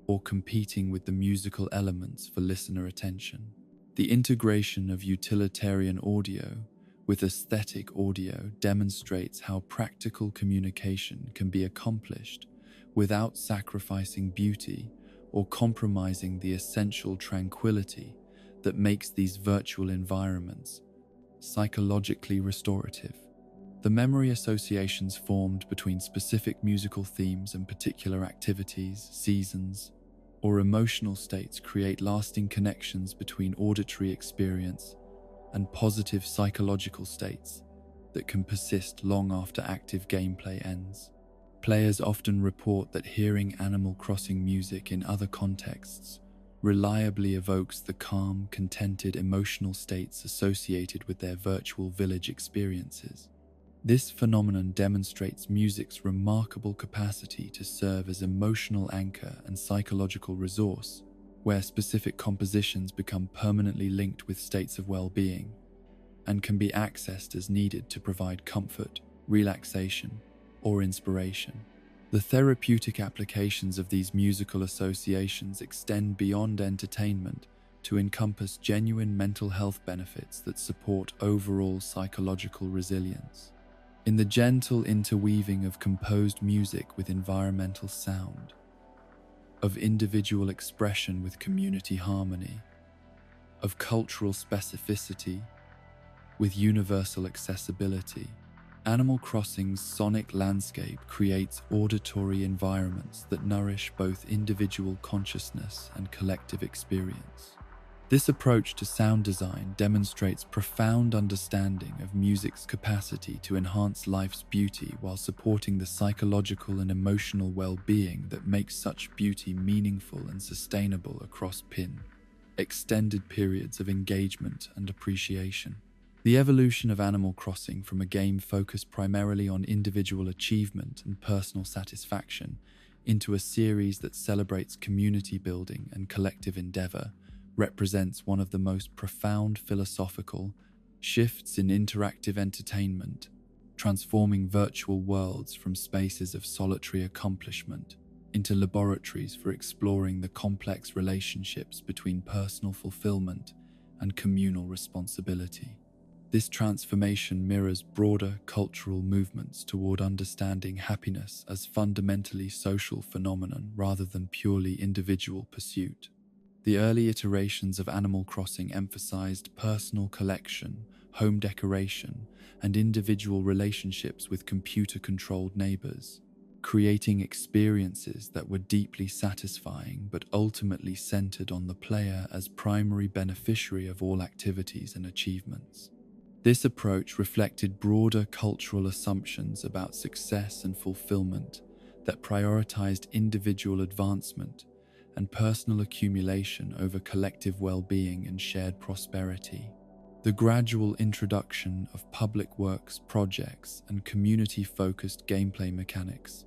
or competing with the musical elements for listener attention. The integration of utilitarian audio with aesthetic audio demonstrates how practical communication can be accomplished without sacrificing beauty or compromising the essential tranquility that makes these virtual environments psychologically restorative. The memory associations formed between specific musical themes and particular activities, seasons, or emotional states create lasting connections between auditory experience and positive psychological states that can persist long after active gameplay ends. Players often report that hearing Animal Crossing music in other contexts reliably evokes the calm, contented emotional states associated with their virtual village experiences. This phenomenon demonstrates music's remarkable capacity to serve as emotional anchor and psychological resource, where specific compositions become permanently linked with states of well-being and can be accessed as needed to provide comfort, relaxation, or inspiration. The therapeutic applications of these musical associations extend beyond entertainment to encompass genuine mental health benefits that support overall psychological resilience. In the gentle interweaving of composed music with environmental sound, of individual expression with community harmony, of cultural specificity with universal accessibility, Animal Crossing's sonic landscape creates auditory environments that nourish both individual consciousness and collective experience. This approach to sound design demonstrates profound understanding of music's capacity to enhance life's beauty while supporting the psychological and emotional well-being that makes such beauty meaningful and sustainable across extended periods of engagement and appreciation. The evolution of Animal Crossing from a game focused primarily on individual achievement and personal satisfaction into a series that celebrates community building and collective endeavor represents one of the most profound philosophical shifts in interactive entertainment, transforming virtual worlds from spaces of solitary accomplishment into laboratories for exploring the complex relationships between personal fulfillment and communal responsibility. This transformation mirrors broader cultural movements toward understanding happiness as fundamentally social phenomenon rather than purely individual pursuit. The early iterations of Animal Crossing emphasized personal collection, home decoration, and individual relationships with computer-controlled neighbors, creating experiences that were deeply satisfying but ultimately centered on the player as primary beneficiary of all activities and achievements. This approach reflected broader cultural assumptions about success and fulfillment that prioritized individual advancement and personal accumulation over collective well-being and shared prosperity. The gradual introduction of public works projects and community-focused gameplay mechanics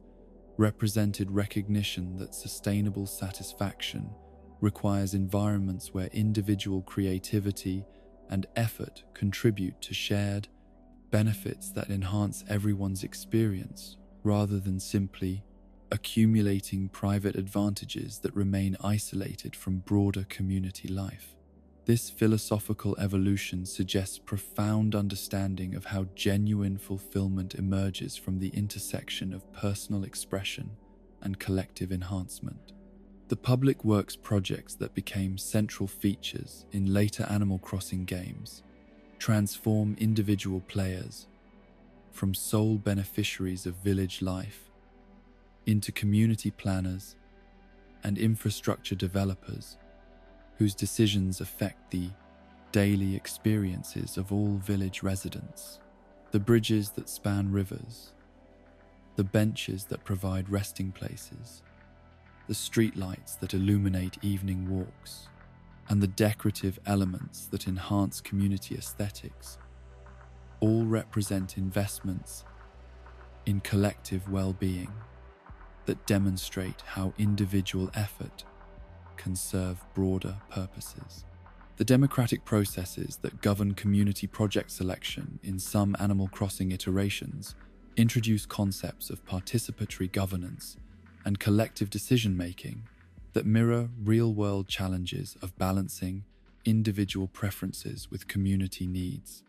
represented recognition that sustainable satisfaction requires environments where individual creativity and effort contribute to shared benefits that enhance everyone's experience, rather than simply accumulating private advantages that remain isolated from broader community life. This philosophical evolution suggests profound understanding of how genuine fulfillment emerges from the intersection of personal expression and collective enhancement. The public works projects that became central features in later Animal Crossing games transform individual players from sole beneficiaries of village life into community planners and infrastructure developers whose decisions affect the daily experiences of all village residents. The bridges that span rivers, the benches that provide resting places, the streetlights that illuminate evening walks, and the decorative elements that enhance community aesthetics all represent investments in collective well-being that demonstrate how individual effort can serve broader purposes. The democratic processes that govern community project selection in some Animal Crossing iterations introduce concepts of participatory governance and collective decision-making that mirror real-world challenges of balancing individual preferences with community needs.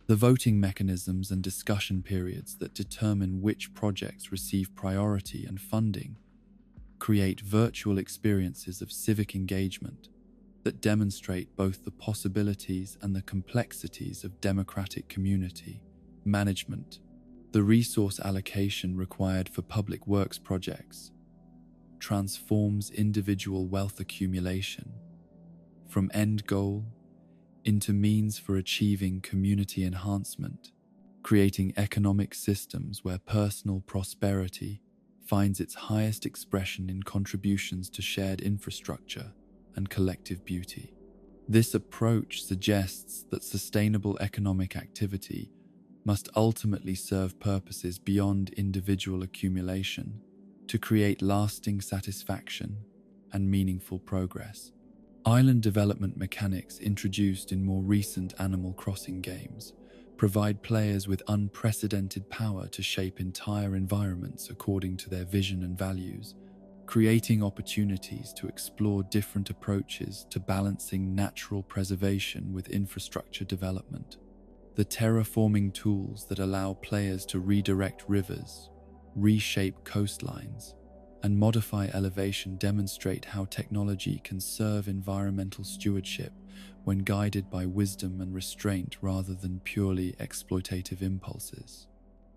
The voting mechanisms and discussion periods that determine which projects receive priority and funding create virtual experiences of civic engagement that demonstrate both the possibilities and the complexities of democratic community management. The resource allocation required for public works projects transforms individual wealth accumulation from end goal into means for achieving community enhancement, creating economic systems where personal prosperity finds its highest expression in contributions to shared infrastructure and collective beauty. This approach suggests that sustainable economic activity must ultimately serve purposes beyond individual accumulation to create lasting satisfaction and meaningful progress. Island development mechanics introduced in more recent Animal Crossing games provide players with unprecedented power to shape entire environments according to their vision and values, creating opportunities to explore different approaches to balancing natural preservation with infrastructure development. The terraforming tools that allow players to redirect rivers, reshape coastlines, and modify elevation demonstrate how technology can serve environmental stewardship when guided by wisdom and restraint rather than purely exploitative impulses.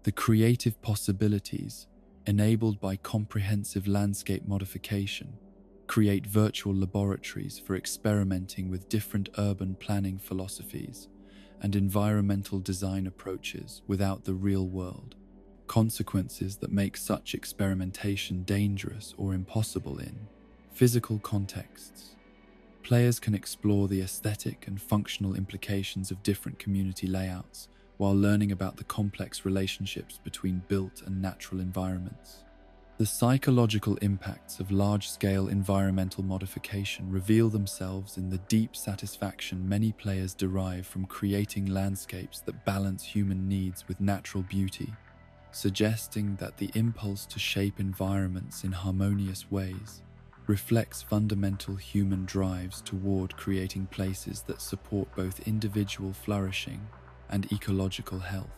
The creative possibilities enabled by comprehensive landscape modification create virtual laboratories for experimenting with different urban planning philosophies and environmental design approaches without the real world. Consequences that make such experimentation dangerous or impossible in physical contexts. Players can explore the aesthetic and functional implications of different community layouts while learning about the complex relationships between built and natural environments. The psychological impacts of large-scale environmental modification reveal themselves in the deep satisfaction many players derive from creating landscapes that balance human needs with natural beauty. suggesting that the impulse to shape environments in harmonious ways reflects fundamental human drives toward creating places that support both individual flourishing and ecological health.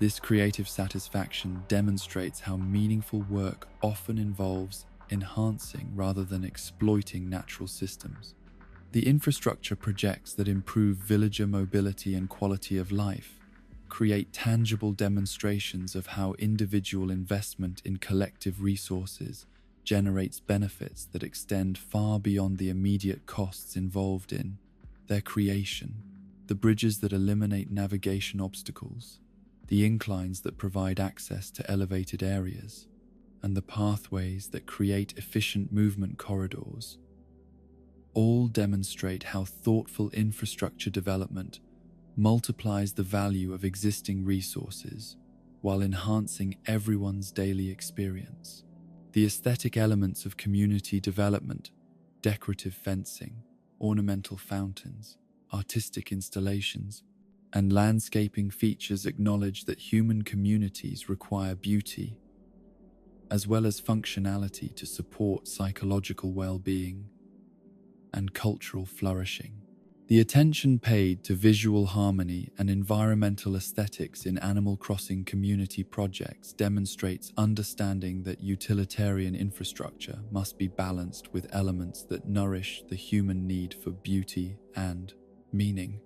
This creative satisfaction demonstrates how meaningful work often involves enhancing rather than exploiting natural systems. The infrastructure projects that improve villager mobility and quality of life create tangible demonstrations of how individual investment in collective resources generates benefits that extend far beyond the immediate costs involved in their creation. The bridges that eliminate navigation obstacles, the inclines that provide access to elevated areas, and the pathways that create efficient movement corridors all demonstrate how thoughtful infrastructure development multiplies the value of existing resources while enhancing everyone's daily experience. The aesthetic elements of community development, decorative fencing, ornamental fountains, artistic installations, and landscaping features acknowledge that human communities require beauty, as well as functionality to support psychological well-being and cultural flourishing. The attention paid to visual harmony and environmental aesthetics in Animal Crossing community projects demonstrates understanding that utilitarian infrastructure must be balanced with elements that nourish the human need for beauty and meaning.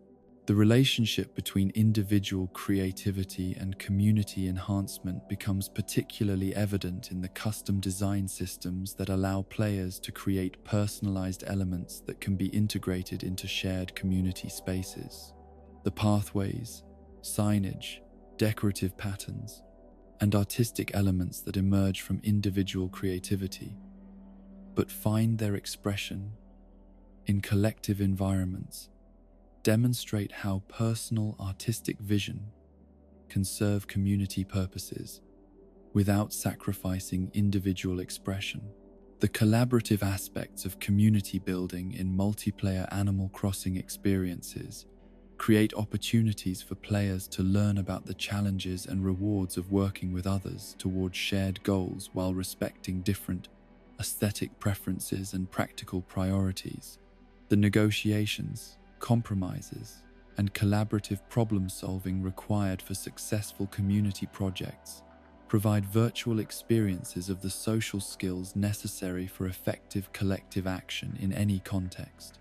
The relationship between individual creativity and community enhancement becomes particularly evident in the custom design systems that allow players to create personalized elements that can be integrated into shared community spaces. The pathways, signage, decorative patterns, and artistic elements that emerge from individual creativity, but find their expression in collective environments, demonstrate how personal artistic vision can serve community purposes without sacrificing individual expression. The collaborative aspects of community building in multiplayer Animal Crossing experiences create opportunities for players to learn about the challenges and rewards of working with others towards shared goals while respecting different aesthetic preferences and practical priorities. The negotiations, compromises, and collaborative problem-solving required for successful community projects provide virtual experiences of the social skills necessary for effective collective action in any context.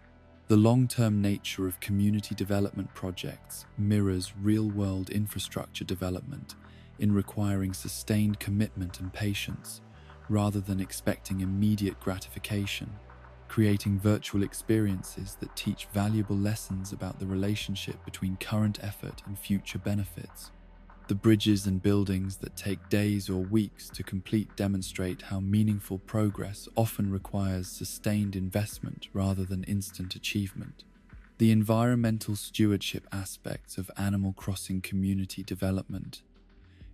The long-term nature of community development projects mirrors real-world infrastructure development in requiring sustained commitment and patience rather than expecting immediate gratification, creating virtual experiences that teach valuable lessons about the relationship between current effort and future benefits. The bridges and buildings that take days or weeks to complete demonstrate how meaningful progress often requires sustained investment rather than instant achievement. The environmental stewardship aspects of Animal Crossing community development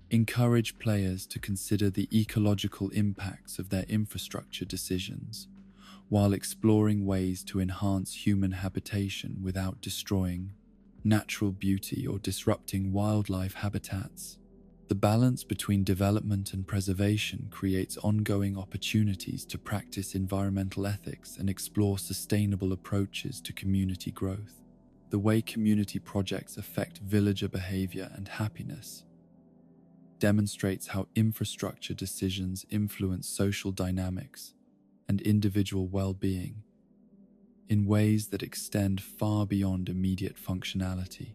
encourage players to consider the ecological impacts of their infrastructure decisions, while exploring ways to enhance human habitation without destroying natural beauty or disrupting wildlife habitats. The balance between development and preservation creates ongoing opportunities to practice environmental ethics and explore sustainable approaches to community growth. The way community projects affect villager behavior and happiness demonstrates how infrastructure decisions influence social dynamics and individual well-being in ways that extend far beyond immediate functionality.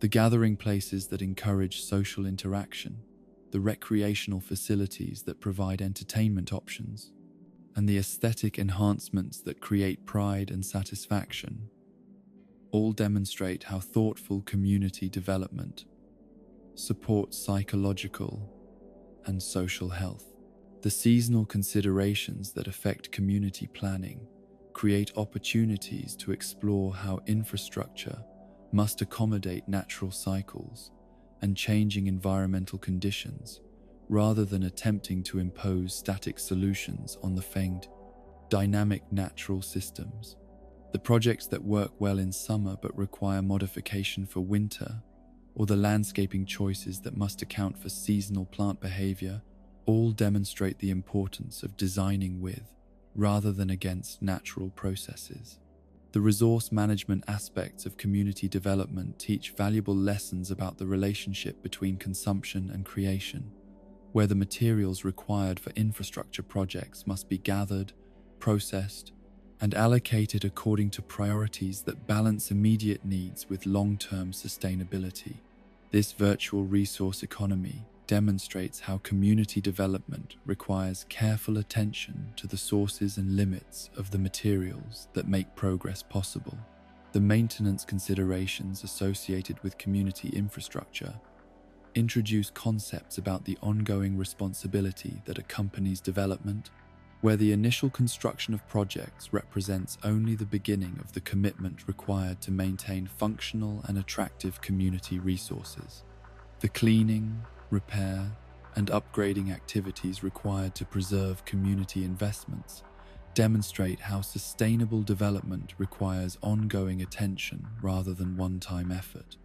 The gathering places that encourage social interaction, the recreational facilities that provide entertainment options, and the aesthetic enhancements that create pride and satisfaction all demonstrate how thoughtful community development supports psychological and social health. The seasonal considerations that affect community planning create opportunities to explore how infrastructure must accommodate natural cycles and changing environmental conditions, rather than attempting to impose static solutions on the famed dynamic natural systems. The projects that work well in summer but require modification for winter or the landscaping choices that must account for seasonal plant behavior, all demonstrate the importance of designing with, rather than against, natural processes. The resource management aspects of community development teach valuable lessons about the relationship between consumption and creation, where the materials required for infrastructure projects must be gathered, processed, and allocated according to priorities that balance immediate needs with long-term sustainability. This virtual resource economy demonstrates how community development requires careful attention to the sources and limits of the materials that make progress possible. The maintenance considerations associated with community infrastructure introduce concepts about the ongoing responsibility that accompanies development, where the initial construction of projects represents only the beginning of the commitment required to maintain functional and attractive community resources. The cleaning, repair, and upgrading activities required to preserve community investments demonstrate how sustainable development requires ongoing attention rather than one-time effort.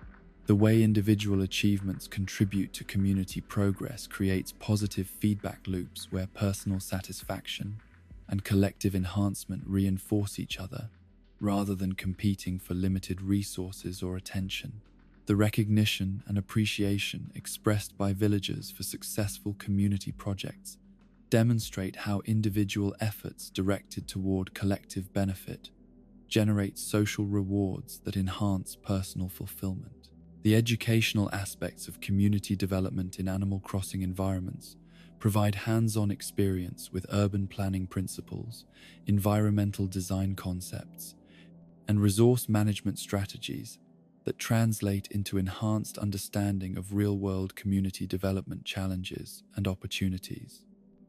The way individual achievements contribute to community progress creates positive feedback loops where personal satisfaction and collective enhancement reinforce each other, rather than competing for limited resources or attention. The recognition and appreciation expressed by villagers for successful community projects demonstrate how individual efforts directed toward collective benefit generate social rewards that enhance personal fulfillment. The educational aspects of community development in Animal Crossing environments provide hands-on experience with urban planning principles, environmental design concepts, and resource management strategies that translate into enhanced understanding of real-world community development challenges and opportunities.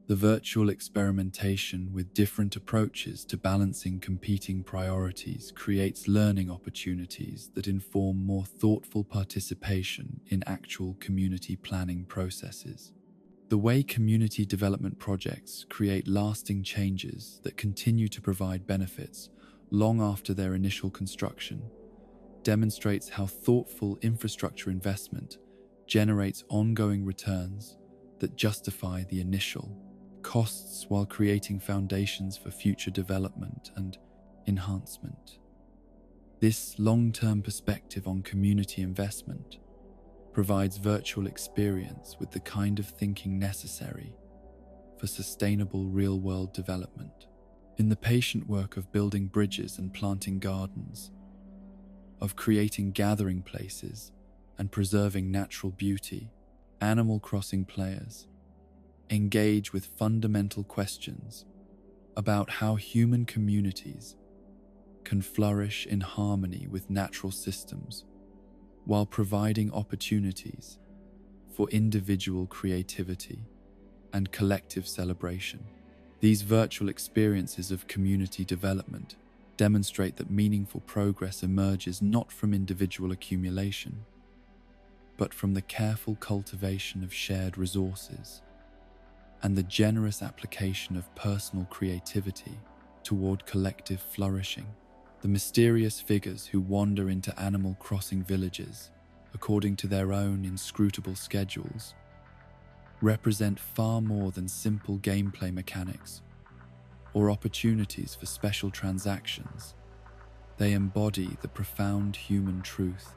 The virtual experimentation with different approaches to balancing competing priorities creates learning opportunities that inform more thoughtful participation in actual community planning processes. The way community development projects create lasting changes that continue to provide benefits long after their initial construction demonstrates how thoughtful infrastructure investment generates ongoing returns that justify the initial costs while creating foundations for future development and enhancement. This long-term perspective on community investment provides virtual experience with the kind of thinking necessary for sustainable real-world development. In the patient work of building bridges and planting gardens, of creating gathering places and preserving natural beauty, Animal Crossing players engage with fundamental questions about how human communities can flourish in harmony with natural systems while providing opportunities for individual creativity and collective celebration. These virtual experiences of community development demonstrate that meaningful progress emerges not from individual accumulation, but from the careful cultivation of shared resources and the generous application of personal creativity toward collective flourishing. The mysterious figures who wander into Animal Crossing villages according to their own inscrutable schedules represent far more than simple gameplay mechanics or opportunities for special transactions. They embody the profound human truth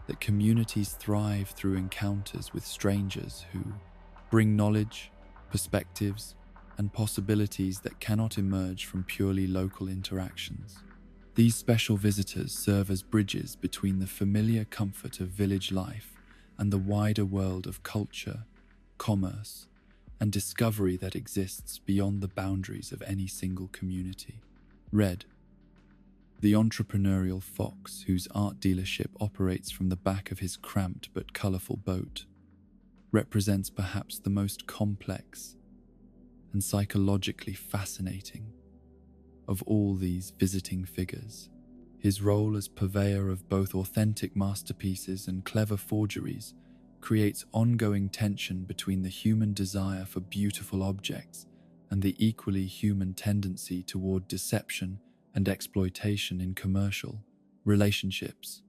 that communities thrive through encounters with strangers who bring knowledge, perspectives, and possibilities that cannot emerge from purely local interactions. These special visitors serve as bridges between the familiar comfort of village life and the wider world of culture, commerce, and discovery that exists beyond the boundaries of any single community. Red, the entrepreneurial fox whose art dealership operates from the back of his cramped but colorful boat, represents perhaps the most complex and psychologically fascinating of all these visiting figures. His role as purveyor of both authentic masterpieces and clever forgeries creates ongoing tension between the human desire for beautiful objects and the equally human tendency toward deception and exploitation in commercial relationships.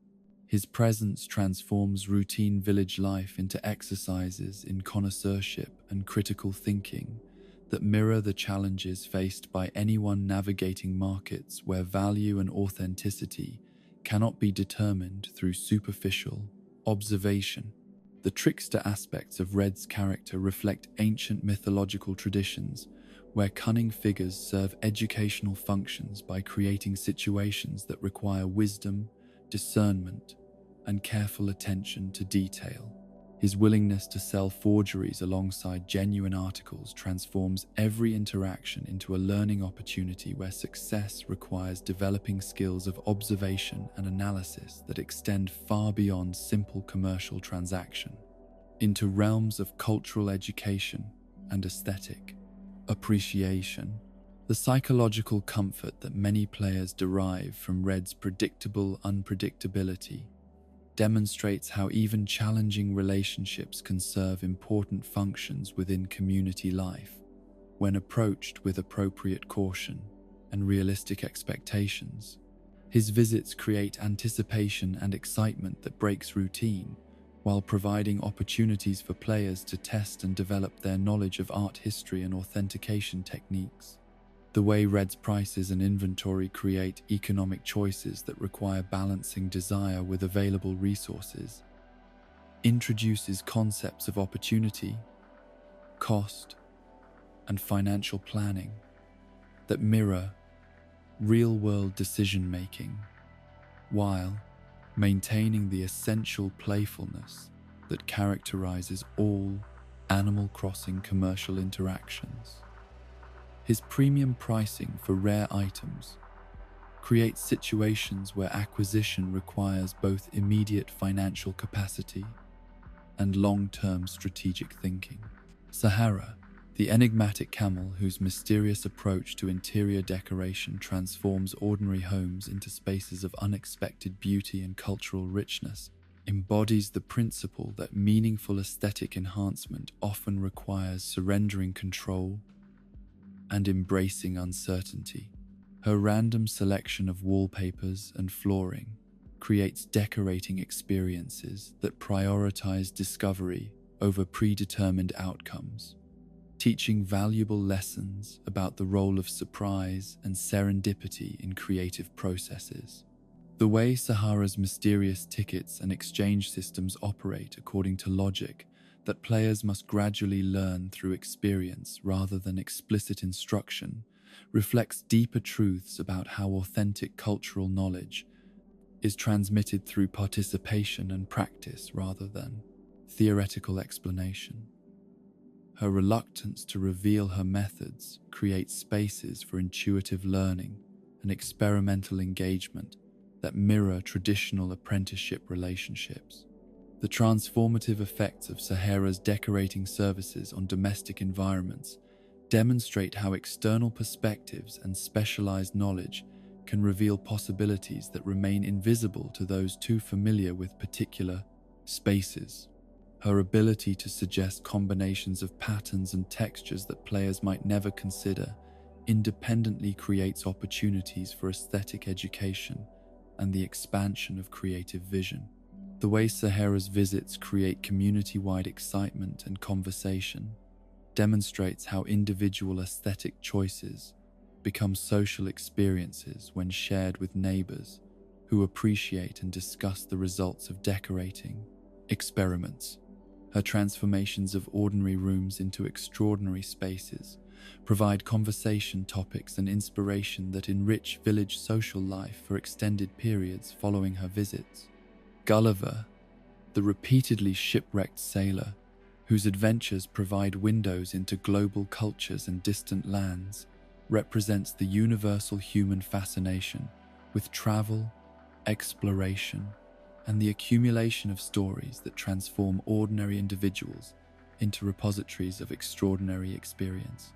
His presence transforms routine village life into exercises in connoisseurship and critical thinking that mirror the challenges faced by anyone navigating markets where value and authenticity cannot be determined through superficial observation. The trickster aspects of Red's character reflect ancient mythological traditions where cunning figures serve educational functions by creating situations that require wisdom, discernment, and careful attention to detail. His willingness to sell forgeries alongside genuine articles transforms every interaction into a learning opportunity where success requires developing skills of observation and analysis that extend far beyond simple commercial transaction into realms of cultural education and aesthetic appreciation. The psychological comfort that many players derive from Red's predictable unpredictability demonstrates how even challenging relationships can serve important functions within community life when approached with appropriate caution and realistic expectations. His visits create anticipation and excitement that breaks routine, while providing opportunities for players to test and develop their knowledge of art history and authentication techniques. The way Red's prices and inventory create economic choices that require balancing desire with available resources introduces concepts of opportunity, cost, and financial planning that mirror real-world decision-making, while maintaining the essential playfulness that characterizes all Animal Crossing commercial interactions. His premium pricing for rare items creates situations where acquisition requires both immediate financial capacity and long-term strategic thinking. Sahara, the enigmatic camel whose mysterious approach to interior decoration transforms ordinary homes into spaces of unexpected beauty and cultural richness, embodies the principle that meaningful aesthetic enhancement often requires surrendering control and embracing uncertainty. Her random selection of wallpapers and flooring creates decorating experiences that prioritize discovery over predetermined outcomes, teaching valuable lessons about the role of surprise and serendipity in creative processes. The way Sahara's mysterious tickets and exchange systems operate according to logic that players must gradually learn through experience rather than explicit instruction reflects deeper truths about how authentic cultural knowledge is transmitted through participation and practice rather than theoretical explanation. Her reluctance to reveal her methods creates spaces for intuitive learning and experimental engagement that mirror traditional apprenticeship relationships. The transformative effects of Sahara's decorating services on domestic environments demonstrate how external perspectives and specialized knowledge can reveal possibilities that remain invisible to those too familiar with particular spaces. Her ability to suggest combinations of patterns and textures that players might never consider independently creates opportunities for aesthetic education and the expansion of creative vision. The way Sahara's visits create community-wide excitement and conversation demonstrates how individual aesthetic choices become social experiences when shared with neighbors who appreciate and discuss the results of decorating experiments. Her transformations of ordinary rooms into extraordinary spaces provide conversation topics and inspiration that enrich village social life for extended periods following her visits. Gulliver, the repeatedly shipwrecked sailor, whose adventures provide windows into global cultures and distant lands, represents the universal human fascination with travel, exploration, and the accumulation of stories that transform ordinary individuals into repositories of extraordinary experience.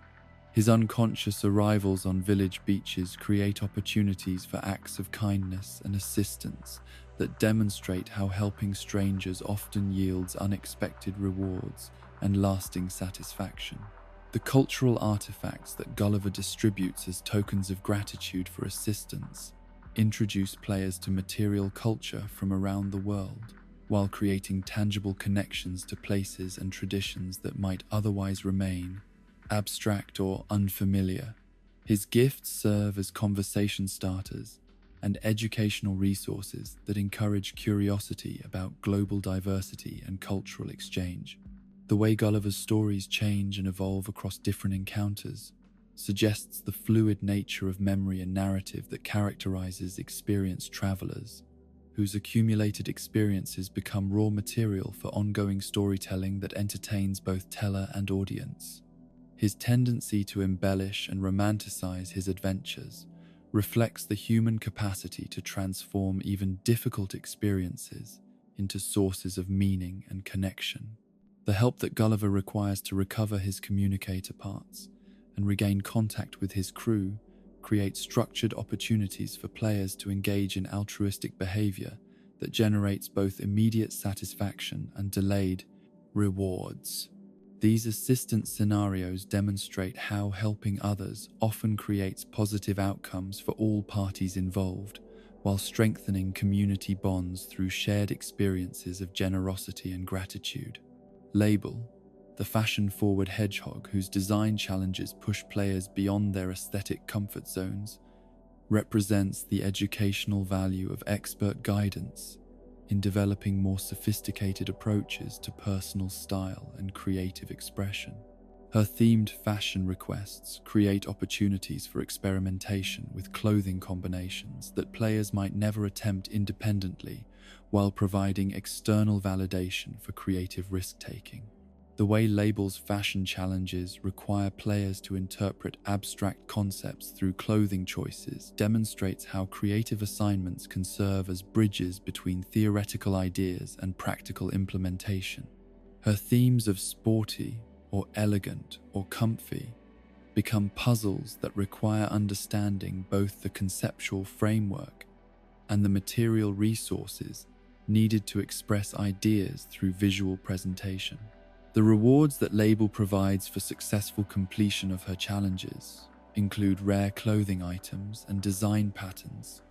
His unconscious arrivals on village beaches create opportunities for acts of kindness and assistance that demonstrate how helping strangers often yields unexpected rewards and lasting satisfaction. The cultural artifacts that Gulliver distributes as tokens of gratitude for assistance introduce players to material culture from around the world, while creating tangible connections to places and traditions that might otherwise remain abstract or unfamiliar. His gifts serve as conversation starters and educational resources that encourage curiosity about global diversity and cultural exchange. The way Gulliver's stories change and evolve across different encounters suggests the fluid nature of memory and narrative that characterizes experienced travelers, whose accumulated experiences become raw material for ongoing storytelling that entertains both teller and audience. His tendency to embellish and romanticize his adventures reflects the human capacity to transform even difficult experiences into sources of meaning and connection. The help that Gulliver requires to recover his communicator parts and regain contact with his crew creates structured opportunities for players to engage in altruistic behavior that generates both immediate satisfaction and delayed rewards. These assistance scenarios demonstrate how helping others often creates positive outcomes for all parties involved, while strengthening community bonds through shared experiences of generosity and gratitude. Label, the fashion-forward hedgehog whose design challenges push players beyond their aesthetic comfort zones, represents the educational value of expert guidance in developing more sophisticated approaches to personal style and creative expression. Her themed fashion requests create opportunities for experimentation with clothing combinations that players might never attempt independently, while providing external validation for creative risk-taking. The way Label's fashion challenges require players to interpret abstract concepts through clothing choices demonstrates how creative assignments can serve as bridges between theoretical ideas and practical implementation. Her themes of sporty, or elegant, or comfy become puzzles that require understanding both the conceptual framework and the material resources needed to express ideas through visual presentation. The rewards that Label provides for successful completion of her challenges include rare clothing items and design patterns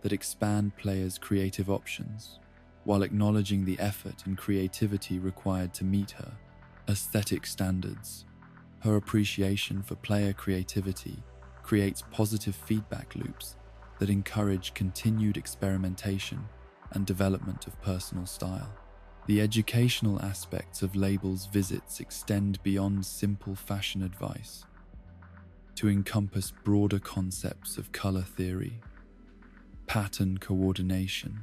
that expand players' creative options, while acknowledging the effort and creativity required to meet her aesthetic standards. Her appreciation for player creativity creates positive feedback loops that encourage continued experimentation and development of personal style. The educational aspects of Label's visits extend beyond simple fashion advice to encompass broader concepts of color theory, pattern coordination,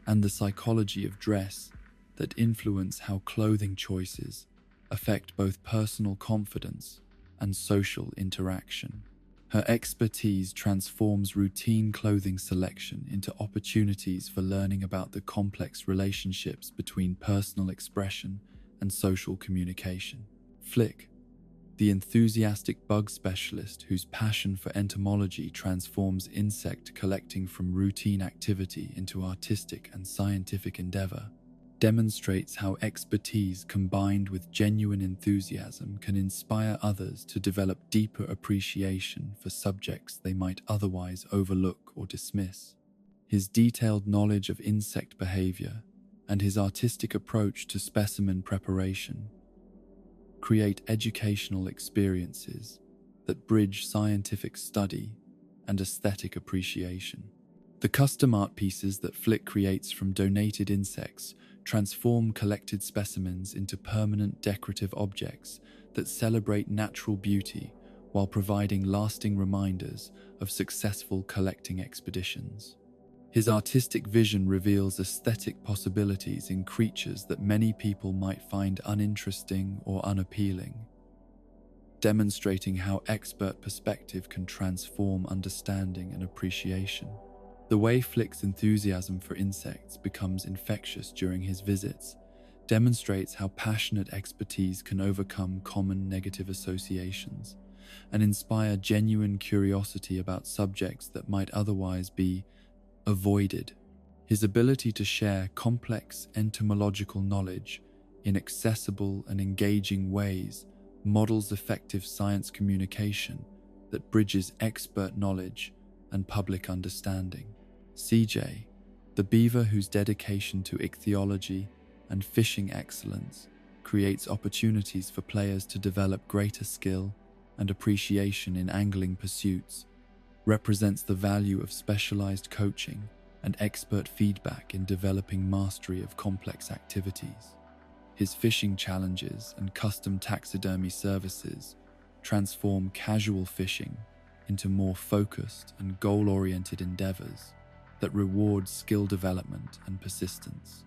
and the psychology of dress that influence how clothing choices affect both personal confidence and social interaction. Her expertise transforms routine clothing selection into opportunities for learning about the complex relationships between personal expression and social communication. Flick, the enthusiastic bug specialist whose passion for entomology transforms insect collecting from routine activity into artistic and scientific endeavor, demonstrates how expertise combined with genuine enthusiasm can inspire others to develop deeper appreciation for subjects they might otherwise overlook or dismiss. His detailed knowledge of insect behavior and his artistic approach to specimen preparation create educational experiences that bridge scientific study and aesthetic appreciation. The custom art pieces that Flick creates from donated insects transform collected specimens into permanent decorative objects that celebrate natural beauty while providing lasting reminders of successful collecting expeditions. His artistic vision reveals aesthetic possibilities in creatures that many people might find uninteresting or unappealing, demonstrating how expert perspective can transform understanding and appreciation. The way Flick's enthusiasm for insects becomes infectious during his visits demonstrates how passionate expertise can overcome common negative associations and inspire genuine curiosity about subjects that might otherwise be avoided. His ability to share complex entomological knowledge in accessible and engaging ways models effective science communication that bridges expert knowledge and public understanding. CJ, the beaver whose dedication to ichthyology and fishing excellence creates opportunities for players to develop greater skill and appreciation in angling pursuits, represents the value of specialized coaching and expert feedback in developing mastery of complex activities. His fishing challenges and custom taxidermy services transform casual fishing into more focused and goal-oriented endeavors that reward skill development and persistence.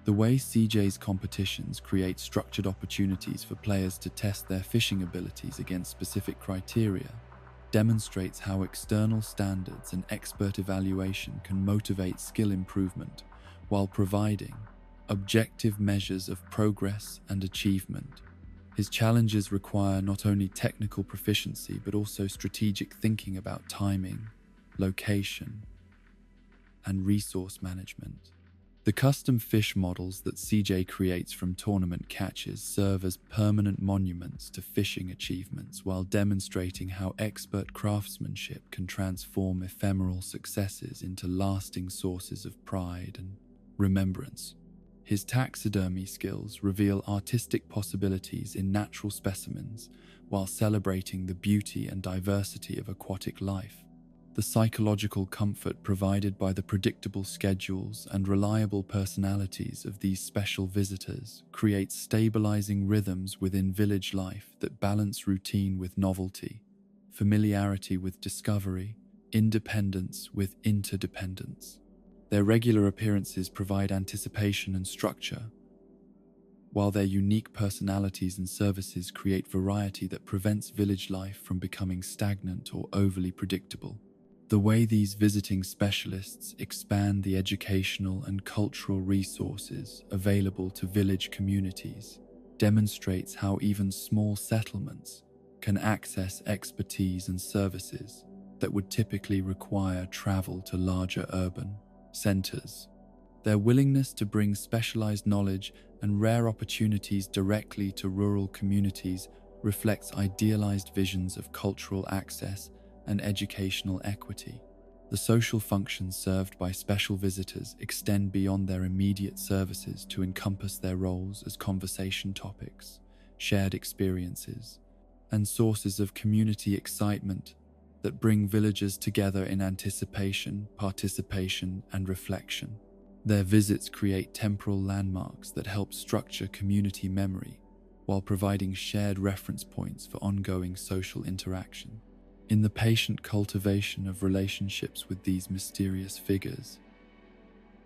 The way CJ's competitions create structured opportunities for players to test their fishing abilities against specific criteria demonstrates how external standards and expert evaluation can motivate skill improvement while providing objective measures of progress and achievement. His challenges require not only technical proficiency but also strategic thinking about timing, location, and resource management. The custom fish models that CJ creates from tournament catches serve as permanent monuments to fishing achievements while demonstrating how expert craftsmanship can transform ephemeral successes into lasting sources of pride and remembrance. His taxidermy skills reveal artistic possibilities in natural specimens while celebrating the beauty and diversity of aquatic life. The psychological comfort provided by the predictable schedules and reliable personalities of these special visitors creates stabilizing rhythms within village life that balance routine with novelty, familiarity with discovery, independence with interdependence. Their regular appearances provide anticipation and structure, while their unique personalities and services create variety that prevents village life from becoming stagnant or overly predictable. The way these visiting specialists expand the educational and cultural resources available to village communities demonstrates how even small settlements can access expertise and services that would typically require travel to larger urban centers. Their willingness to bring specialized knowledge and rare opportunities directly to rural communities reflects idealized visions of cultural access and educational equity. The social functions served by special visitors extend beyond their immediate services to encompass their roles as conversation topics, shared experiences, and sources of community excitement that bring villagers together in anticipation, participation, and reflection. Their visits create temporal landmarks that help structure community memory while providing shared reference points for ongoing social interaction. In the patient cultivation of relationships with these mysterious figures,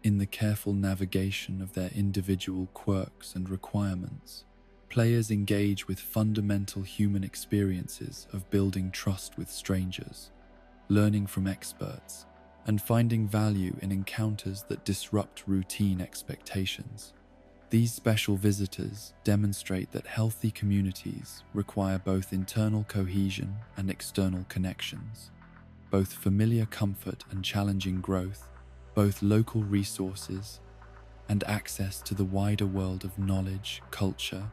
in the careful navigation of their individual quirks and requirements, players engage with fundamental human experiences of building trust with strangers, learning from experts, and finding value in encounters that disrupt routine expectations. These special visitors demonstrate that healthy communities require both internal cohesion and external connections, both familiar comfort and challenging growth, both local resources and access to the wider world of knowledge, culture,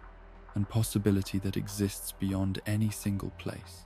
and possibility that exists beyond any single place.